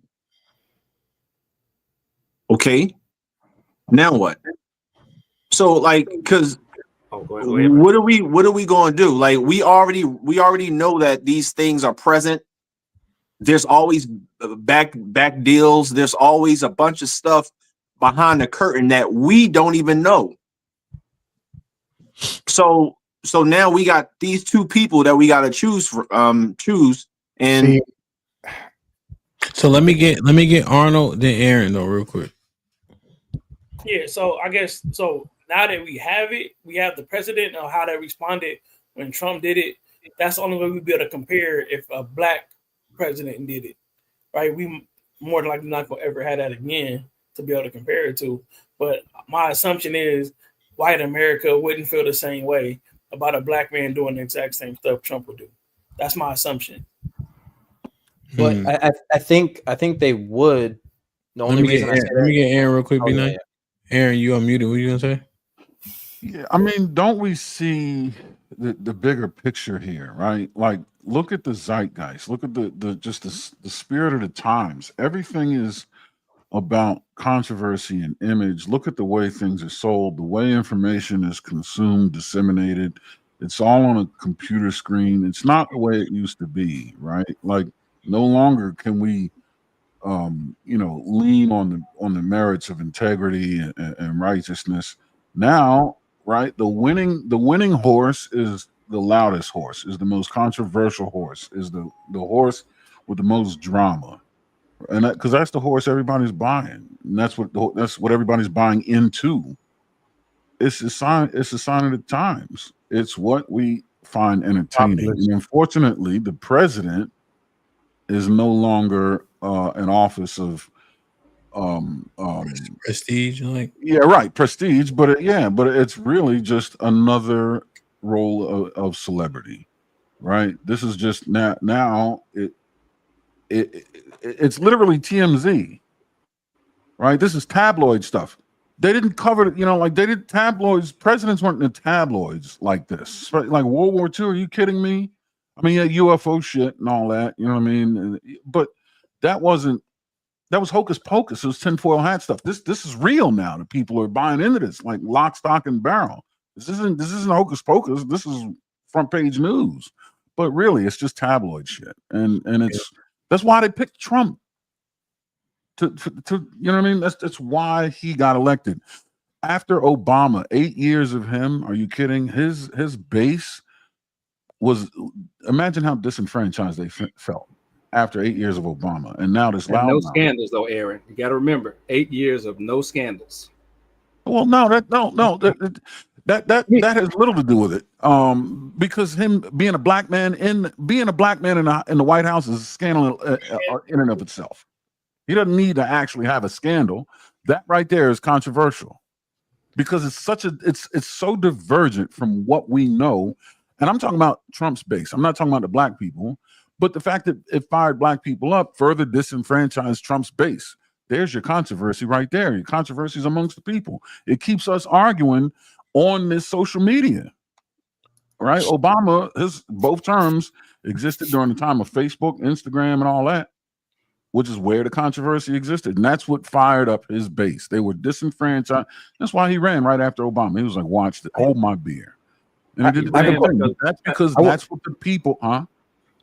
Okay. Now what? So like, because what are we going to do? Like, we already know that these things are present. There's always back deals. There's always a bunch of stuff behind the curtain that we don't even know. So now we got these two people that we got to choose. And so let me get Arnold then Aaron though real quick. Yeah, so I guess now that we have the president or how they responded when Trump did it. That's the only way we'd be able to compare if a black president did it, right? We more than likely not gonna ever have that again to be able to compare it to. But my assumption is white America wouldn't feel the same way about a black man doing the exact same stuff Trump would do. That's my assumption. But I think they would. The only reason let me get Aaron real quick. Aaron, you unmuted. What are you gonna say? Yeah, I mean, don't we see the bigger picture here, right? Like, look at the zeitgeist. Look at the spirit of the times. Everything is about controversy and image. Look at the way things are sold, the way information is consumed, disseminated. It's all on a computer screen. It's not the way it used to be, right? Like, no longer can we lean on the merits of integrity and righteousness. Now, right, the winning horse is the loudest horse, is the most controversial horse, is the horse with the most drama, and because that's the horse everybody's buying, and that's what everybody's buying into. It's a sign of the times. It's what we find entertaining, and unfortunately, the president is no longer an office of prestige, like prestige, but it's really just another role of celebrity, right? This is just now it's literally TMZ, right? This is tabloid stuff. They didn't cover it, like they did tabloids. Presidents weren't in the tabloids like this, like World War II. Are you kidding me? I mean, UFO shit and all that, you know what I mean? But that was hocus pocus. It was tinfoil hat stuff. This is real now. The people are buying into this like lock, stock, and barrel. This isn't hocus pocus. This is front page news. But really, it's just tabloid shit, and that's why they picked Trump. To you know what I mean? That's why he got elected. After Obama, 8 years of him. Are you kidding? His base was, imagine how disenfranchised they felt after 8 years of Obama, and now this loud. No scandals though, Aaron. You got to remember, 8 years of no scandals. Well, that has little to do with it. Because him being a black man in the White House is a scandal in and of itself. He doesn't need to actually have a scandal. That right there is controversial because it's so divergent from what we know. And I'm talking about Trump's base. I'm not talking about the black people, but the fact that it fired black people up further disenfranchised Trump's base. There's your controversy right there. Your controversies amongst the people. It keeps us arguing on this social media, right? Obama, both terms existed during the time of Facebook, Instagram, and all that, which is where the controversy existed. And that's what fired up his base. They were disenfranchised. That's why he ran right after Obama. He was like, hold my beer. And he did the same thing. That's because that's what the people, No,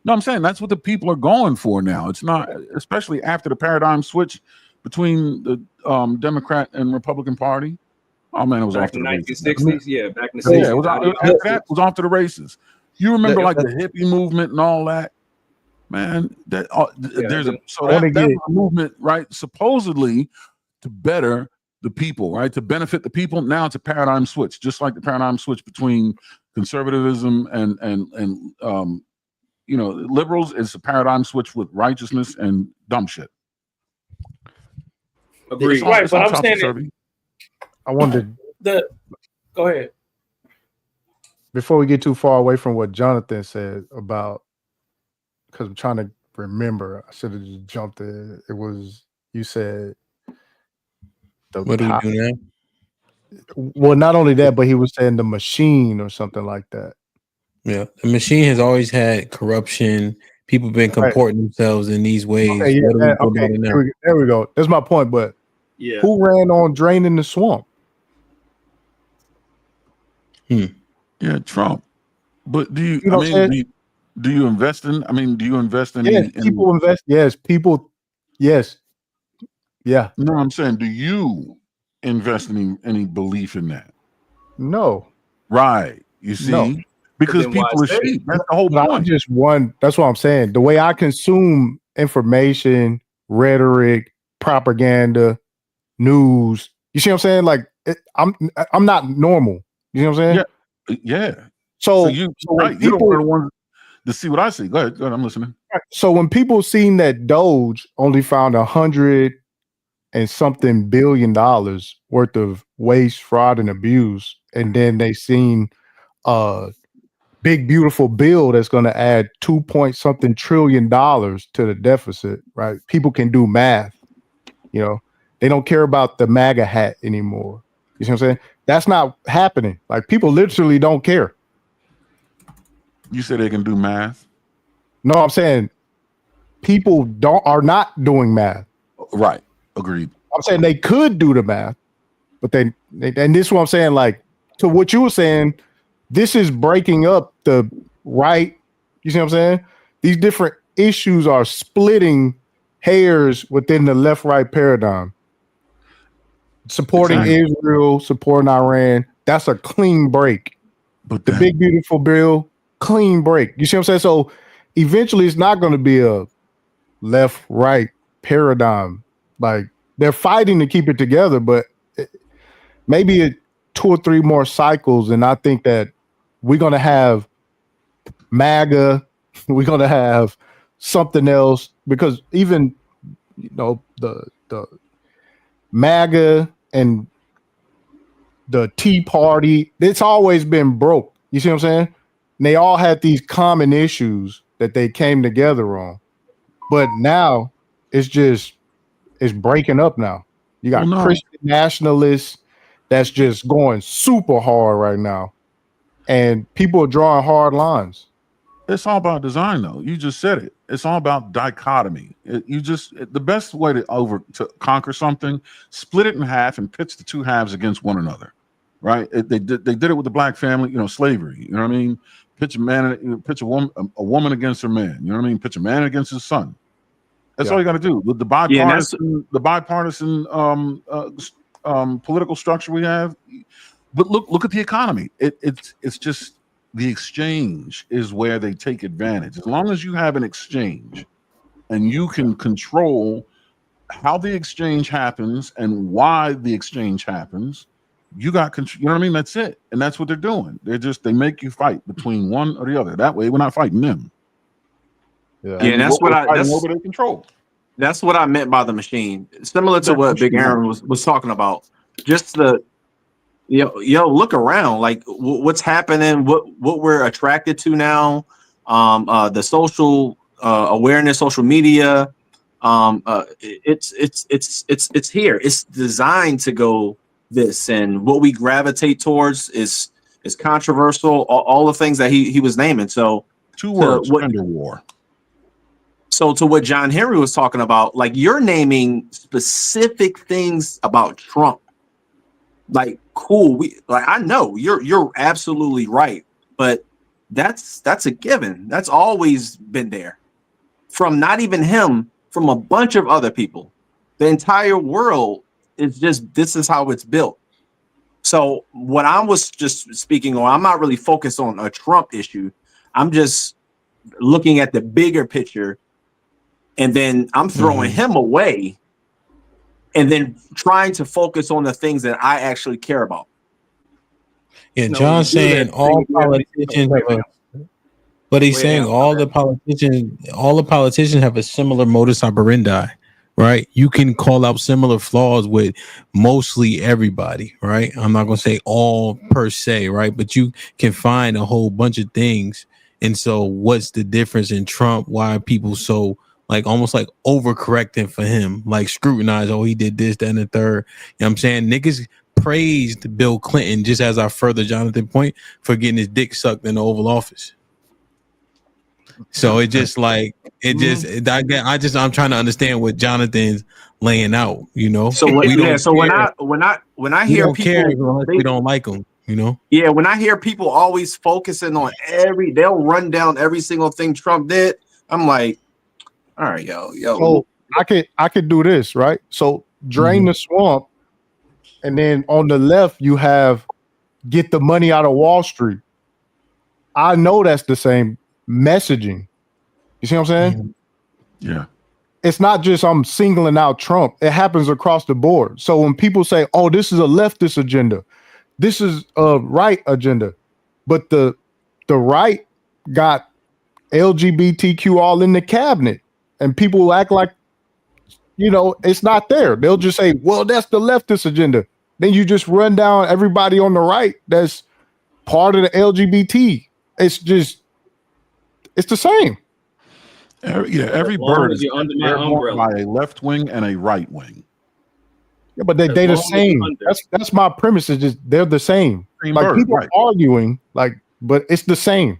I'm saying that's what the people are going for now. It's not, especially after the paradigm switch between the Democrat and Republican Party. Oh man, it was off to the 1960s. Yeah, back in the 60s. Yeah, it was off to the races. You remember like the hippie movement and all that? Man, that was a movement, right? Supposedly to better the people, right? To benefit the people. Now it's a paradigm switch, just like the paradigm switch between conservatism and liberals. Is a paradigm switch with righteousness and dumb shit. Agreed. Right, but I'm saying I wanted go ahead. Before we get too far away from what Jonathan said about, because I'm trying to remember, I should have just jumped in. It was, you said what do we do now? Well, not only that, but he was saying the machine or something like that. Yeah, the machine has always had corruption. People been comporting themselves in these ways. Okay, there we go. That's my point. But who ran on draining the swamp? Yeah, Trump. But do you invest in? Yes, people invest. Yes, people. Yes. Yeah. No, I'm saying, do you invest in any belief in that? No. Right. You see, because people are sheep. That's the whole point. Just one. That's what I'm saying. The way I consume information, rhetoric, propaganda, news. You see what I'm saying? Like I'm not normal. You know what I'm saying? Yeah. So you don't want to want to see what I see. Go ahead. I'm listening. So when people seen that Doge only found $100 and something billion worth of waste, fraud, and abuse, and then they seen a big beautiful bill that's going to add 2 point something trillion to the deficit, right? People can do math. You know, they don't care about the MAGA hat anymore. You see what I'm saying? That's not happening. Like, people literally don't care. You said they can do math. No, I'm saying people are not doing math. Right. Agreed. I'm saying they could do the math, but they and this is what I'm saying, like to what you were saying, this is breaking up the right. You see what I'm saying? These different issues are splitting hairs within the left-right paradigm. Supporting Israel, supporting Iran, that's a clean break. But the big beautiful bill, clean break. You see what I'm saying? So eventually it's not going to be a left-right paradigm. Like they're fighting to keep it together, but maybe 2 or 3 more cycles, and I think that we're going to have MAGA, we're going to have something else, because even the MAGA and the Tea Party, it's always been broke. You see what I'm saying? And they all had these common issues that they came together on, but now it's breaking up now. You got Christian nationalists that's just going super hard right now, and people are drawing hard lines. It's all about design, though. You just said it. It's all about dichotomy. The best way to conquer something, split it in half and pitch the 2 halves against one another, right? They did it with the black family, slavery. You know what I mean? Pitch a woman against her man. You know what I mean? Pitch a man against his son. That's all you got to do. With the bipartisan political structure we have. But look at the economy. It's just. The exchange is where they take advantage. As long as you have an exchange and you can control how the exchange happens and why the exchange happens, you got control. You know what I mean? That's it. And that's what they're doing. They make you fight between one or the other. That way we're not fighting them. Yeah, and that's what over their control. That's what I meant by the machine. Similar to what Big Aaron was talking about. Just the look around, like what's happening, what we're attracted to now, the social awareness, social media, it's here. It's designed to go this, and what we gravitate towards is controversial. All the things that he was naming. So 2 words: gender war. So to what John Henry was talking about, like you're naming specific things about Trump. Like, cool. I know you're absolutely right, but that's a given. That's always been there. From not even him, from a bunch of other people. The entire world is this is how it's built. So what I was just speaking on, I'm not really focused on a Trump issue. I'm just looking at the bigger picture, and then I'm throwing him away. And then trying to focus on the things that I actually care about. Yeah, John's saying all politicians have but he's saying all the politicians have a similar modus operandi, right? You can call out similar flaws with mostly everybody, right? I'm not going to say all per se, right? But you can find a whole bunch of things. And so what's the difference in Trump? Why are people so almost like overcorrecting for him, like scrutinize, he did this, that, and the third. You know what I'm saying? Niggas praised Bill Clinton, just as our further Jonathan point, for getting his dick sucked in the Oval Office. So it just I'm trying to understand what Jonathan's laying out, So when I hear people, we don't like them, Yeah, when I hear people always focusing on they'll run down every single thing Trump did. I'm like, all right, yo. So I could do this, right? So drain the swamp, and then on the left you have get the money out of Wall Street. I know that's the same messaging. You see what I'm saying? Yeah. It's not just I'm singling out Trump. It happens across the board. So when people say, "Oh, this is a leftist agenda," this is a right agenda, but the right got LGBTQ all in the cabinet. And people act like, it's not there. They'll just say, well, that's the leftist agenda. Then you just run down everybody on the right that's part of the LGBT. It's the same. Every bird is by a left wing and a right wing. Yeah, but they're the same. That's my premise. Is just they're the same. People are arguing, but it's the same.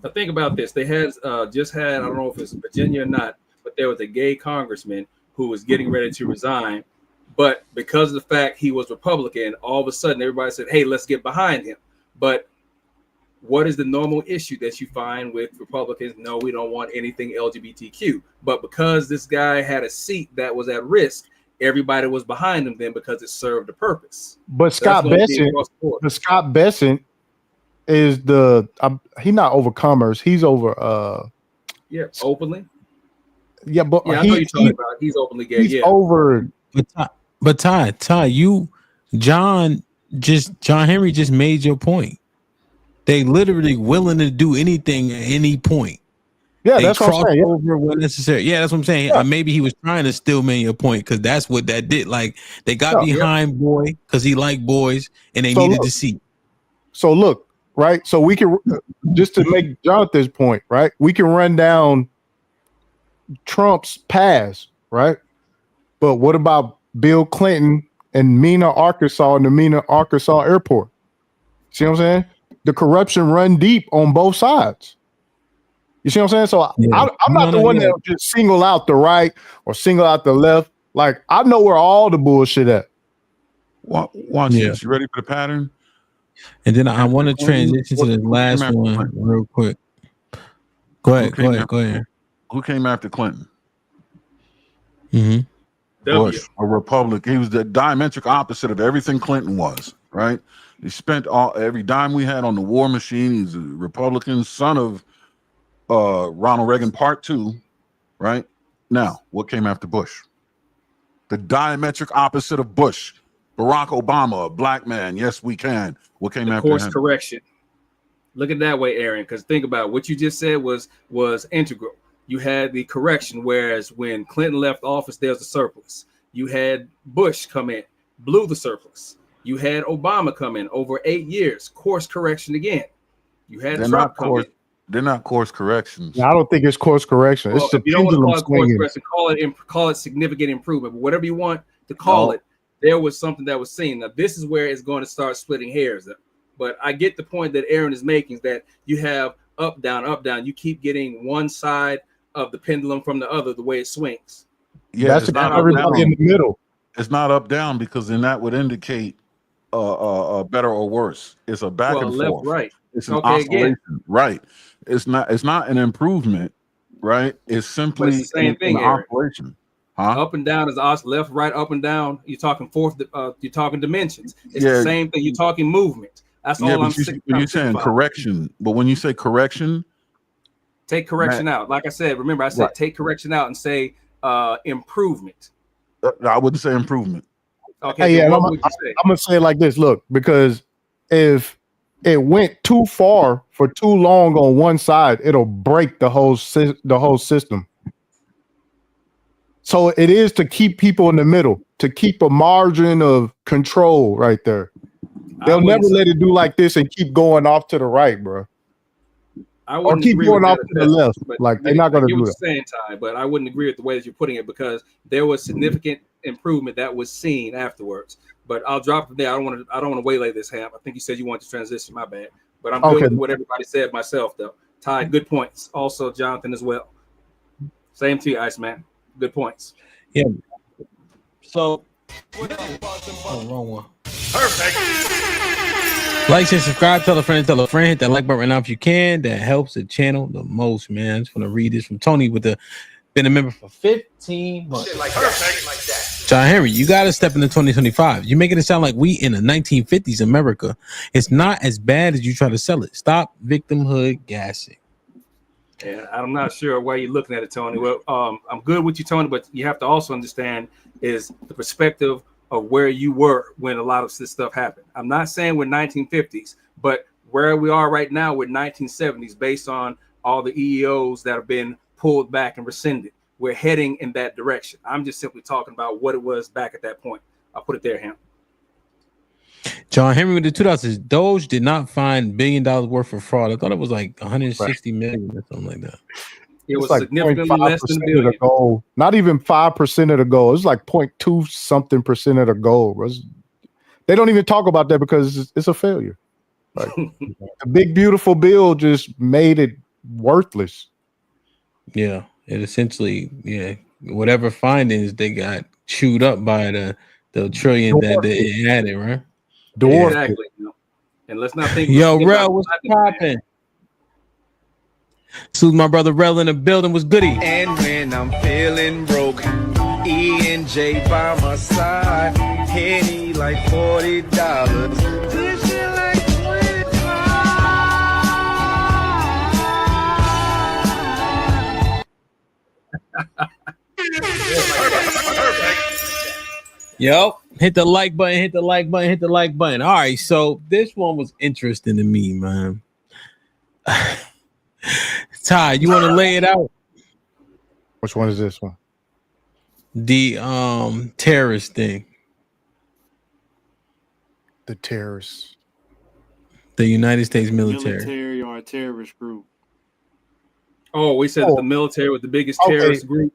Now think about this. They had just had, I don't know if it's Virginia or not, but there was a gay congressman who was getting ready to resign. But because of the fact he was Republican, all of a sudden everybody said, hey, let's get behind him. But what is the normal issue that you find with Republicans? No, we don't want anything LGBTQ. But because this guy had a seat that was at risk, everybody was behind him then because it served a purpose. But Scott Bessent is he's not over commerce. He's over openly. Yeah, but I know you're talking about. He's openly gay. He's over. But Ty, John Henry just made your point. They literally willing to do anything at any point. Yeah, that's what I'm saying. Over when necessary. Yeah, that's what I'm saying. Yeah. Maybe he was trying to still make your point because that's what that did. Like they got behind boy because he liked boys and they needed to see. So look, right? So we can just to make Jonathan's point, right? We can run down Trump's past, right? But what about Bill Clinton and Mena, Arkansas, and the Mena, Arkansas airport? See what I'm saying? The corruption run deep on both sides. You see what I'm saying? So I'm not the one that will just single out the right or single out the left. Like I know where all the bullshit at. Watch this. You ready for the pattern? And then I want to transition to the last one real quick. Go ahead. Who came after Clinton? Mm-hmm. Bush, a Republican. He was the diametric opposite of everything Clinton was, right? He spent every dime we had on the war machine. He's a Republican, son of Ronald Reagan Part 2, right? Now, what came after Bush? The diametric opposite of Bush. Barack Obama, a black man. Yes, we can. What came after course him? Correction. Look at that way, Aaron, because think about it. What you just said was integral. You had the correction, whereas when Clinton left office, there's a surplus. You had Bush come in, blew the surplus. You had Obama come in over 8 years, course correction again. You had Trump come in. They're not course corrections. Yeah, I don't think it's course correction. Well, it's the you don't want to pendulum call it course swinging. correction, call it significant improvement, but whatever you want to call it, there was something that was seen. Now, this is where it's going to start splitting hairs. But I get the point that Aaron is making, is that you have up, down, up, down. You keep getting one side of the pendulum from the other, the way it swings. Yeah, That's it's not everybody in the middle. It's not up down because then that would indicate better or worse. It's a back and left, forth. right. It's an oscillation. Right. It's not an improvement, right? It's simply the same thing, an Aaron. oscillation. Huh? Up and down is left, right, up and down. You're talking you're talking dimensions. It's the same thing. You're talking movement. That's all I'm saying. You're saying correction, but when you say correction, take correction out. Like I said, remember I said take correction out and say improvement. I wouldn't say improvement. Okay. Hey, so I'm what would you say? gonna say it like this. Look, because if it went too far for too long on one side, it'll break the whole system. So it is to keep people in the middle, to keep a margin of control right there. They'll never let it do like this and keep going off to the right, bro. Or keep going off to the left. Like they're not going to do that. Saying, Ty, but I wouldn't agree with the way that you're putting it because there was significant improvement that was seen afterwards. But I'll drop it there. I don't want to waylay this, Hamp. I think you said you wanted to transition. My bad. But I'm good with what everybody said myself, though. Ty, good points. Also, Jonathan as well. Same to you, Iceman. Good points. Yeah. So, wrong one. Perfect. Like, share, subscribe, tell a friend, hit that like button right now if you can. That helps the channel the most, man. I just want to read this from Tony been a member for 15 months. Shit like that. John Henry, you got to step into 2025. You're making it sound like we in the 1950s America. It's not as bad as you try to sell it. Stop victimhood gassing. And I'm not sure why you're looking at it, Tony. Well, I'm good with you, Tony, but you have to also understand is the perspective of where you were when a lot of this stuff happened. I'm not saying we're 1950s, but where we are right now, we're 1970s based on all the EEOs that have been pulled back and rescinded. We're heading in that direction. I'm just simply talking about what it was back at that point. I'll put it there, Ham. John Henry with the 2000s. Doge did not find $1 billion worth of fraud. I thought it was like 160 million or something like that. It was like significantly less than $1 of billion. the goal. Not even 5% of the goal. It's like 0.2 something percent of the goal. They don't even talk about that because it's a failure. Like the big beautiful bill just made it worthless. Yeah, it essentially, whatever findings they got chewed up by the trillion that they added, right? Exactly. And let's not think. Yo, Rel, what's popping? So my brother Rel in the building was goody. And when I'm feeling broke, E and J by my side, Henny like $40. This shit like 25. Yo, hit the like button, hit the like button, hit the like button. All right, so this one was interesting to me, man. Ty, you want to lay it out? Which one is this one? The terrorist thing. The terrorists. The United States military. Military or a terrorist group. Oh, we said that the military was the biggest terrorist group.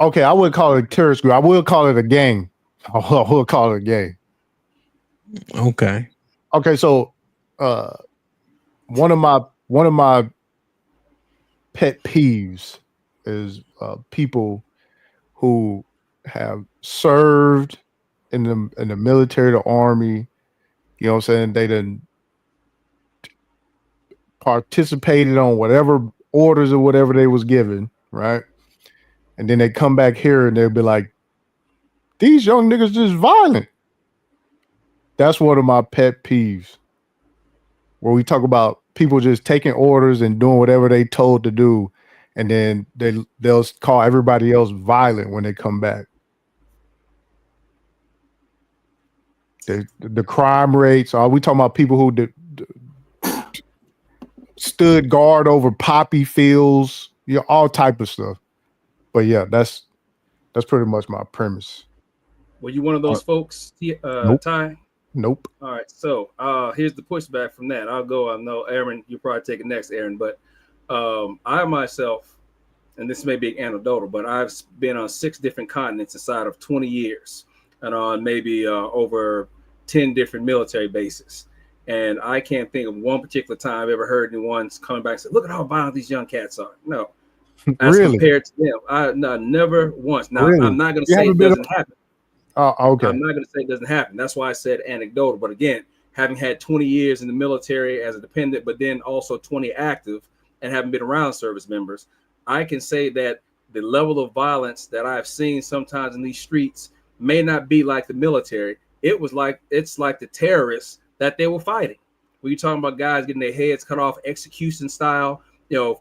Okay, I wouldn't call it a terrorist group. I will call it a gang. I will call it a gang. Okay. Okay, so one of my pet peeves is people who have served in the military, the army. You know what I'm saying? They done participated on whatever orders or whatever they was given, right? And then they come back here and they'll be like, these young niggas just violent. That's one of my pet peeves. Where we talk about people just taking orders and doing whatever they told to do, and then they'll call everybody else violent when they come back. The crime rates. Are we talking about people who stood guard over poppy fields? All type of stuff. But yeah, that's pretty much my premise. Were you one of those folks, Nope. Ty? Nope. All right, so here's the pushback from that. I'll go. I know, Aaron, you'll probably take it next, Aaron. But I myself, and this may be anecdotal, but I've been on 6 different continents inside of 20 years, and on maybe over 10 different military bases. And I can't think of one particular time I've ever heard anyone coming back and say, "Look at how violent these young cats are." No, as Really? compared to them, never once. Now, Really? I'm not going to You say it haven't been doesn't happen. Oh, okay. I'm not going to say it doesn't happen. That's why I said anecdotal. But again, having had 20 years in the military as a dependent, but then also 20 active and having been around service members, I can say that the level of violence that I've seen sometimes in these streets may not be like the military. It's like the terrorists that they were fighting. When you're talking about guys getting their heads cut off execution style,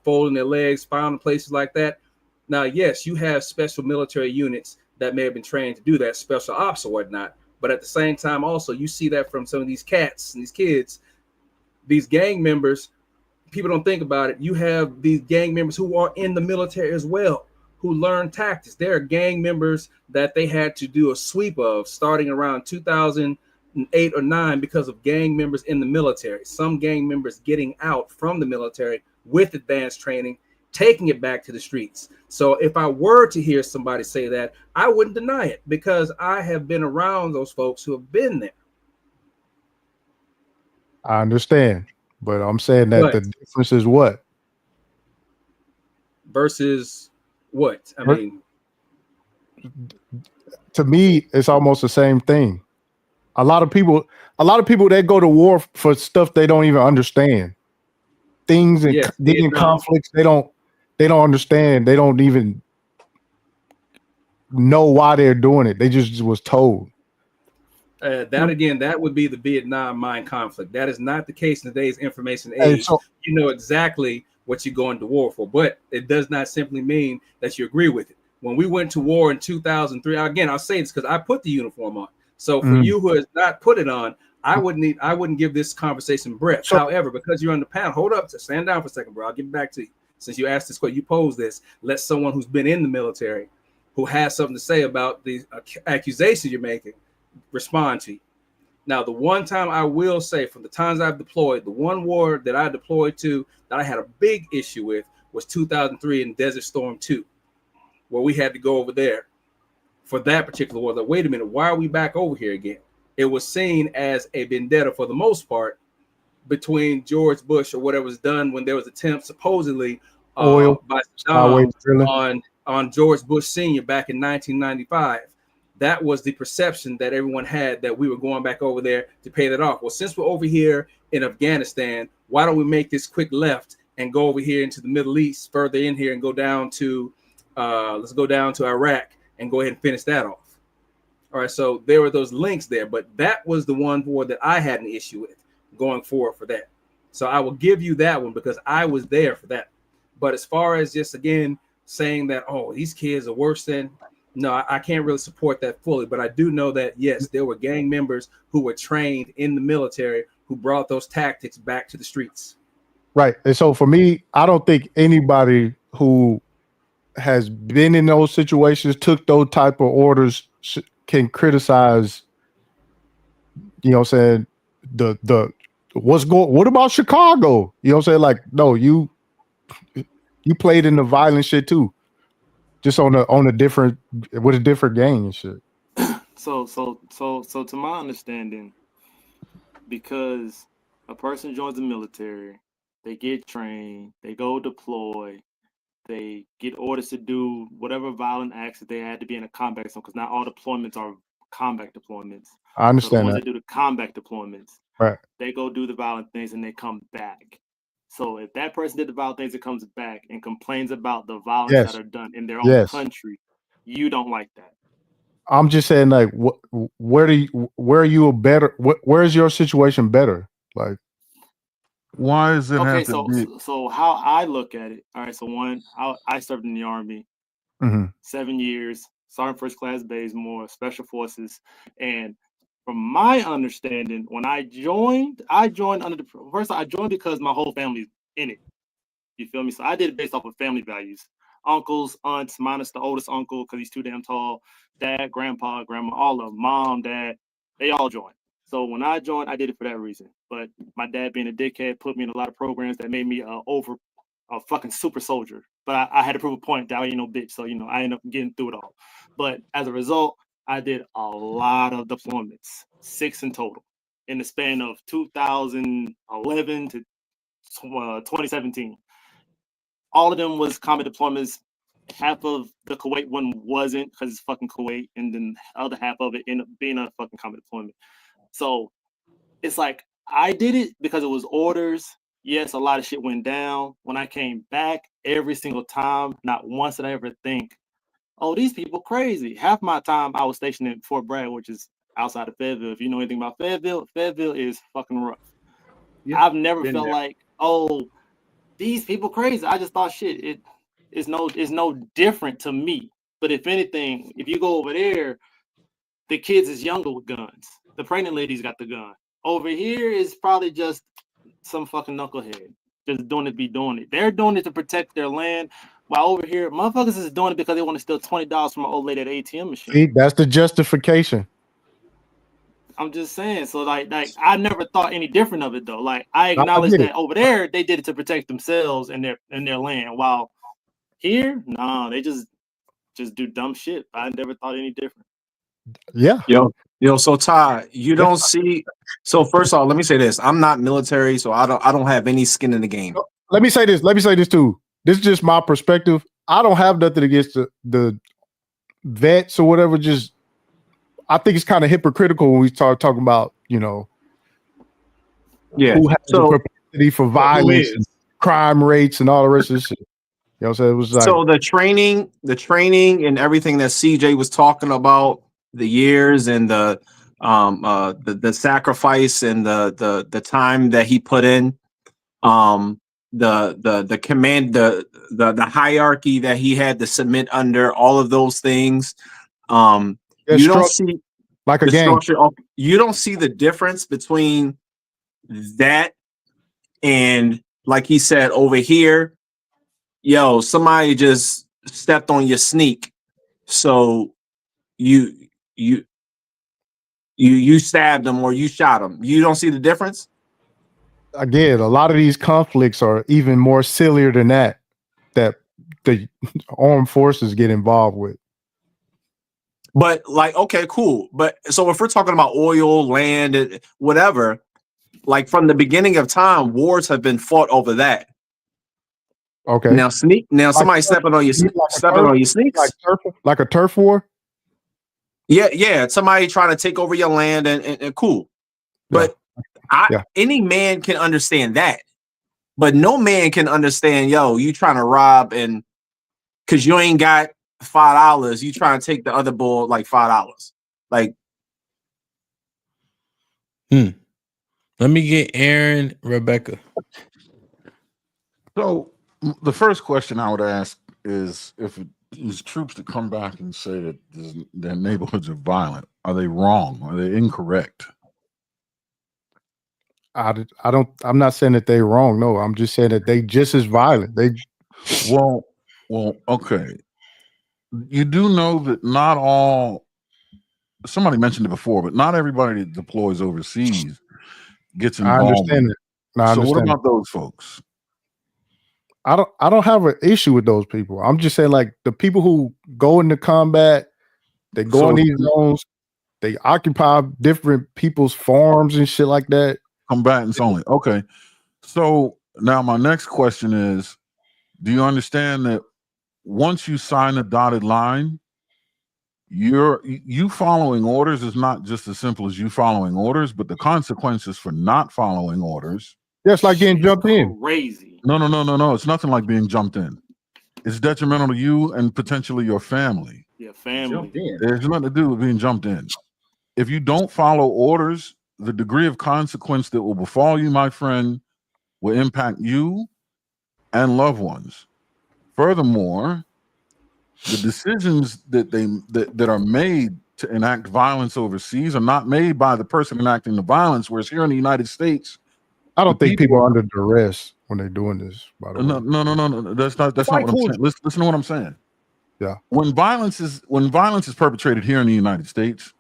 folding their legs, found in places like that. Now, yes, you have special military units that may have been trained to do that, special ops or whatnot. But at the same time, also, you see that from some of these cats and these kids, these gang members, people don't think about it. You have these gang members who are in the military as well, who learn tactics. There are gang members that they had to do a sweep of starting around 2008 or 9 because of gang members in the military. Some gang members getting out from the military with advanced training, taking it back to the streets. So if I were to hear somebody say that, I wouldn't deny it because I have been around those folks who have been there. I understand, but I'm saying that the difference is what? Versus what? I mean, to me, it's almost the same thing. A lot of people that go to war for stuff they don't even understand. Things and digging conflicts they don't understand. They don't even know why they're doing it. They just was told. That would be the Vietnam mind conflict. That is not the case in today's information age. You know exactly what you're going to war for, but it does not simply mean that you agree with it. When we went to war in 2003, again, I'll say this because I put the uniform on. So for you who has not put it on, I wouldn't give this conversation breadth. However, because you're on the panel, hold up, stand down for a second, bro. I'll get back to you. Since you asked this question, you posed this. Let someone who's been in the military, who has something to say about the accusations you're making, respond to you. Now, the one time I will say, from the times I've deployed, the one war that I deployed to that I had a big issue with was 2003 in Desert Storm 2, where we had to go over there for that particular war. Like, wait a minute, why are we back over here again? It was seen as a vendetta for the most part between George Bush or whatever was done when there was attempts supposedly Oil, by highway Saddam drilling. on George Bush Sr. back in 1995. That was the perception that everyone had, that we were going back over there to pay that off. Well, since we're over here in Afghanistan, why don't we make this quick left and go over here into the Middle East, further in here, and go down to let's go down to Iraq and go ahead and finish that off. All right, so there were those links there, but that was the one that I had an issue with going forward for that. So I will give you that one because I was there for that. But as far as just, again, saying that, oh, these kids are worse than, no, I can't really support that fully. But I do know that, yes, there were gang members who were trained in the military who brought those tactics back to the streets. Right. And so for me, I don't think anybody who has been in those situations, took those type of orders, can criticize, you know what I'm saying, what about Chicago? You know what I'm saying? Like, no, you played in the violent shit too. Just on a different, with a different gang and shit. So to my understanding, because a person joins the military, they get trained, they go deploy, they get orders to do whatever violent acts that they had to be in a combat zone, because not all deployments are combat deployments. I understand so the ones that. that do the combat deployments, right? They go do the violent things and they come back. So if that person did the violent things and comes back and complains about the violence Yes. that are done in their own Yes. country, you don't like that. I'm just saying, like, where are you a better? Where's your situation better? Like, why is it Okay, have to be? so how I look at it, all right. So one, I served in the Army, Mhm. 7 years, Sergeant First Class Bazemore, Special Forces, and from my understanding, when I joined under the first. I joined because my whole family's in it. You feel me? So I did it based off of family values. Uncles, aunts, minus the oldest uncle because he's too damn tall. Dad, grandpa, grandma, all of them, mom, dad, they all joined. So when I joined, I did it for that reason. But my dad being a dickhead put me in a lot of programs that made me a fucking super soldier. But I had to prove a point that I ain't no bitch. So, I ended up getting through it all. But as a result, I did a lot of deployments, 6 in total, in the span of 2011 to 2017. All of them was combat deployments. Half of the Kuwait one wasn't because it's fucking Kuwait, and then the other half of it ended up being a fucking combat deployment. So it's like I did it because it was orders. Yes, a lot of shit went down. When I came back, every single time, not once did I ever think, oh, these people crazy. Half my time I was stationed in Fort Bragg, which is outside of Fayetteville. If you know anything about Fayetteville, Fayetteville is fucking rough. Yeah, I've never been felt there. like, oh, these people crazy. I just thought shit, it's no different to me. But if anything, if you go over there, the kids is younger with guns. The pregnant ladies got the gun. Over here is probably just some fucking knucklehead just doing it to be doing it. They're doing it to protect their land, while over here, motherfuckers is doing it because they want to steal $20 from an old lady at an ATM machine. See, that's the justification. I'm just saying. So like I never thought any different of it though. Like I I acknowledge get that it. over there they did it to protect themselves and their land. While here, no, they just do dumb shit. I never thought any different. Yeah. Yo, so Ty, you don't see. So first off, let me say this: I'm not military, so I don't have any skin in the game. Let me say this too. This is just my perspective. I don't have nothing against the vets or whatever. Just I think it's kind of hypocritical when we start talking about, Yeah. who has So- a propensity for violence and crime rates and all the rest of this shit. You know what I'm saying? It was like, So the training and everything that CJ was talking about, the years and the sacrifice and the time that he put in, the command, the hierarchy that he had to submit under, all of those things. You don't see like a the gang. structure of, you don't see the difference between that and, like he said, over here, yo, somebody just stepped on your sneak, so you stabbed them or you shot them. You don't see the difference? Again, a lot of these conflicts are even more sillier than that the armed forces get involved with. But like, okay, cool. But so if we're talking about oil, land, whatever, Like from the beginning of time, wars have been fought over that. Okay. Now somebody stepping on your sneaks. Like a turf war? Yeah. Somebody trying to take over your land and cool. But any man can understand that. But no man can understand, yo, you trying to rob and because you ain't got $5, you trying to take the other bull like $5. Like, let me get Aaron, Rebecca. So the first question I would ask is if these troops that come back and say that their neighborhoods are violent, are they wrong? Are they incorrect? I'm not saying that they're wrong. No, I'm just saying that they just as violent. Well, okay. You do know that not all, somebody mentioned it before, but not everybody that deploys overseas gets involved. I understand it. So what about those folks? I don't have an issue with those people. I'm just saying, like, the people who go into combat, they go in these zones, they occupy different people's farms and shit like that. Combatants only. Okay. So now my next question is, do you understand that once you sign a dotted line, you following orders is not just as simple as you following orders, but the consequences for not following orders. Yeah, it's like getting jumped in. Crazy. No. It's nothing like being jumped in. It's detrimental to you and potentially your family. Yeah, family. There's nothing to do with being jumped in. If you don't follow orders, the degree of consequence that will befall you, my friend, will impact you and loved ones. Furthermore, the decisions that are made to enact violence overseas are not made by the person enacting the violence, whereas here in the United States, I don't think people are under duress when they're doing this, by the way. No. That's not what I'm saying. Listen to what I'm saying. Yeah. When violence is perpetrated here in the United States,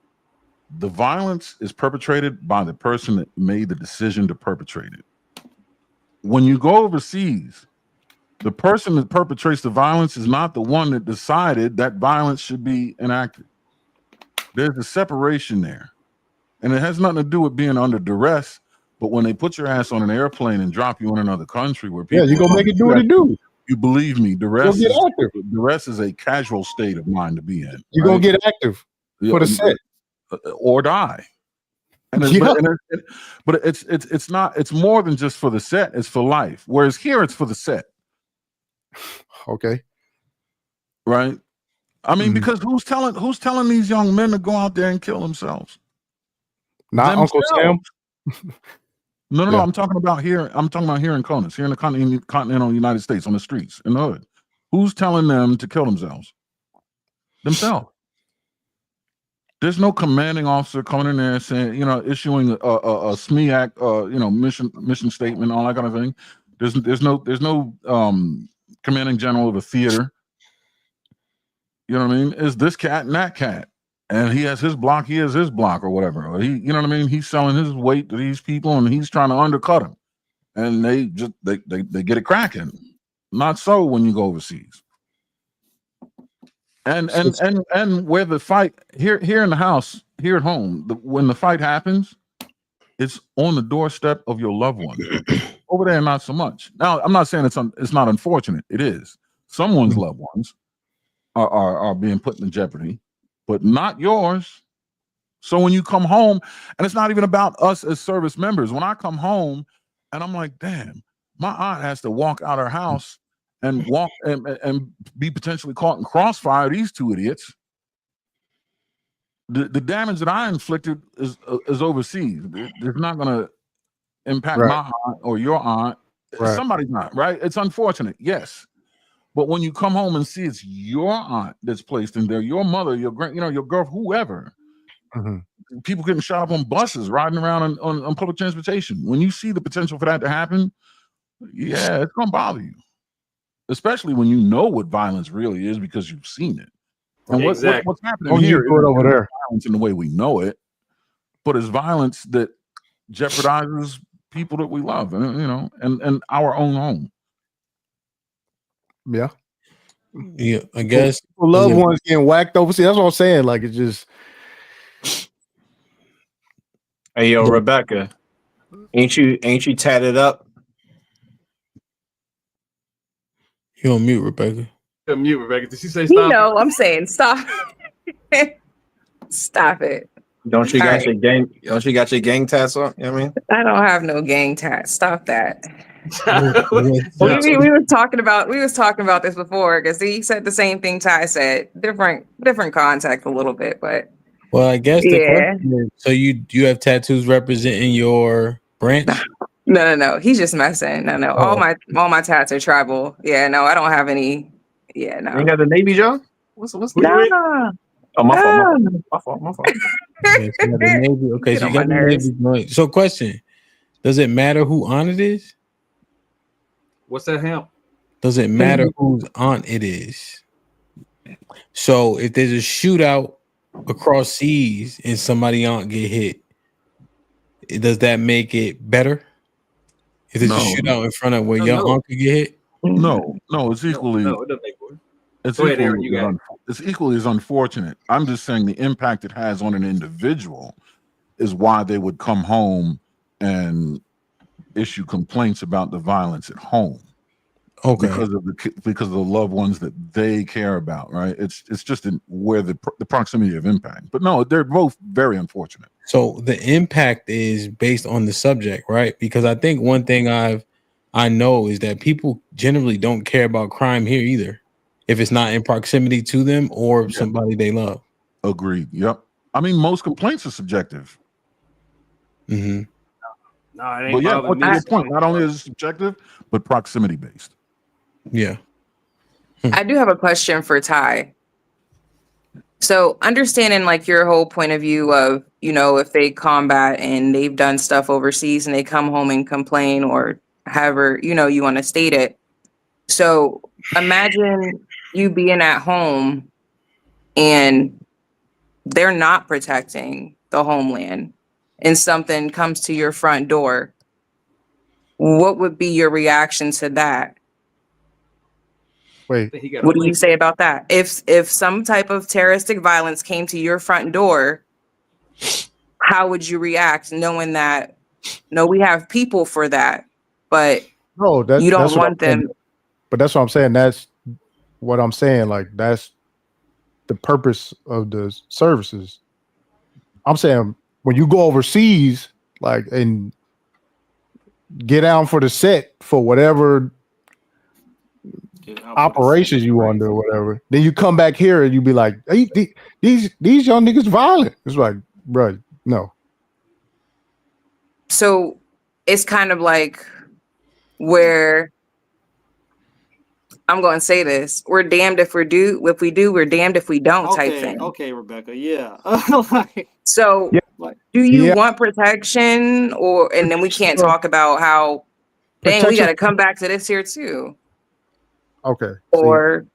the violence is perpetrated by the person that made the decision to perpetrate it. When you go overseas, the person that perpetrates the violence is not the one that decided that violence should be enacted. There's a separation there. And it has nothing to do with being under duress. But when they put your ass on an airplane and drop you in another country where people, you gonna make it do what it do. You believe me, duress is a casual state of mind to be in. You're gonna get active for the set or die. And but it's not. It's more than just for the set. It's for life. Whereas here, it's for the set. Okay. Right. I mean, because who's telling these young men to go out there and kill themselves? Not Uncle Sam. No. I'm talking about here. I'm talking about here in CONUS, here in the continental United States, on the streets, in the hood. Who's telling them to kill themselves? Themselves. There's no commanding officer coming in there saying, issuing a SMEAC, mission statement, all that kind of thing. There's no commanding general of a theater. You know what I mean? It's this cat and that cat. And he has his block, or whatever. Or you know what I mean? He's selling his weight to these people and he's trying to undercut them. And they get it cracking. Not so when you go overseas. And where the fight here in the house, here at home, when the fight happens, it's on the doorstep of your loved one. Over there, not so much. Now, I'm not saying it's not unfortunate. It is. Someone's loved ones are being put in jeopardy, but not yours. So when you come home, and it's not even about us as service members. When I come home, and I'm like, damn, my aunt has to walk out her house and walk and be potentially caught in crossfire. These two idiots. The damage that I inflicted is overseas. It's not going to impact my aunt or your aunt. Somebody's not, right? It's unfortunate, yes. But when you come home and see it's your aunt that's placed in there, your mother, your your girl, whoever, people getting shot up on buses, riding around on public transportation. When you see the potential for that to happen, yeah, it's going to bother you. Especially when you know what violence really is because you've seen it. And what's happening here is over there. Violence in the way we know it, but it's violence that jeopardizes people that we love, and our own home. Yeah, I guess loved ones getting whacked overseas. That's what I'm saying. Like, it's just. Hey, yo, Rebecca. Ain't you tatted up? You on mute, Rebecca. Mute, Rebecca. Did she say You stop? know, I'm saying stop. Stop it. Don't you All got right. your gang? Don't you got your gang tats on? You know what I mean? I don't have no gang tat. Stop that. What- We was talking about this before because he said the same thing Ty said. Different context a little bit, but Well, I guess the yeah. question is, so you have tattoos representing your branch? No. He's just messing. No. Oh. All my tats are tribal. Yeah, no, I don't have any. Yeah, no. You ain't got the Navy, Joe? What's Nah. Oh, my fault. No. My fault. Okay, so you got the Navy. Okay, Get so on you got my the nerves. Navy joint. So, question: does it matter who aunt it is? What's that HAMP? Does it matter whose aunt it is? So, if there's a shootout across seas and somebody aunt get hit, does that make it better? If there's a shootout in front of where your aunt could get hit? No, it's equally. No, it doesn't make sense. It's Go ahead, equally, Aaron, you got it. it's equally as unfortunate. I'm just saying the impact it has on an individual is why they would come home and issue complaints about the violence at home. Okay. Because of the loved ones that they care about, right? It's just where the proximity of impact. But no, they're both very unfortunate. So the impact is based on the subject, right? Because I think one thing I know is that people generally don't care about crime here either, if it's not in proximity to them or somebody they love. Agreed. Yep. I mean, most complaints are subjective. Mm-hmm. No, it ain't But yeah, bothering to me. your point, not only is it subjective, but proximity based. Yeah. I do have a question for Ty. So understanding like your whole point of view of, you know, if they combat and they've done stuff overseas and they come home and complain or however, you know, you want to state it. So imagine you being at home and they're not protecting the homeland and something comes to your front door. What would be your reaction to that? Wait, What do you say about that? If some type of terroristic violence came to your front door, how would you react knowing that no, we have people for that, but no, you don't that's what want I'm saying. them. But that's what I'm saying. That's what I'm saying. Like that's the purpose of the services. I'm saying when you go overseas, like and get down for the set for whatever operations you want to do or whatever, then you come back here and you be like, hey, these young niggas violent. It's like, bro, no. So it's kind of like where I'm going to say this: we're damned if we do, we're damned if we don't. Type thing. Okay, Rebecca. Yeah. So, do you want protection, or and then we can't talk about how dang we got to come back to this here too. Okay. Or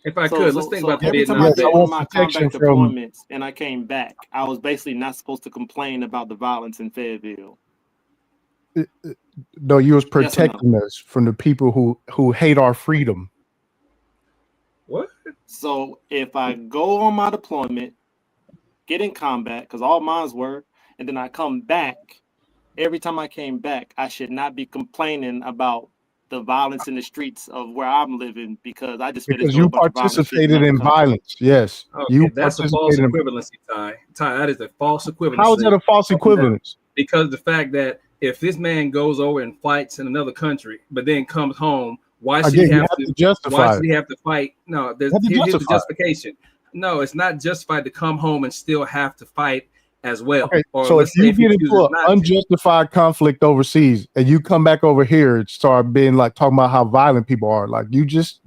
if I could, let's think about every that. time I did one of my combat deployments and I came back, I was basically not supposed to complain about the violence in Fayetteville. No, you was protecting us from the people who hate our freedom. What? So if I go on my deployment, get in combat, because all mines were, and then I come back, every time I came back, I should not be complaining about the violence in the streets of where I'm living because I just Because you participated in violence. Yes. Okay, that's a false equivalency, Ty. Ty, that is a false equivalency. How is that a false equivalence? Because the fact that if this man goes over and fights in another country, but then comes home, why should he have to justify? Why should he have to fight? No, here's the justification. No, it's not justified to come home and still have to fight as well. Okay, so if you get into an unjustified conflict overseas and you come back over here and start being like talking about how violent people are, like you just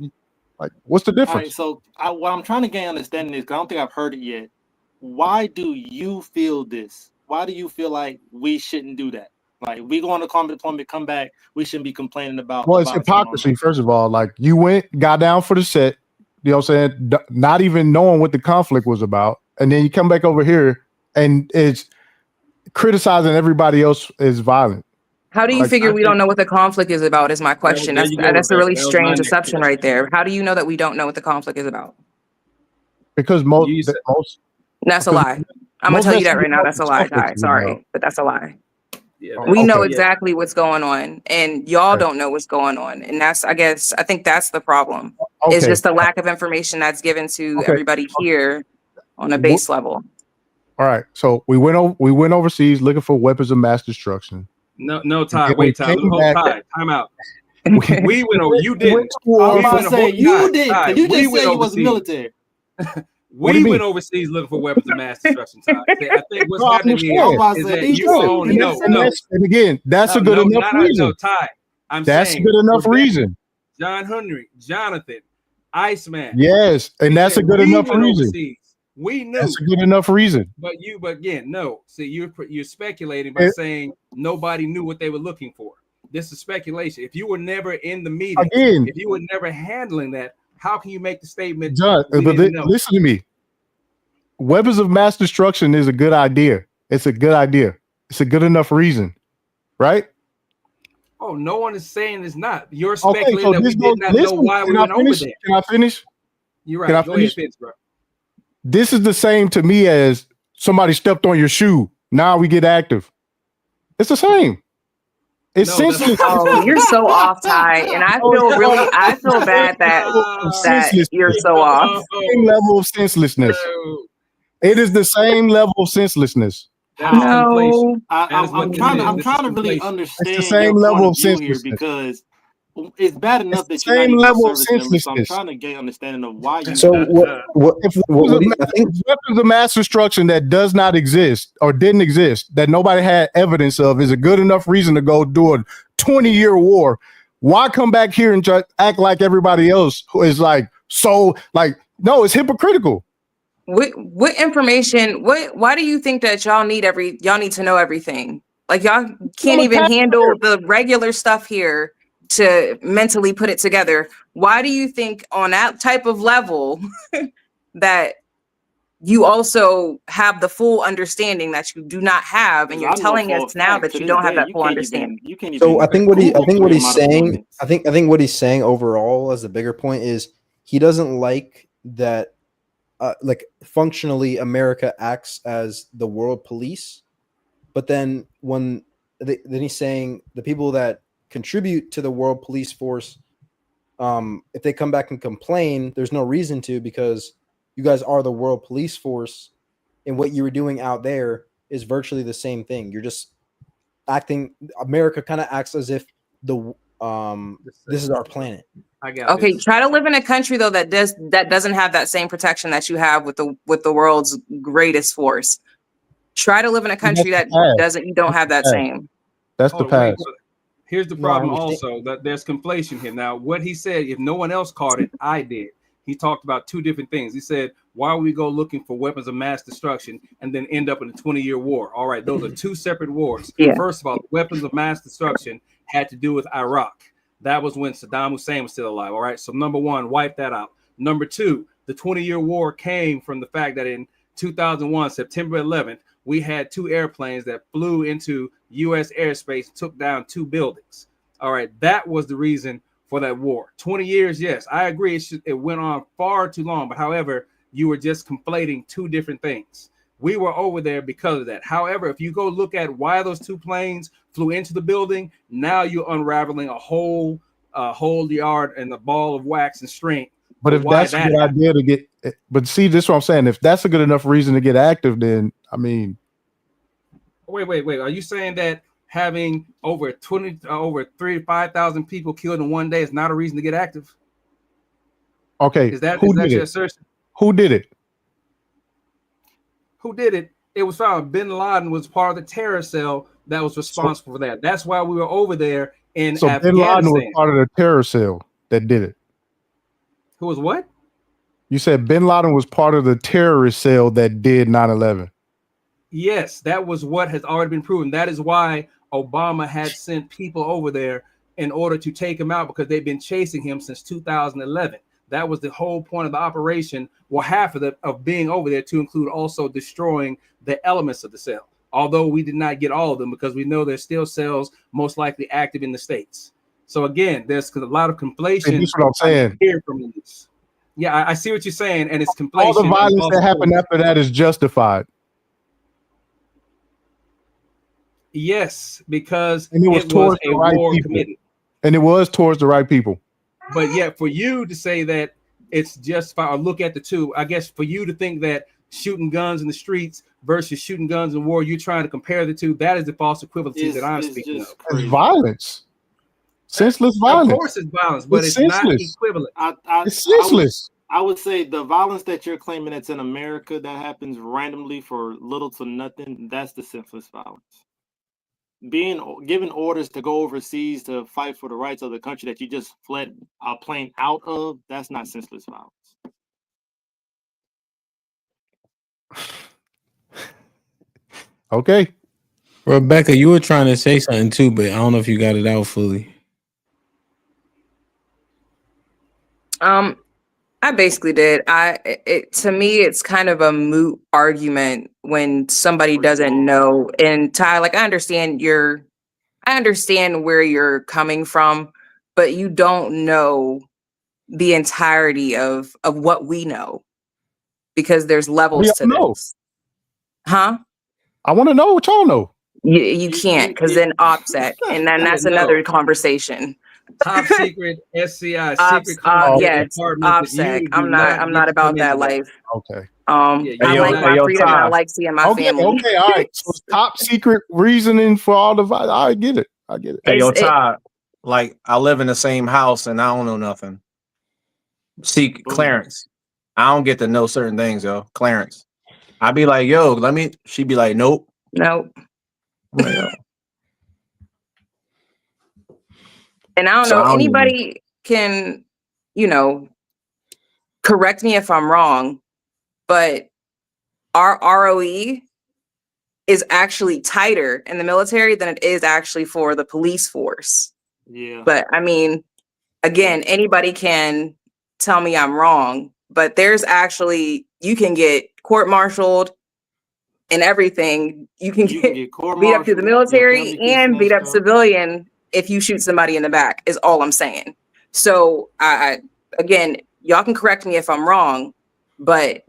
like what's the difference? All right, so what I'm trying to gain understanding is, because I don't think I've heard it yet. Why do you feel this? Why do you feel like we shouldn't do that? Like we go on a combat deployment, come back, we shouldn't be complaining about. Well, it's hypocrisy. First of all, like you went, got down for the set. You know what I'm saying? Not even knowing what the conflict was about, and then you come back over here and it's criticizing everybody else is violent. How do you figure we don't know what the conflict is about? Is my question. That's a really strange assumption right there. How do you know that we don't know what the conflict is about? Because most that's a lie. I'm gonna Most tell you that right now. messages That's a lie, talk with Ty. you, Sorry, but that's a lie. Yeah, We know Okay. exactly what's going on, and y'all Okay. don't know what's going on, and I think that's the problem. It's Okay. just the lack of information that's given to Okay. everybody here on a Wh- base level. All right. So we went overseas looking for weapons of mass destruction. No, Ty. And we Wait, Ty. came Hold back. Ty. Time out. We We went over. You went didn't. to war I'm We about for to went say over. you Ty, did, Ty, because you we just went said you was overseas. military. What do We you went mean? overseas looking for weapons of mass destruction, Ty. I think what's No, I happening here I'm understand. about to is say that these you two, own these no. And again, that's a good No, enough no, reason. Ty. I'm That's a saying good enough Rebecca, reason. John Henry, Jonathan, Iceman. Yes, and We that's a said good we enough went reason. overseas. We That's knew. a good enough reason. But again, no. See, you're speculating by It- saying nobody knew what they were looking for. This is speculation. If you were never in the meeting, Again, if you were never handling that, how can you make the statement? John, We but didn't know. listen to me. Weapons of mass destruction is a good idea. It's a good idea. It's a good enough reason, right? Oh, no one is saying it's not. You're Okay, speculating so that we this did goes. not know Listen, why we can I went over finish? there. Can I finish? You're Can I right. Go ahead, finish? finish, bro. This is the same to me as somebody stepped on your shoe. Now we get active. It's the same. It's No, that's senseless. Oh, you're so off, Ty, and I feel bad that you're so off. Same level of senselessness. It is the same level of senselessness. That is conflation. No, That is what I'm this trying is. to I'm This trying is to really conflation. It's the understand same your level point of of view here, senselessness. because it's bad enough It's the that you're not same even a level of service member. So I'm senselessness. trying to get understanding of why you. So what If what do you, I think weapons of mass destruction that does not exist or didn't exist, that nobody had evidence of, is a good enough reason to go do a 20-year war. Why come back here and try act like everybody else who is like so like no, it's hypocritical. what information? Why do you think that y'all need to know everything? Like y'all can't even handle the regular stuff here to mentally put it together. Why do you think on that type of level that you also have the full understanding that you do not have, and you're I know telling for a us now fact that to you this don't have day that full understanding? you can't even. So I think what Google he's amount of saying, women. I think what he's saying overall as the bigger point is he doesn't like that like functionally America acts as the world police, but then then he's saying the people that contribute to the world police force, if they come back and complain, there's no reason to, because you guys are the world police force, and what you were doing out there is virtually the same thing. You're just acting. America kind of acts as if this is our planet. I got Okay, this. try to live in a country though that doesn't have that same protection that you have with the world's greatest force. Try to live in a country that don't have that same. That's the Hold on, wait, past. but here's the No, I problem understand. also, that there's conflation here. Now, what he said, if no one else caught it, I did. He talked about two different things. He said, why would we go looking for weapons of mass destruction and then end up in a 20-year war? All right, those are two separate wars. Yeah. First of all, the weapons of mass destruction had to do with Iraq. That was when Saddam Hussein was still alive. All right, so number one, wipe that out. Number two, the 20-year war came from the fact that in 2001, September 11th, we had two airplanes that flew into U.S. airspace, took down two buildings. All right, that was the reason for that war. 20 years, yes, I agree. It went on far too long. But however, you were just conflating two different things. We were over there because of that. However, if you go look at why those two planes flew into the building, now you're unraveling a whole yard and a ball of wax and string. But if that's a good idea to get, but see, this is what I'm saying. If that's a good enough reason to get active, then I mean, wait. Are you saying that having over 3,000 to 5,000 people killed in one day is not a reason to get active? okay, Is that who did your it? assertion? Who did it? Who did it? It was found Bin Laden was part of the terror cell that was responsible for that. That's why we were over there in So Afghanistan. Bin Laden was part of the terror cell that did it. Who was what? You said Bin Laden was part of the terrorist cell that did 9/11. Yes, that was what has already been proven. That is why Obama had sent people over there in order to take him out, because they've been chasing him since 2011. That was the whole point of the operation, well, half of being over there, to include also destroying the elements of the cell. Although we did not get all of them, because we know there's still cells most likely active in the States. So again, there's a lot of conflation. Hey, this is what I'm saying. Here from this. Yeah, I see what you're saying, and it's conflation. All the violence that happened after that is justified. Yes, because And it was towards a the right war people. committed. And it was towards the right people. But yet, for you to say that it's justified, or look at the two, I guess for you to think that shooting guns in the streets versus shooting guns in war, you're trying to compare the two. That is the false equivalency that I'm speaking of. It's violence. Senseless violence. Of course, it's violence, but it's not senseless. equivalent. It's senseless. I would say the violence that you're claiming that's in America that happens randomly for little to nothing, that's the senseless violence. Being given orders to go overseas to fight for the rights of the country that you just fled a plane out of, that's not senseless violence. Okay. Rebecca, you were trying to say something too, but I don't know if you got it out fully. I basically did. To me, it's kind of a moot argument when somebody doesn't know. And Ty, like, I understand where you're coming from, but you don't know the entirety of what we know, because there's levels to this. Huh? I want to know what y'all know. You can't, because then OPSEC, and then that's another conversation. Top secret SCI, secret yes, OPSEC. I'm not about that life. Okay. I like my freedom. And I like seeing my family. Okay, all right. So it's top secret reasoning for all the violence. I get it. Hey, yo, Todd, like, I live in the same house and I don't know nothing. See, Clarence, I don't get to know certain things, yo. Clarence. I'd be like, yo, she'd be like, nope. And I don't know, anybody can, correct me if I'm wrong, but our ROE is actually tighter in the military than it is actually for the police force. Yeah. But I mean, again, anybody can tell me I'm wrong, but there's actually, you can get court-martialed and everything. You can get beat up to the military and beat up civilian if you shoot somebody in the back, is all I'm saying. So again, y'all can correct me if I'm wrong, but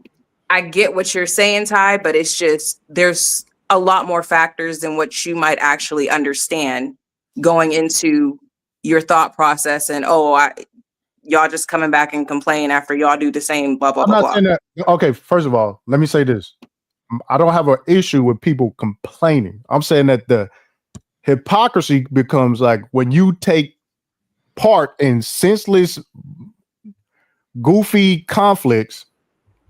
I get what you're saying, Ty, but it's just, there's a lot more factors than what you might actually understand going into your thought process. And, y'all just coming back and complain after y'all do the same, blah, blah, I'm blah, not blah. saying that. Okay, first of all, let me say this. I don't have an issue with people complaining. I'm saying that the hypocrisy becomes like when you take part in senseless, goofy conflicts,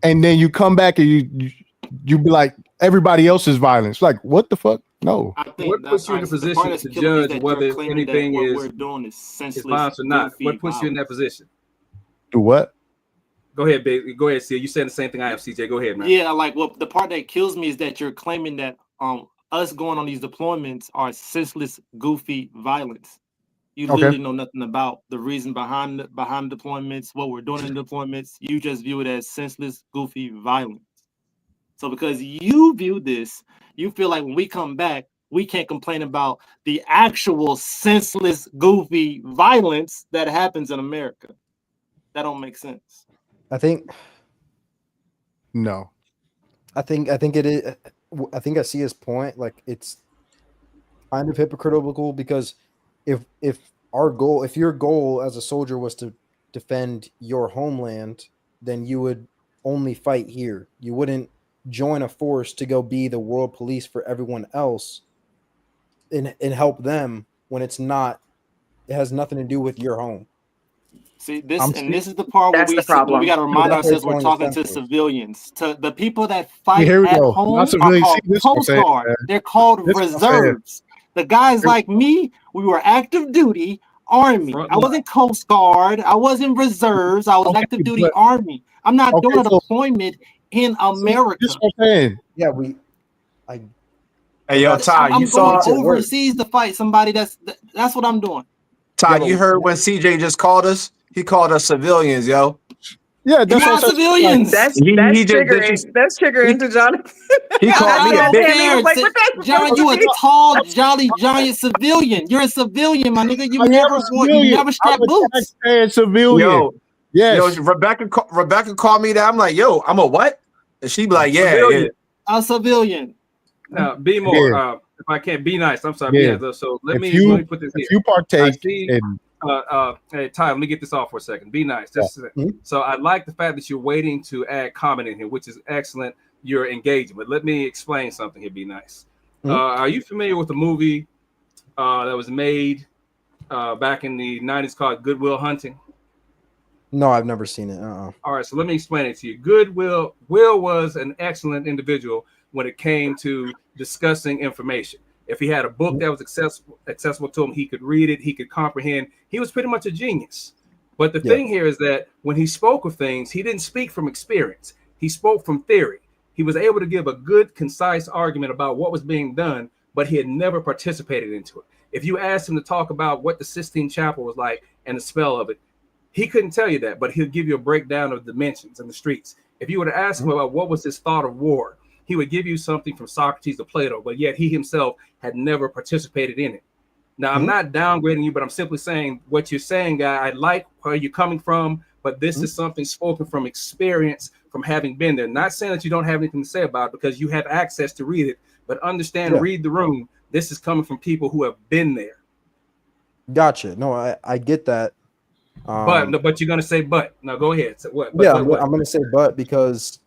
and then you come back and you be like, everybody else's violence. Like, what the fuck? No. What puts you in a position to judge whether anything is violence or not? What puts you in that position? Do what? Go ahead, baby. Go ahead, CJ. You said the same thing I have, CJ. Go ahead, man. Yeah, like, the part that kills me is that you're claiming that us going on these deployments are senseless, goofy violence. You literally know nothing about the reason behind deployments, what we're doing in deployments. You just view it as senseless, goofy violence. So because you view this, you feel like when we come back, we can't complain about the actual senseless, goofy violence that happens in America. That don't make sense. I think no. I think it is. I think I see his point. Like, it's kind of hypocritical, because if your goal as a soldier was to defend your homeland, then you would only fight here. You wouldn't join a force to go be the world police for everyone else and help them when it has nothing to do with your home. See, this is the part where we got to remind ourselves we're talking to civilians, to the people that fight at home are called Coast Guard. They're called reserves. The guys like me, we were active duty Army. I wasn't Coast Guard. I wasn't reserves. I was active duty Army. I'm not doing a deployment in America. Yeah, Hey, yo, Ty, I'm you saw going overseas to fight somebody. That's what I'm doing. Ty, you heard when CJ just called us? He called us civilians, yo. Yeah, that's not civilians. That's triggering to Jonathan. He called me a big. John, you a tall, jolly, giant civilian. You're a civilian, my nigga. You never strapped boots. Civilian. Yo, yes. Yo, Rebecca called me that. I'm like, yo, I'm a what? And she be like, yeah. A civilian. Now, be more. if I can't be nice, I'm sorry. Yeah. Be nice. So let If me you put this if here. you partake I see. in Hey, Ty, let me get this off for a second. Be nice. Just a second. So I like the fact that you're waiting to add comment in here, which is excellent. You're engaging. But let me explain something here. Be nice. Are you familiar with the movie that was made back in the 90s called Good Will Hunting? No, I've never seen it. All right, so let me explain it to you. Will was an excellent individual when it came to discussing information. If he had a book that was accessible to him, he could read it, he could comprehend. He was pretty much a genius. But the thing here is that when he spoke of things, he didn't speak from experience. He spoke from theory. He was able to give a good, concise argument about what was being done, but he had never participated into it. If you asked him to talk about what the Sistine Chapel was like and the spell of it, he couldn't tell you that, but he'll give you a breakdown of dimensions and the streets. If you were to ask him about what was his thought of war, he would give you something from Socrates to Plato, but yet he himself had never participated in it. Now, I'm not downgrading you, but I'm simply saying what you're saying, guy. I like where you're coming from, but this is something spoken from experience, from having been there. Not saying that you don't have anything to say about it because you have access to read it, but understand, read the room. This is coming from people who have been there. Gotcha. No, I get that. But you're gonna say but. Now go ahead. So what? I'm gonna say but because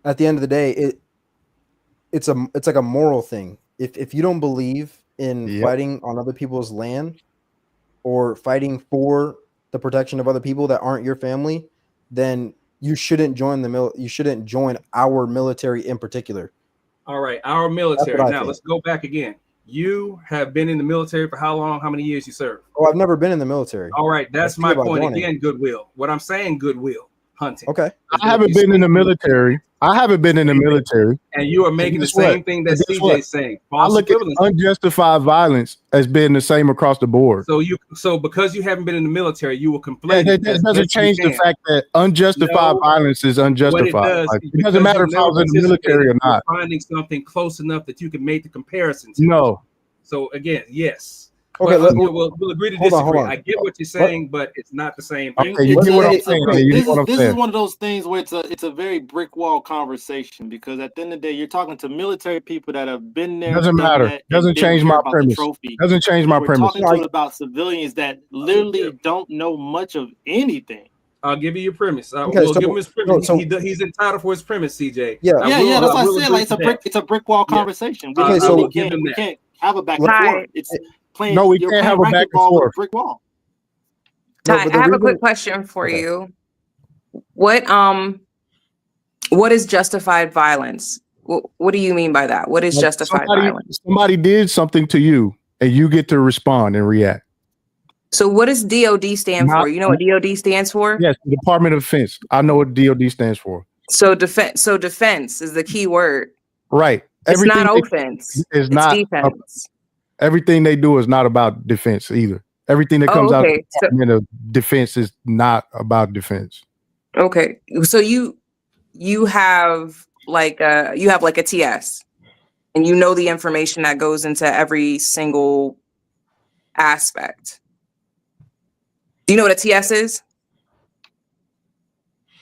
at the end of the day, it's like a moral thing. If you don't believe in fighting on other people's land or fighting for the protection of other people that aren't your family, then you shouldn't join you shouldn't join our military in particular. All right, our military. Now let's go back again. You have been in the military for how long? How many years you served? Oh, I've never been in the military. All right, that's my point again. Goodwill. What I'm saying, goodwill hunting. Okay. I haven't been in the military. And you are making the same thing that CJ is saying. I look at unjustified violence as being the same across the board. So because you haven't been in the military, you will complain. That doesn't change the fact that unjustified violence is unjustified. It doesn't matter if I was in the military or not. Finding something close enough that you can make the comparison to. No. So again, yes. Okay, we'll agree to disagree. Hold on. I get what you're saying, but it's not the same thing. Okay, this is one of those things where it's a very brick wall conversation because at the end of the day, you're talking to military people that have been there. Doesn't matter. Doesn't change my premise. Doesn't change my premise. We're talking about civilians that literally don't know much of anything. I'll give you your premise. We'll give him his premise. He's entitled for his premise, CJ. Yeah. That's what I said. Like it's a brick wall conversation. We can't have a back and forth. It's playing. No, we can't have a back and forth. Brick wall. Ty, I have a quick question for you. What is justified violence? What do you mean by that? What is justified violence? Somebody did something to you, and you get to respond and react. So what does DOD stand for? You know what DOD stands for? Yes, the Department of Defense. I know what DOD stands for. So defense is the key word. Right. It's not offense. It's defense. Everything they do is not about defense either. Everything that comes out of the Department of Defense is not about defense. Okay. So you have like a TS and you know the information that goes into every single aspect. Do you know what a TS is?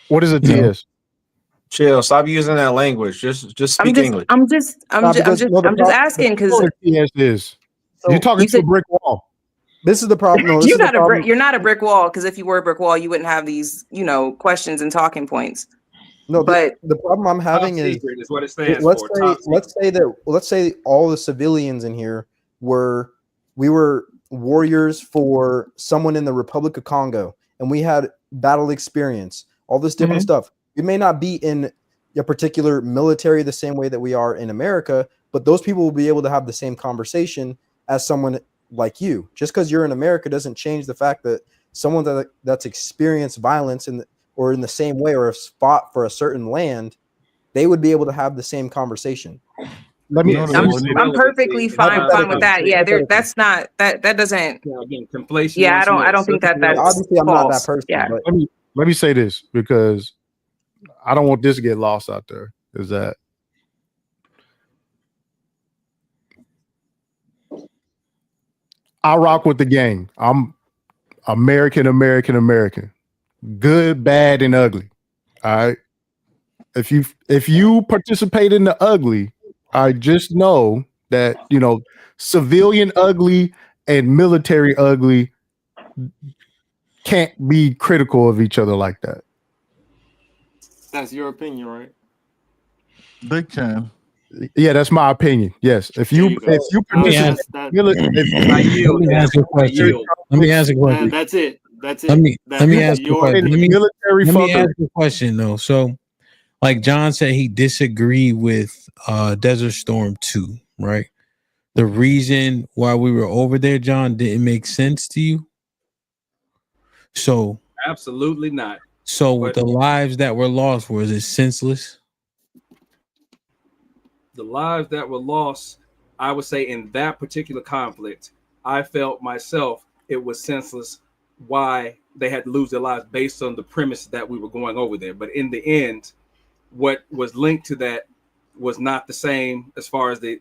What is a TS? Chill. Stop using that language. Just speak English. I'm just asking because what a TS is. You're talking to a brick wall. This is the problem. No, you're not a brick wall because if you were a brick wall, you wouldn't have these, questions and talking points. No, but the problem I'm having is what it stands let's say all the civilians in here were warriors for someone in the Republic of Congo, and we had battle experience, all this different stuff. We may not be in a particular military the same way that we are in America, but those people will be able to have the same conversation as someone like you. Just because you're in America doesn't change the fact that someone that's experienced violence in the same way or has fought for a certain land, they would be able to have the same conversation. I'm perfectly fine with that. Yeah, that doesn't. Conflation. Yeah, I don't think that's obviously I'm not that person. Yeah. But let me say this because I don't want this to get lost out there. Is that I rock with the gang. I'm American. Good, bad, and ugly. All right. If you participate in the ugly, I just know that civilian ugly and military ugly can't be critical of each other like that. That's your opinion, right? They can. Yeah, that's my opinion. Yes, if you pernicious, Let me ask you a question. Let me ask a question. That's it. That's it. Let me ask you a question. Military Let me fucker. ask you a question though. So, like John said, he disagreed with Desert Storm 2, right? The reason why we were over there, John, didn't make sense to you. So Absolutely not. So But the lives that were lost, was it senseless? the lives that were lost, I would say in that particular conflict, I felt myself it was senseless why they had to lose their lives based on the premise that we were going over there. But in the end, what was linked to that was not the same as far as it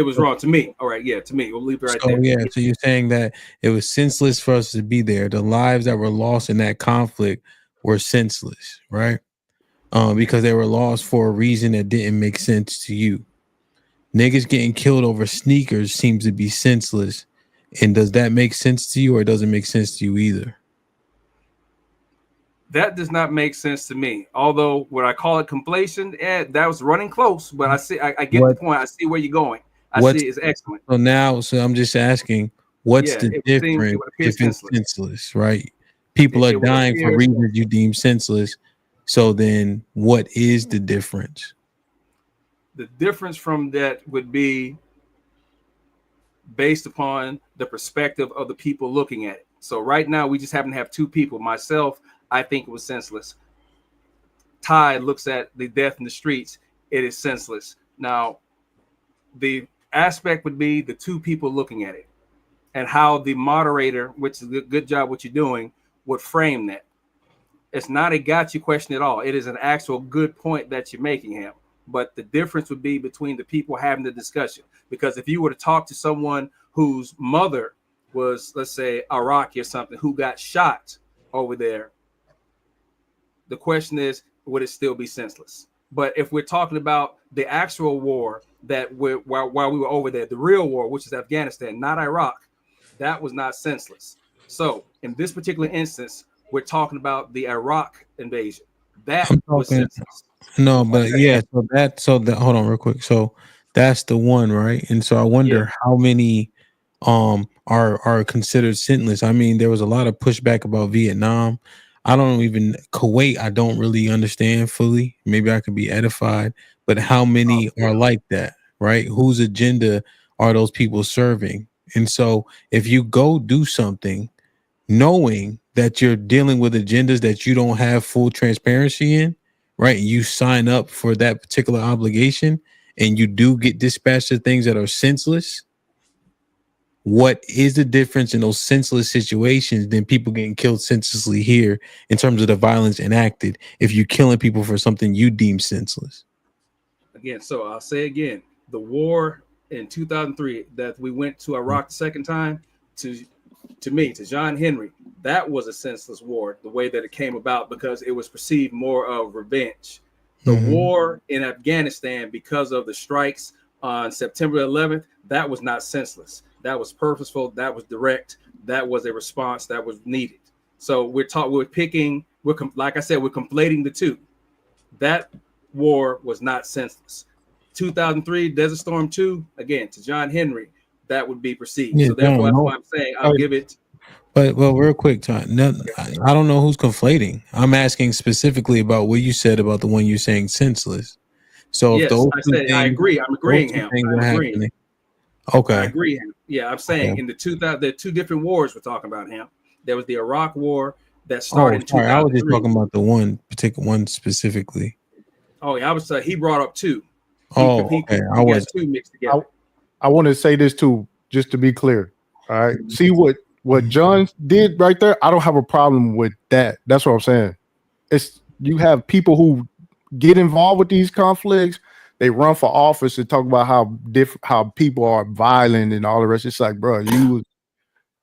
was wrong to me. All right, yeah, to me. We'll leave it right So there. yeah, so you're saying that it was senseless for us to be there. The lives that were lost in that conflict were senseless, right? Because they were lost for a reason that didn't make sense to you. Niggas getting killed over sneakers seems to be senseless. And does that make sense to you, or it doesn't make sense to you either? That does not make sense to me. Although what I call it conflation, that was running close, but I get the point. I see where you're going. I see it's excellent. So I'm just asking, what's the difference if it's senseless, right? People are dying for reasons you deem senseless. So then what is the difference? The difference from that would be based upon the perspective of the people looking at it. So right now we just happen to have two people. Myself, I think it was senseless. Ty looks at the death in the streets. It is senseless. Now, the aspect would be the two people looking at it and how the moderator, which is a good job what you're doing, would frame that. It's not a gotcha question at all. It is an actual good point that you're making, him. But the difference would be between the people having the discussion. Because if you were to talk to someone whose mother was, let's say, Iraqi or something, who got shot over there, the question is, would it still be senseless? But if we're talking about the actual war that while we were over there, the real war, which is Afghanistan, not Iraq, that was not senseless. So in this particular instance, we're talking about the Iraq invasion. That was senseless. No, but yeah, hold on real quick. So that's the one, right? And so I wonder how many are considered senseless. I mean, there was a lot of pushback about Vietnam. Kuwait, I don't really understand fully. Maybe I could be edified, but how many are like that, right? Whose agenda are those people serving? And so if you go do something knowing that you're dealing with agendas that you don't have full transparency in, right? You sign up for that particular obligation and you do get dispatched to things that are senseless. What is the difference in those senseless situations than people getting killed senselessly here in terms of the violence enacted if you're killing people for something you deem senseless? Again, so I'll say again, the war in 2003 that we went to Iraq the second time, to John Henry, that was a senseless war, the way that it came about, because it was perceived more of revenge. The war in Afghanistan, because of the strikes on September 11th, that was not senseless. That was purposeful. That was direct. That was a response that was needed. So like I said, we're conflating the two. That war was not senseless. 2003 Desert Storm 2, again, to John Henry, that would be perceived. So therefore, that's why I'm saying I'll give it. But real quick, Tom, I don't know who's conflating. I'm asking specifically about what you said about the one you're saying senseless. So yes, I agree. I'm agreeing, him. Okay, I agree. Yeah, I'm saying in the there are two different wars we're talking about, him. There was the Iraq War that started in 2003. I was just talking about the one particular one specifically. Oh yeah, he brought up two. Okay. I was two mixed together. I want to say this too, just to be clear. All right. See what John did right there? I don't have a problem with that. That's what I'm saying. It's you have people who get involved with these conflicts, they run for office and talk about how people are violent and all the rest. It's like, bro, you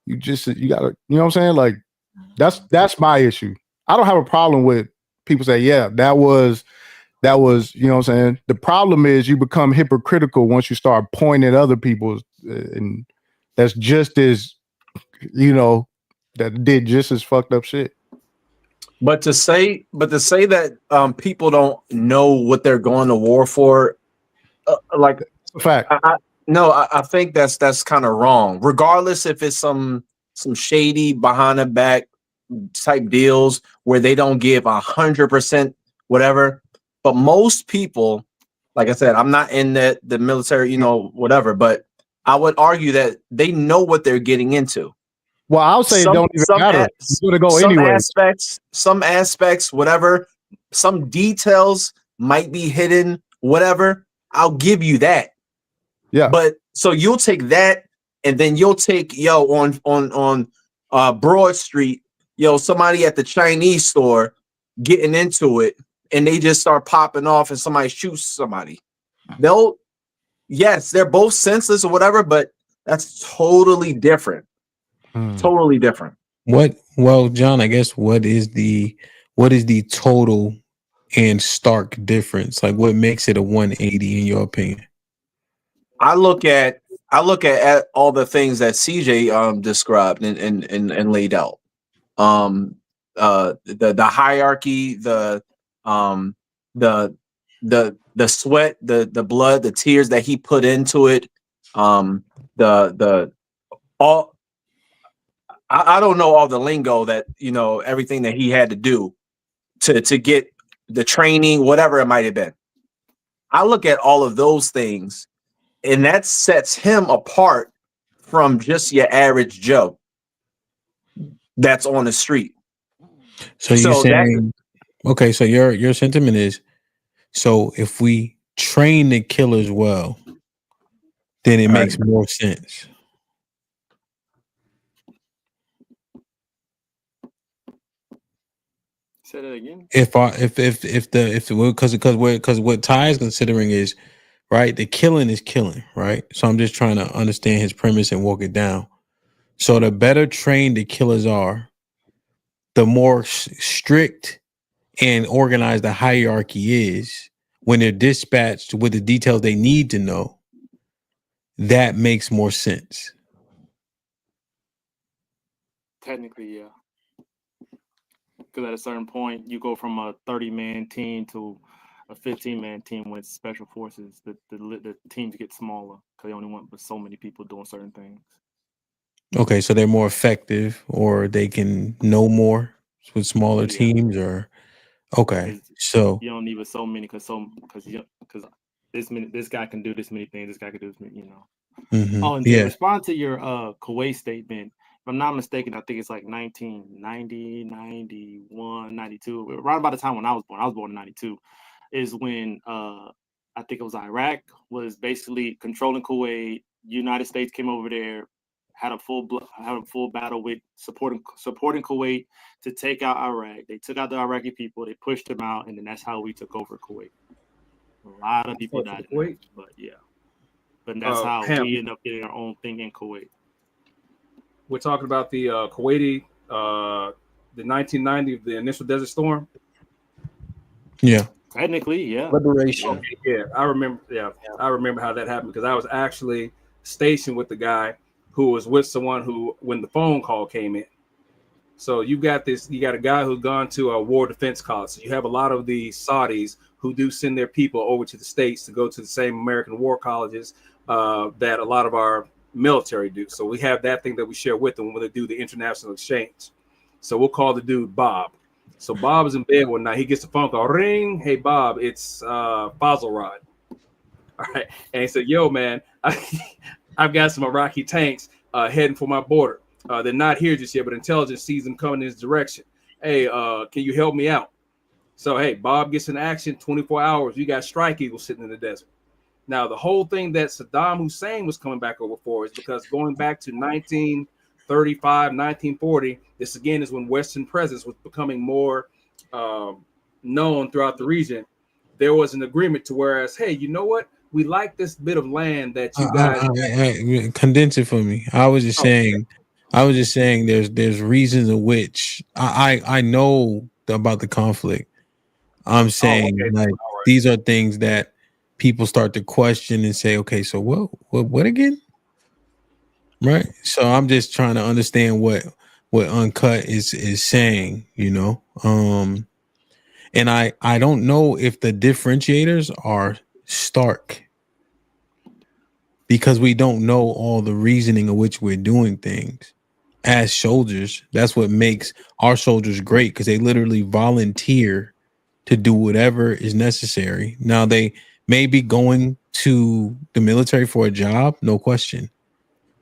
gotta, you know what I'm saying? Like that's my issue. I don't have a problem with people say, yeah, that was that was, you know what I'm saying? The problem is you become hypocritical once you start pointing at other people, and that's just as, that did just as fucked up shit. But to say that people don't know what they're going to war for, like fact. I think that's kind of wrong. Regardless if it's some shady behind the back type deals where they don't give 100% whatever. But most people, like I said, I'm not in the military, whatever. But I would argue that they know what they're getting into. Well, I'll say it don't even matter. It's going to go anyway. Some aspects, whatever. Some details might be hidden, whatever. I'll give you that. Yeah. But so you'll take that, and then you'll take on Broad Street, somebody at the Chinese store getting into it, and they just start popping off, and somebody shoots somebody. They're both senseless or whatever, but that's totally different. Totally different. Well, John, I guess what is the total and stark difference? Like, what makes it a 180 in your opinion? I look at all the things that CJ described and laid out. The hierarchy, the sweat, the blood, the tears that he put into it, I don't know all the lingo that, everything that he had to do to get the training, whatever it might have been. I look at all of those things, and that sets him apart from just your average Joe that's on the street. So you're saying, okay, so your sentiment is, so if we train the killers well, then it makes more sense. Say that again. Because what Ty is considering is, right, the killing is killing, right? So I'm just trying to understand his premise and walk it down. So the better trained the killers are, the more strict and organized the hierarchy is when they're dispatched with the details they need to know. That makes more sense. Technically, yeah. Because at a certain point, you go from a 30-man team to a 15-man team with special forces. The teams get smaller because they only want so many people doing certain things. Okay, so they're more effective, or they can know more with smaller teams, or okay. So you don't need with so many because this guy can do this many things. This guy can do this many, Oh, and to respond to your Kuwait statement, if I'm not mistaken, I think it's like 1990, 91, 92. Right about the time when I was born in 92, is when I think it was Iraq was basically controlling Kuwait. United States came over there, had a full battle with supporting Kuwait to take out Iraq. They took out the Iraqi people. They pushed them out, and then that's how we took over Kuwait. A lot of people died in Kuwait, but yeah. But that's how we end up getting our own thing in Kuwait. We're talking about the Kuwaiti, the 1990, the initial Desert Storm. Yeah. Technically, yeah. Liberation. Okay, yeah, I remember. Yeah, I remember how that happened because I was actually stationed with the guy who was with someone who, when the phone call came in. So you got a guy who's gone to a war defense college. So you have a lot of the Saudis who do send their people over to the States to go to the same American war colleges that a lot of our military do. So we have that thing that we share with them when they do the international exchange. So we'll call the dude Bob. So Bob is in bed one night. He gets a phone call. Ring. Hey, Bob, it's Fazlrod. All right. And he said, yo, man, I've got some Iraqi tanks heading for my border. They're not here just yet, but intelligence sees them coming in this direction. Hey, can you help me out? So, hey, Bob gets in action, 24 hours. You got Strike Eagle sitting in the desert. Now, the whole thing that Saddam Hussein was coming back over for is because going back to 1935, 1940, this again is when Western presence was becoming more known throughout the region. There was an agreement to whereas, hey, you know what? We like this bit of land that you guys condense it for me. I was just saying there's reasons in which I know about the conflict. I'm saying these are things that people start to question and say, okay, so what again? Right. So I'm just trying to understand what Uncut is saying, you know. And I don't know if the differentiators are stark because we don't know all the reasoning of which we're doing things as soldiers. That's what makes our soldiers great, because they literally volunteer to do whatever is necessary. Now, they may be going to the military for a job, no question,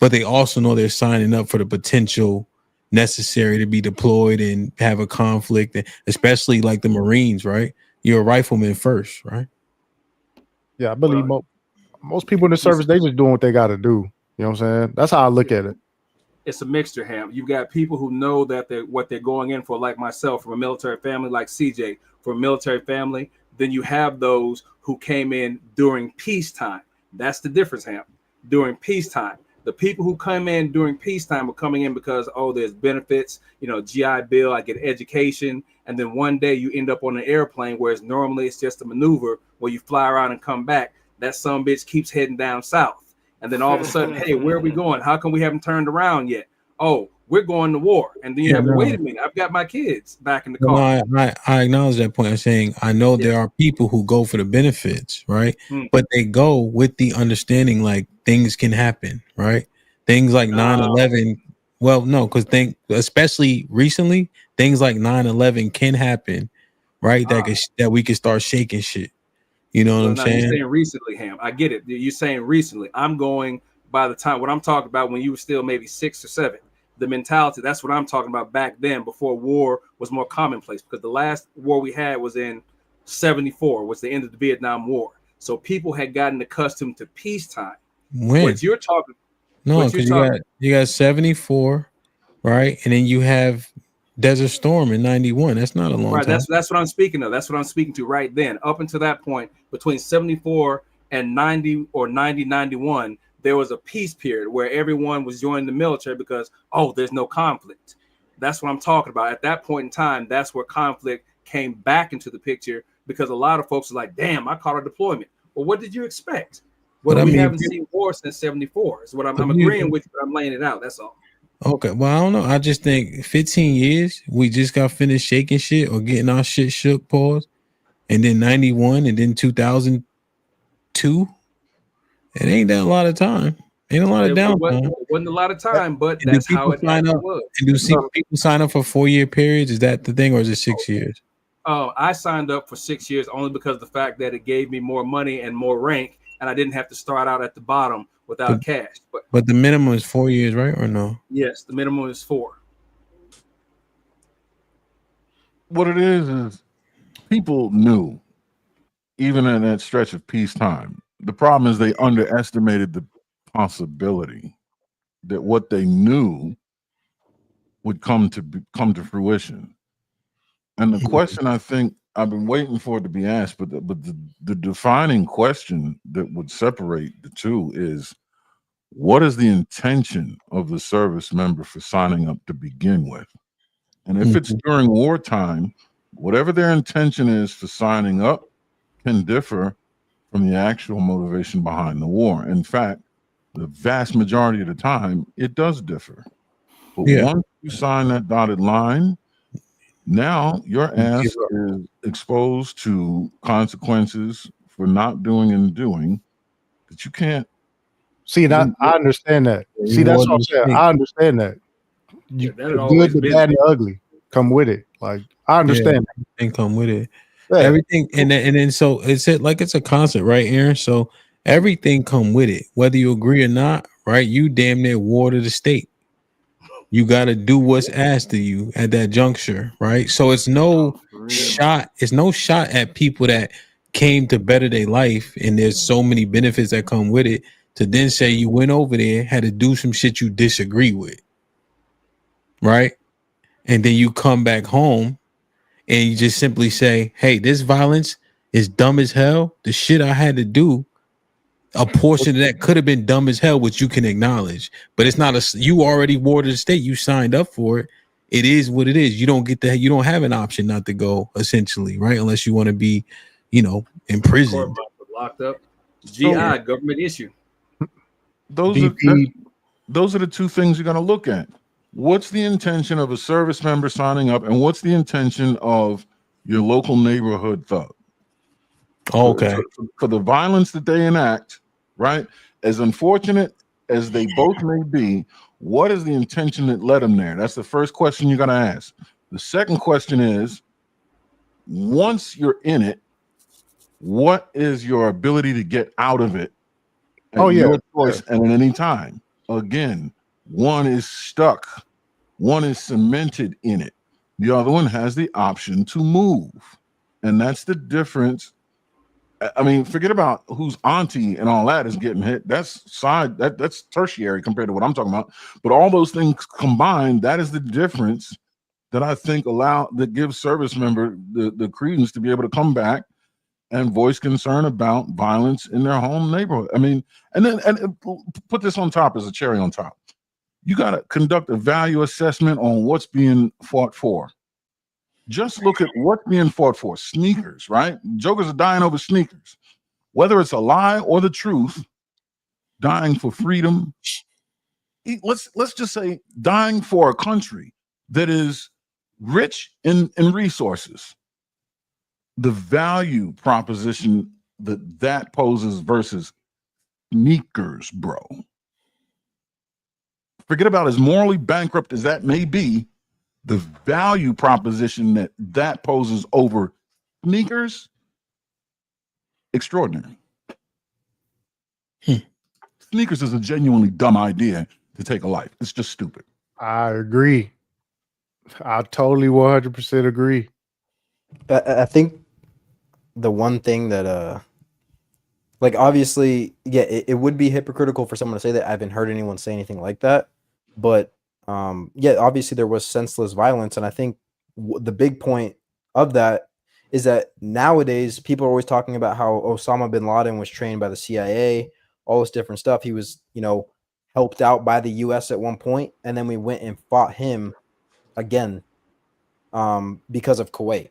but they also know they're signing up for the potential necessary to be deployed and have a conflict, especially like the Marines, right? You're a rifleman first, right? Yeah, I believe most people in the service, they just doing what they got to do. You know what I'm saying? That's how I look at it. It's a mixture, Ham. You've got people who know that what they're going in for, like myself, from a military family, like CJ, from a military family. Then you have those who came in during peacetime. That's the difference, Ham. During peacetime. The people who come in during peacetime are coming in because, oh, there's benefits, you know, GI Bill, I get education. And then one day you end up on an airplane, whereas normally it's just a maneuver where you fly around and come back. That some bitch keeps heading down south. And then all of a sudden, hey, where are we going? How come we haven't turned around yet? Oh, we're going to war. And then you have to wait a minute. I've got my kids back in the car. No, I acknowledge that point. I'm saying I know there are people who go for the benefits, right? But they go with the understanding like things can happen, right? Things like 9/11. Well, no, because especially recently, things like 9/11 can happen, right? That we can start shaking shit. You know what I'm saying? You're saying recently, Ham. I get it. You're saying recently. I'm going by the time what I'm talking about when you were still maybe 6 or 7. The mentality, that's what I'm talking about back then, before war was more commonplace, because the last war we had was in 74, was the end of the Vietnam War. So people had gotten accustomed to peacetime. When? What you're talking No, because you got 74, right? And then you have Desert Storm in 91. That's not a long time. That's what I'm speaking of. That's what I'm speaking to right then. Up until that point, between 74 and 90 or 90, 91, there was a peace period where everyone was joining the military because, oh, there's no conflict. That's what I'm talking about. At that point in time, that's where conflict came back into the picture, because a lot of folks are like, damn, I caught a deployment. Well, what did you expect? Well, we haven't seen war since 74. Is what I'm agreeing with you, but I'm laying it out. That's all. Okay, well, I don't know. I just think 15 years, we just got finished shaking shit or getting our shit shook, pause, and then 91 and then 2002. It ain't that a lot of time. Ain't a lot of downtime. It wasn't a lot of time, but that's how it was. And do people sign up for 4-year periods? Is that the thing, or is it 6 years? Oh, I signed up for 6 years only because of the fact that it gave me more money and more rank, and I didn't have to start out at the bottom without cash. But the minimum is 4 years, right? Or no? Yes, the minimum is 4. What it is people knew, even in that stretch of peacetime. The problem is they underestimated the possibility that what they knew would come to fruition. And the question, I think I've been waiting for it to be asked, but the defining question that would separate the two is, what is the intention of the service member for signing up to begin with? And if it's during wartime, whatever their intention is for signing up can differ from the actual motivation behind the war. In fact, the vast majority of the time, it does differ. But once you sign that dotted line, now your ass is exposed to consequences for not doing and doing that you can't. See, I understand that. See, that's what I'm saying. I understand that. The good, the bad, and the ugly come with it. Like, I understand that. And come with it. Yeah. Everything, and then so it's a concept, right, Aaron? So everything come with it, whether you agree or not, right? You damn near war to the state. You got to do what's asked of you at that juncture, right? So it's no shot. It's no shot at people that came to better their life, and there's so many benefits that come with it. To then say you went over there, had to do some shit you disagree with, right? And then you come back home and you just simply say, hey, this violence is dumb as hell. The shit I had to do, a portion of that could have been dumb as hell, which you can acknowledge. But it's not you already warded the state. You signed up for it. It is what it is. You don't have an option not to go, essentially, right? Unless you want to be, in prison. Locked up. GI, government issue. Those are the two things you're going to look at. What's the intention of a service member signing up, and what's the intention of your local neighborhood thug? Okay. For the violence that they enact, right? As unfortunate as they both may be, what is the intention that led them there? That's the first question you got to ask. The second question is, once you're in it, what is your ability to get out of it? Your choice and at any time. Again, one is stuck, one is cemented in it. The other one has the option to move, and that's the difference. I mean, forget about whose auntie and all that is getting hit. That's that's tertiary compared to what I'm talking about. But all those things combined, that is the difference that I think that gives service member the credence to be able to come back and voice concern about violence in their home neighborhood. I mean, and put this on top as a cherry on top. You got to conduct a value assessment on what's being fought for. Just look at what's being fought for. Sneakers, right? Jokers are dying over sneakers. Whether it's a lie or the truth, dying for freedom. Let's just say dying for a country that is rich in resources. The value proposition that poses versus sneakers, bro. Forget about as morally bankrupt as that may be, the value proposition that poses over sneakers, extraordinary. Sneakers is a genuinely dumb idea to take a life. It's just stupid. I agree. I totally 100% agree. I think the one thing that like obviously, yeah, it would be hypocritical for someone to say that. I haven't heard anyone say anything like that, but yeah, obviously there was senseless violence, and I think the big point of that is that nowadays people are always talking about how Osama bin Laden was trained by the CIA, all this different stuff. He was, helped out by the US at one point, and then we went and fought him again because of Kuwait.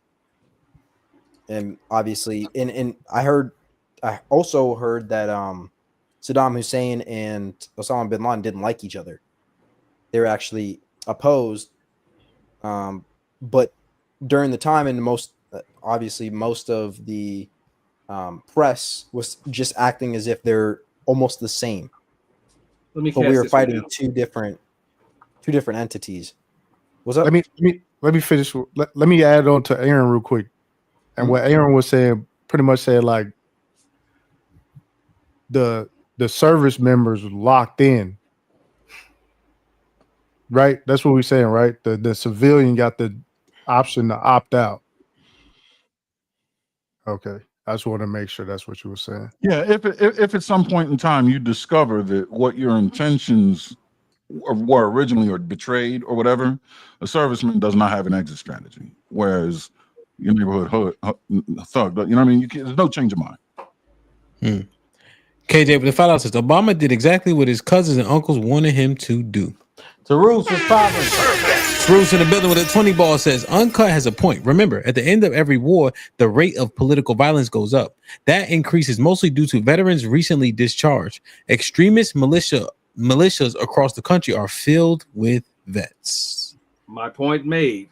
And obviously, and I also heard that Saddam Hussein and Osama bin Laden didn't like each other. They were actually opposed. But during the time, and most of the press was just acting as if they're almost the same. But we were fighting two different entities. What's up? Let me finish. Let me add on to Aaron real quick. And what Aaron was saying, pretty much said like the service members locked in, right? That's what we're saying, right? The civilian got the option to opt out. Okay, I just want to make sure that's what you were saying. Yeah, if at some point in time you discover that what your intentions were originally or betrayed or whatever, a serviceman does not have an exit strategy, whereas your neighborhood thug, you know what I mean? There's no change of mind. KJ, but the follow-up says Obama did exactly what his cousins and uncles wanted him to do. So Rules was popping. Rules in the building with a 20 ball says Uncut has a point. Remember, at the end of every war, the rate of political violence goes up. That increase is mostly due to veterans recently discharged. Extremist militias across the country are filled with vets. My point made.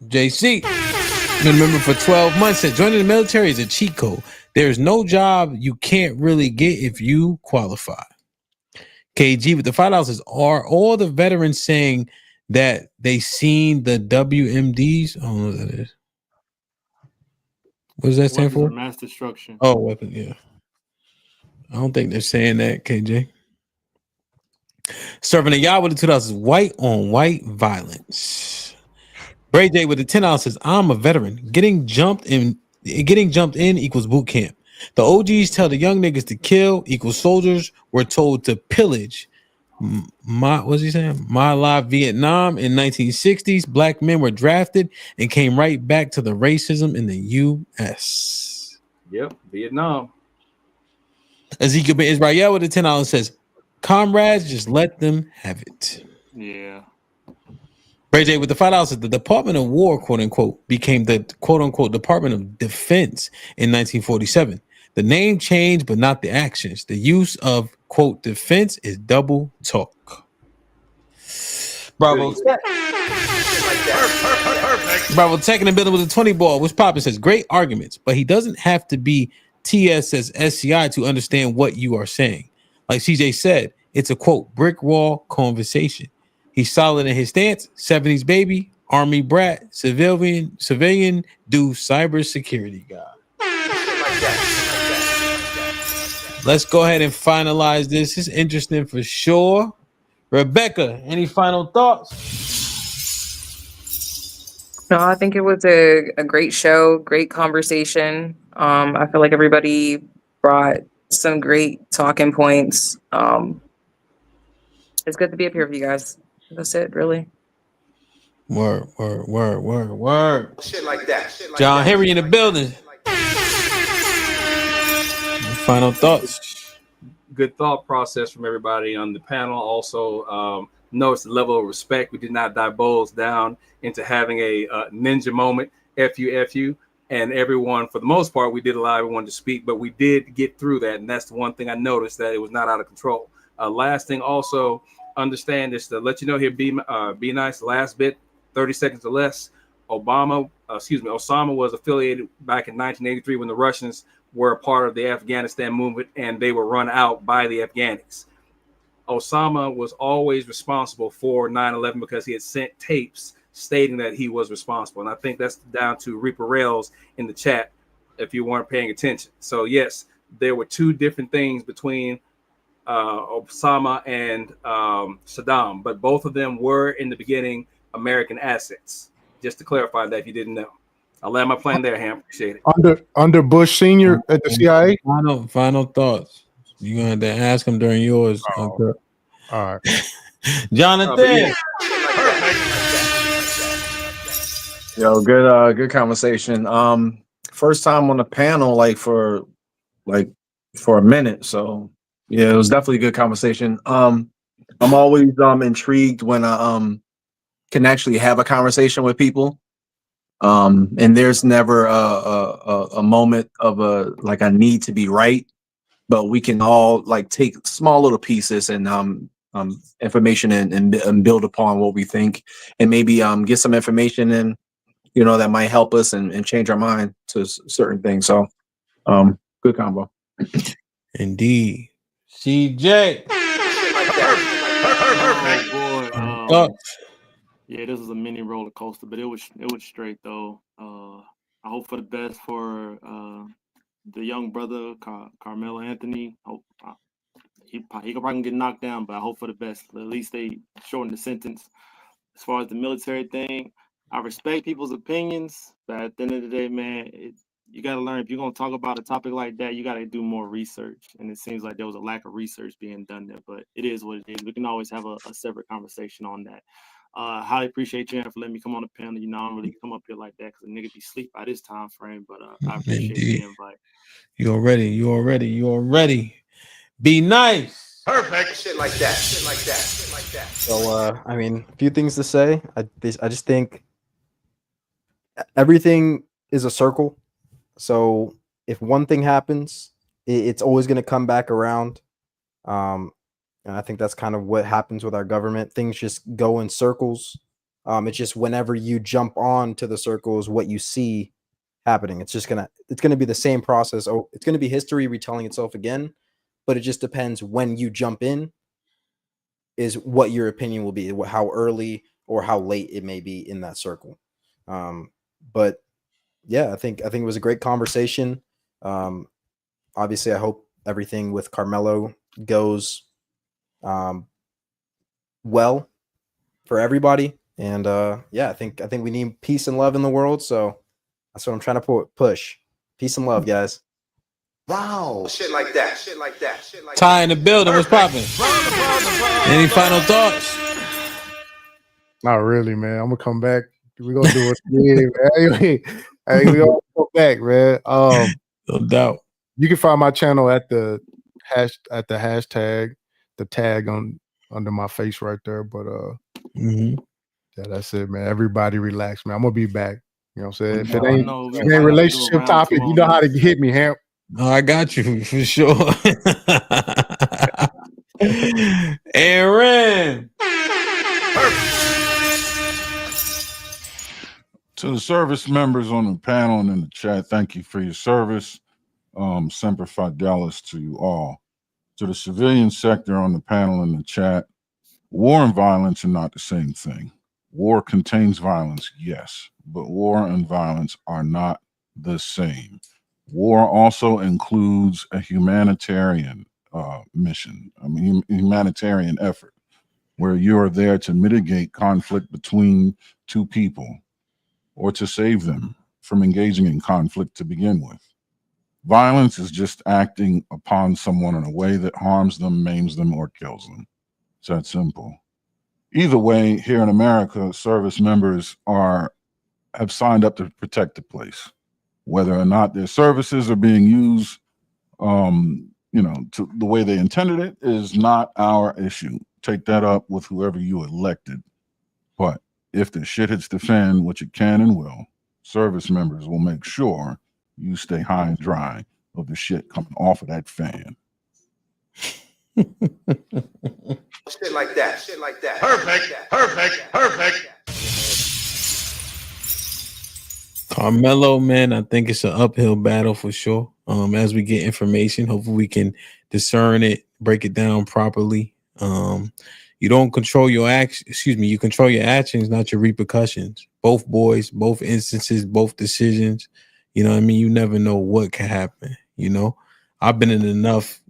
JC, remember for 12 months that joining the military is a cheat code. There's no job you can't really get if you qualify. KG with the $5 are all the veterans saying that they seen the WMDs? I don't know what that is. What does that stand for? Mass destruction. Oh, weapon, yeah. I don't think they're saying that, KJ. Serving a y'all with the $2 white on white violence. Bray J with the $10 says, I'm a veteran. Getting jumped in equals boot camp. The OGs tell the young niggas to kill equals soldiers were told to pillage. What's he saying? My life Vietnam in 1960s. Black men were drafted and came right back to the racism in the U.S. Yep, Vietnam. Ezekiel Ben Israel with the $10 says, comrades, just let them have it. Yeah. Ray J with the $5 says the Department of War, quote unquote, became the quote unquote Department of Defense in 1947. The name changed, but not the actions. The use of quote defense is double talk. Bravo. Bravo Tech in the building with a 20 ball. Which Poppin says great arguments, but he doesn't have to be TSS SCI to understand what you are saying. Like CJ said, it's a quote brick wall conversation. He's solid in his stance. 70s baby, army brat, civilian, do cybersecurity guy. Let's go ahead and finalize this. It's interesting for sure. Rebecca, any final thoughts? No, I think it was a great show, great conversation. I feel like everybody brought some great talking points. It's good to be up here with you guys. That's it, really. Word. Shit like that. Shit like John that. Henry in the building. Final thoughts. Good thought process from everybody on the panel. Also, notice the level of respect. We did not divulge down into having a ninja moment. F-U. And everyone, for the most part, we did allow everyone to speak, but we did get through that. And that's the one thing I noticed, that it was not out of control. Last thing also, understand this, to let you know here, be nice, last bit, 30 seconds or less. Osama was affiliated back in 1983 when the Russians were a part of the Afghanistan movement and they were run out by the Afghanis. Osama was always responsible for 9/11 because he had sent tapes stating that he was responsible. And I think that's down to Reaper Rails in the chat if you weren't paying attention. So yes, there were two different things between Osama and Saddam, but both of them were in the beginning American assets. Just to clarify that if you didn't know. I'll land my plane there, Ham. Appreciate it. Under Bush Senior at the CIA. Final thoughts. You're gonna have to ask him during yours. All right. Jonathan. Yo, good conversation. First time on the panel for a minute. So yeah, it was definitely a good conversation. I'm always intrigued when I can actually have a conversation with people. And there's never a moment of a need to be right, but we can all take small little pieces and information and build upon what we think, and maybe get some information in, that might help us and change our mind to certain things. So good combo. Indeed. CJ. Oh boy. Yeah, this was a mini roller coaster, but it was straight though. I hope for the best for the young brother Carmelo Anthony. Hope he probably get knocked down, but I hope for the best. At least they shorten the sentence. As far as the military thing, I respect people's opinions, but at the end of the day, man, you got to learn, if you're going to talk about a topic like that, you got to do more research. And it seems like there was a lack of research being done there, but it is what it is. We can always have a separate conversation on that. Highly appreciate you for letting me come on the panel. I don't really come up here like that because a nigga be sleep by this time frame, but I appreciate the invite. You already. Be nice. Perfect. Shit like that. So, I mean, a few things to say. I just think everything is a circle. So if one thing happens, it's always going to come back around. And I think that's kind of what happens with our government. Things just go in circles. It's just whenever you jump on to the circles, what you see happening. It's gonna be the same process. Oh, it's gonna be history retelling itself again, but it just depends when you jump in is what your opinion will be, how early or how late it may be in that circle. But yeah, I think it was a great conversation. Obviously, I hope everything with Carmelo goes well for everybody, and yeah, I think we need peace and love in the world, so that's what I'm trying to push. Peace and love, guys. Wow. Shit like that. Ty in the building. What's popping? Any final thoughts? Not really, man. I'm gonna come back. We're gonna do it again, man. Hey, we gonna come back, man. No doubt. You can find my channel at the hashtag, the tag under my face right there. But Yeah, that's it, man. Everybody relax, man. I'm gonna be back. You know what I'm saying? If it I ain't, know if we it probably ain't have to do a relationship round two topic, you on know how to this. hit me, Hamp. No, I got you for sure. Aaron. To the service members on the panel and in the chat, thank you for your service. Semper Fidelis to you all. To the civilian sector on the panel and the chat, war and violence are not the same thing. War contains violence, yes, but war and violence are not the same. War also includes a humanitarian mission, humanitarian effort, where you are there to mitigate conflict between two people or to save them from engaging in conflict to begin with. Violence is just acting upon someone in a way that harms them, maims them, or kills them. It's that simple. Either way, here in America, service members have signed up to protect the place. Whether or not their services are being used, to the way they intended it is not our issue. Take that up with whoever you elected. But if the shit hits the fan, which it can and will, service members will make sure you stay high and dry of the shit coming off of that fan. Shit like that. Shit like that. Perfect. Perfect. Perfect. Carmelo, man, I think it's an uphill battle for sure. As we get information, hopefully we can discern it, break it down properly. You don't control your actions, you control your actions, not your repercussions. Both boys, both instances, both decisions. You know what I mean? You never know what can happen, you know? I've been in enough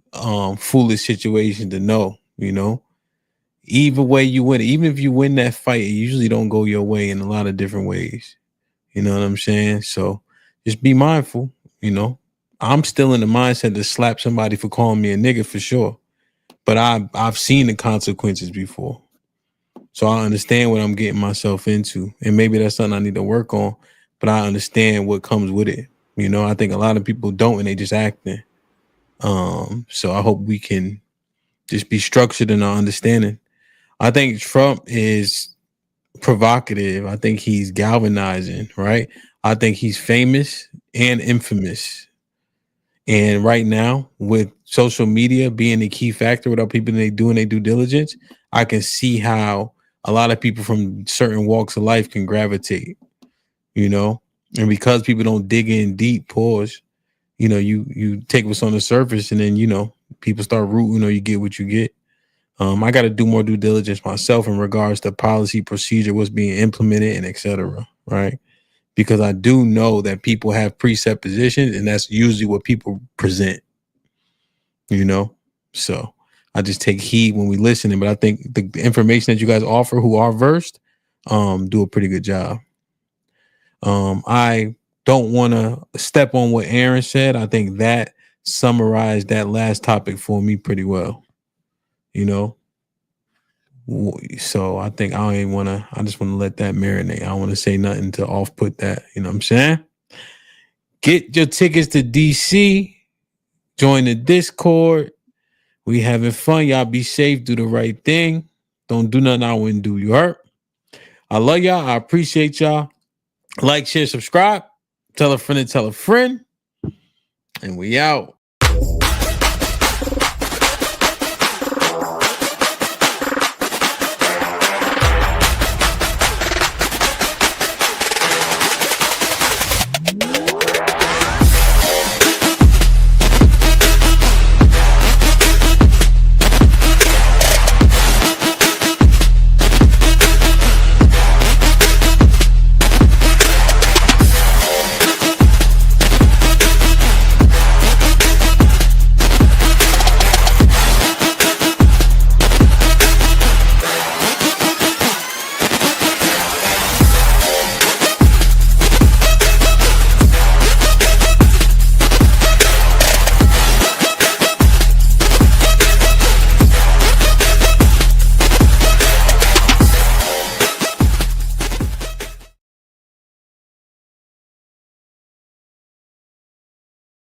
foolish situations to know, you know? Either way you win, even if you win that fight, it usually don't go your way in a lot of different ways. You know what I'm saying? So just be mindful, you know. I'm still in the mindset to slap somebody for calling me a nigga for sure. But I've seen the consequences before. So I understand what I'm getting myself into. And maybe that's something I need to work on, but I understand what comes with it. You know, I think a lot of people don't and they just acting. So I hope we can just be structured in our understanding. I think Trump is provocative. I think he's galvanizing, right? I think he's famous and infamous. And right now, with social media being a key factor with our people doing their due diligence, I can see how a lot of people from certain walks of life can gravitate, you know? And because people don't dig in deep, pause, you know, you take what's on the surface and then, you know, people start rooting or you get what you get. I got to do more due diligence myself in regards to policy, procedure, what's being implemented, and et cetera, right? Because I do know that people have presuppositions, and that's usually what people present, you know? So I just take heed when we listen. But I think the information that you guys offer who are versed do a pretty good job. I don't want to step on what Aaron said. I think that summarized that last topic for me pretty well, you know? So I think I just want to let that marinate. I don't want to say nothing to off put that, you know what I'm saying? Get your tickets to DC, join the Discord. We having fun. Y'all be safe, do the right thing. Don't do nothing I wouldn't do. You heard? I love y'all. I appreciate y'all. Like, share, subscribe. Tell a friend to tell a friend. And we out.